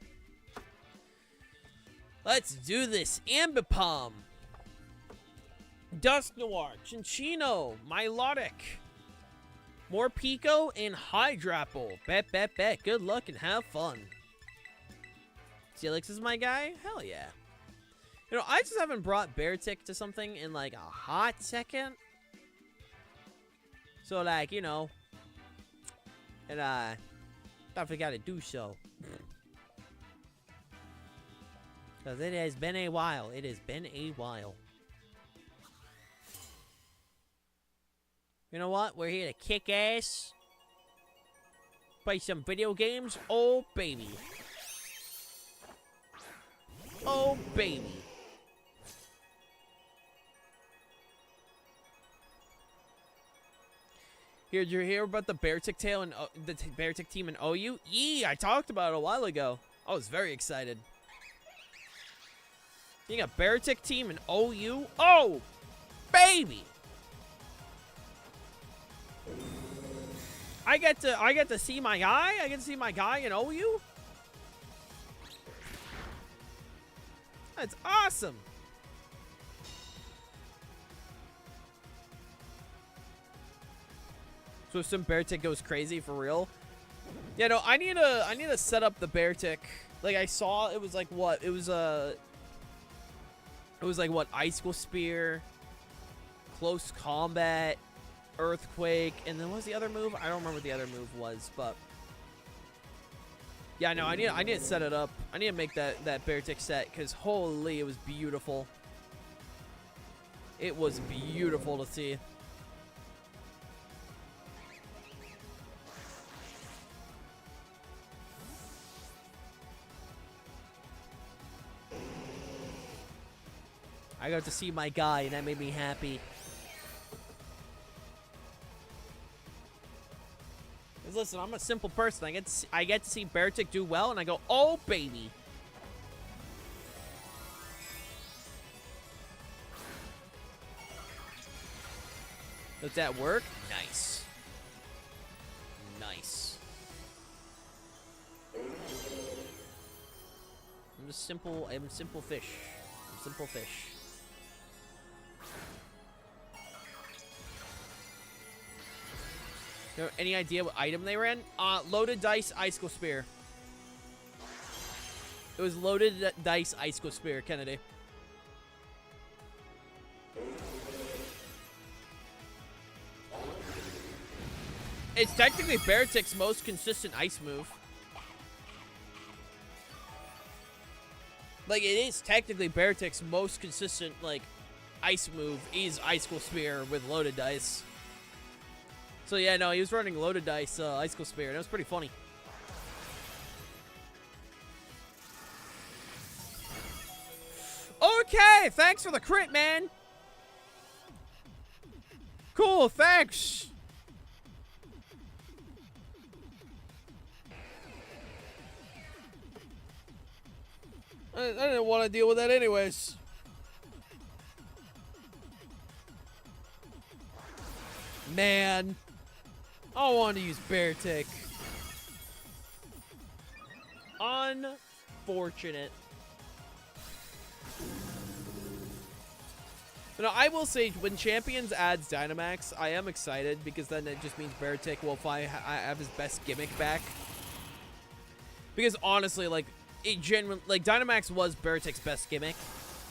Let's do this. Ambipom. Dusk Noir. Cinccino. Milotic. More Pico and Hydrapple. Bet. Good luck and have fun. Steelix is my guy? Hell yeah. You know, I just haven't brought Beartick to something in like a hot second. So like, you know. And definitely gotta do so. Because it has been a while. It has been a while. You know what? We're here to kick ass. Play some video games. Oh, baby. Oh, baby. Here, did you hear about the Beartic tail and the Beartic team in OU? I talked about it a while ago. I was very excited. Seeing a Beartic team in OU? Oh, baby! I get to see my guy. I get to see my guy in OU. That's awesome. So some Beartic goes crazy for real. Yeah, no, I need to set up the Beartic. Like I saw, it was like what? It was like what? Icicle Spear, Close Combat, Earthquake, and then what was the other move? I don't remember what the other move was, but yeah, no, I need to set it up. I need to make that Beartic set because holy, it was beautiful. It was beautiful to see. I got to see my guy, and that made me happy. 'Cause listen, I'm a simple person. I get to see Beartic do well, and I go, oh baby. Does that work? Nice. Nice. I'm a simple fish. I'm simple fish. You know, any idea what item they ran? Loaded Dice Icicle Spear. It was Loaded Dice Icicle Spear, Kennedy. It's technically Beartic's most consistent ice move. Like, it is technically Beartic's most consistent, like, ice move is Icicle Spear with Loaded Dice. So, yeah, no, he was running Loaded Dice Icicle Spear, and it was pretty funny. Okay, thanks for the crit, man. Cool, thanks. I didn't want to deal with that anyways. Man. I wanted to use Beartic. Unfortunate. But no, I will say, when Champions adds Dynamax, I am excited because then it just means Beartic will finally have his best gimmick back. Because honestly, like, Dynamax was Beartic's best gimmick,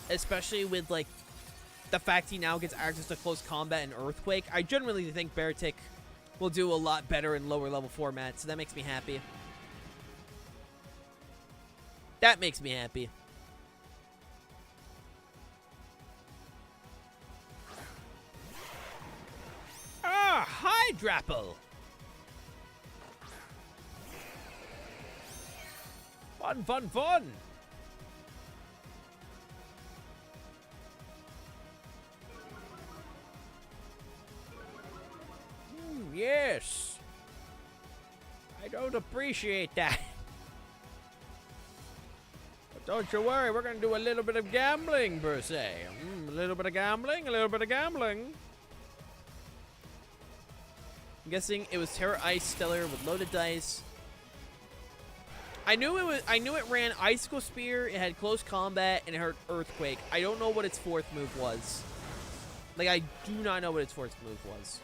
especially with, like, the fact he now gets access to Close Combat and Earthquake. I generally think Beartic will do a lot better in lower level formats, so that makes me happy. That makes me happy. Ah, hi, Drapple. Fun, fun, fun. Yes. I don't appreciate that. But don't you worry, we're going to do a little bit of gambling, per se. A little bit of gambling, a little bit of gambling. I'm guessing it was Terra Ice Stellar with Loaded Dice. I knew it ran Icicle Spear, it had Close Combat, and it had Earthquake. I don't know what its fourth move was. Like, I do not know what its fourth move was.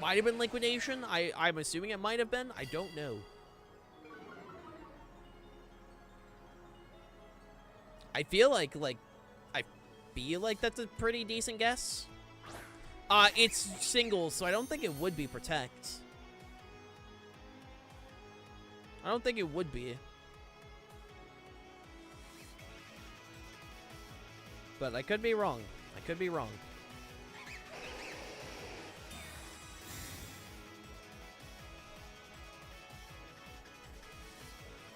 Might have been Liquidation. I'm assuming it might have been. I don't know. I feel like that's a pretty decent guess. It's singles, so I don't think it would be Protect. I don't think it would be. But I could be wrong. I could be wrong.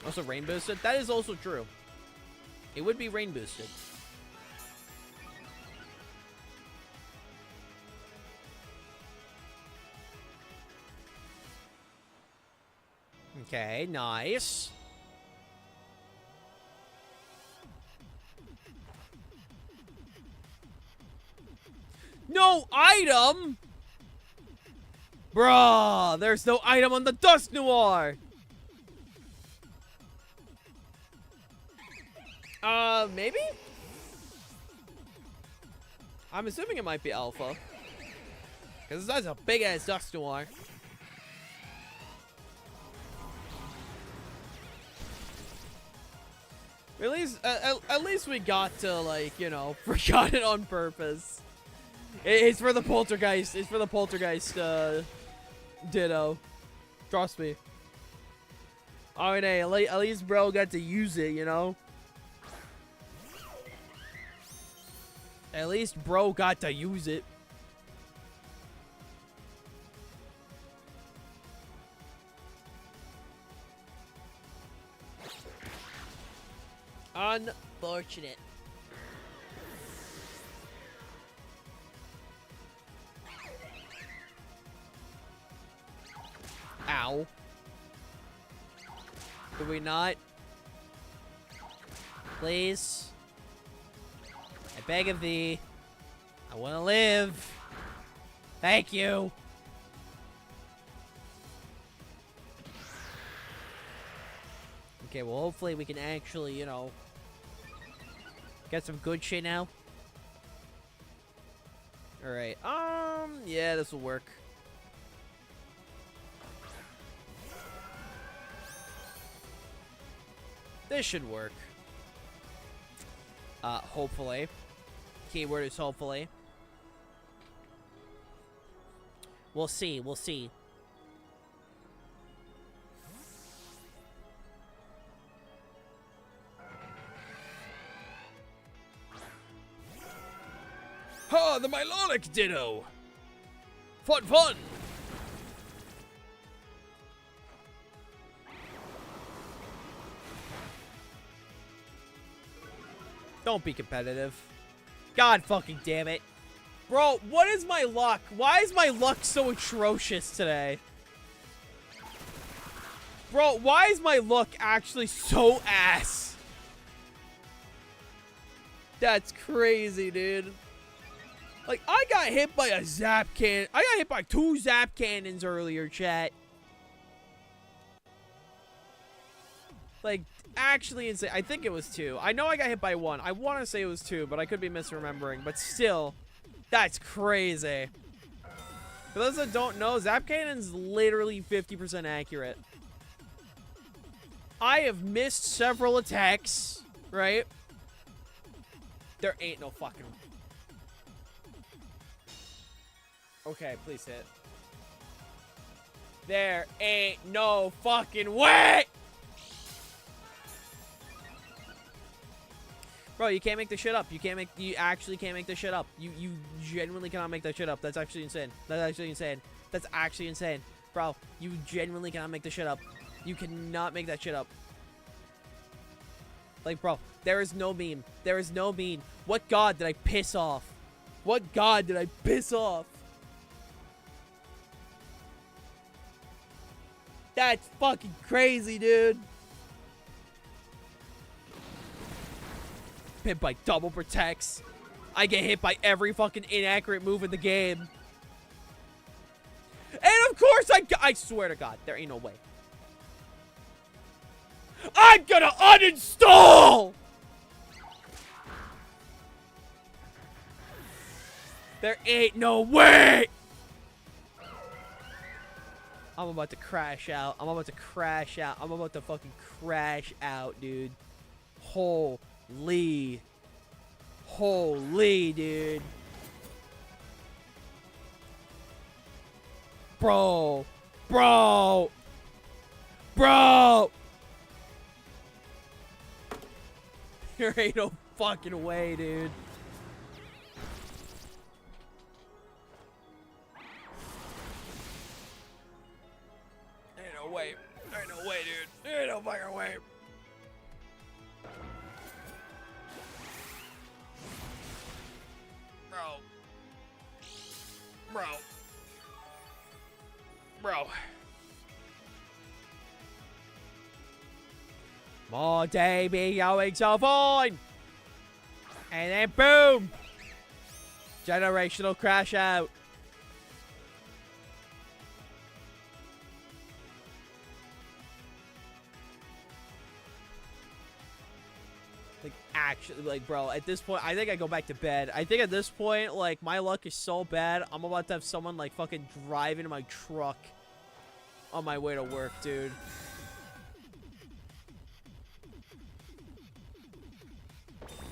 Also rain boosted? That is also true. It would be rain boosted. Okay, nice. No item? Bruh, there's no item on the Dust Noir. Maybe? I'm assuming it might be Alpha. Because that's a big-ass Dust Noir. At least we got to, like, you know, forgot it on purpose. It's for the Poltergeist. It's for the Poltergeist, ditto. Trust me. I mean, hey, at least bro got to use it, you know? At least bro got to use it. Unfortunate. Ow. Do we not? Please. I beg of thee. I want to live. Thank you. Okay, well, hopefully we can actually, you know, get some good shit now. Alright, yeah, this will work. This should work. Hopefully. Keyword is hopefully. We'll see, we'll see. Ha! The Mylonic Ditto! Fun, fun! Don't be competitive. God fucking damn it. Bro, what is my luck? Why is my luck so atrocious today? Bro, why is my luck actually so ass? That's crazy, dude. Like, I got hit by a zap cannon. I got hit by 2 zap cannons earlier, chat. Like, actually insane. I think it was 2. I know I got hit by 1. I want to say it was 2, but I could be misremembering. But still, that's crazy. For those that don't know, zap cannon's literally 50% accurate. I have missed several attacks, right? There ain't no fucking... Okay, please hit. There ain't no fucking way! Bro, you can't make this shit up. You actually can't make this shit up. You genuinely cannot make that shit up. That's actually insane. That's actually insane. That's actually insane. Bro, you genuinely cannot make this shit up. You cannot make that shit up. Like, bro, there is no meme. There is no meme. What god did I piss off? What god did I piss off? That's fucking crazy, dude. Hit by double protects. I get hit by every fucking inaccurate move in the game. And of course I swear to God, there ain't no way. I'm gonna uninstall! There ain't no way! I'm about to crash out. I'm about to crash out. I'm about to fucking crash out, dude. Holy. Holy, dude. Bro. Bro. Bro. There ain't no fucking way, dude. Ain't no way. Ain't no way, dude. Ain't no fucking way. Bro. Bro. Bro. on, day be going so fine. And then boom. Generational crash out. Like, actually, like, bro, at this point, I think I go back to bed. I think at this point, like, my luck is so bad, I'm about to have someone, like, fucking drive into my truck on my way to work, dude.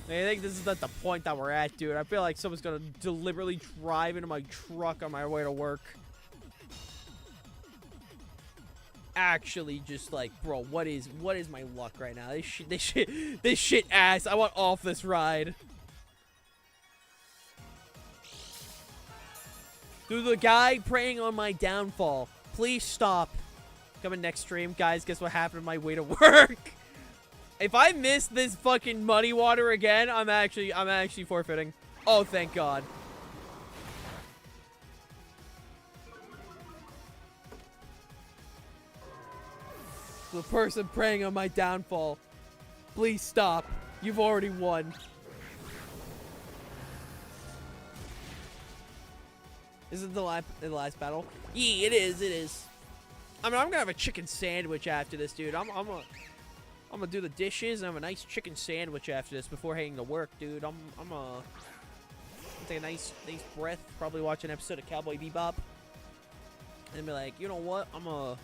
I think this is at the point that we're at, dude. I feel like someone's gonna deliberately drive into my truck on my way to work. Actually, just like, bro, what is my luck right now? This shit ass. I want off this ride. Dude, the guy preying on my downfall. Please stop. Coming next stream, guys. Guess what happened on my way to work? If I miss this fucking muddy water again, I'm actually forfeiting. Oh, thank God. The person preying on my downfall. Please stop. You've already won. Is it the last battle? Yeah, it is. I mean, I'm gonna have a chicken sandwich after this, dude. I'm gonna do the dishes and have a nice chicken sandwich after this before heading to work, dude. I'm gonna take a nice breath, probably watch an episode of Cowboy Bebop, and be like, you know what? I'm gonna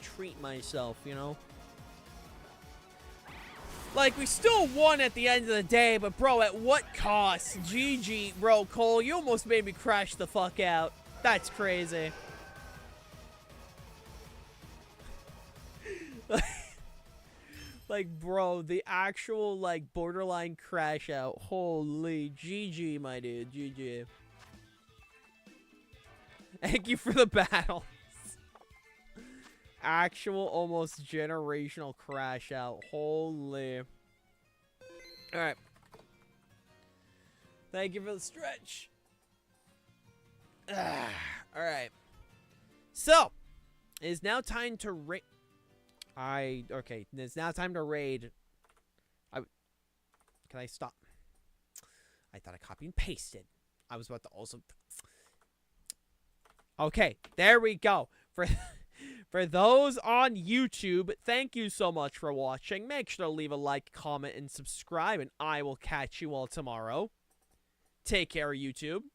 treat myself, you know? Like, we still won at the end of the day, but bro, at what cost? GG, bro, Cole, you almost made me crash the fuck out. That's crazy. Like, bro, the actual, like, borderline crash out. Holy GG, my dude. GG. Thank you for the battles. Actual, almost generational crash out. Holy. Alright. Thank you for the stretch. Alright. So, it is now time to rate. Okay, it's now time to raid. Can I stop? I thought I copied and pasted. I was about to also. Okay, there we go. For those on YouTube, thank you so much for watching. Make sure to leave a like, comment, and subscribe, and I will catch you all tomorrow. Take care, YouTube.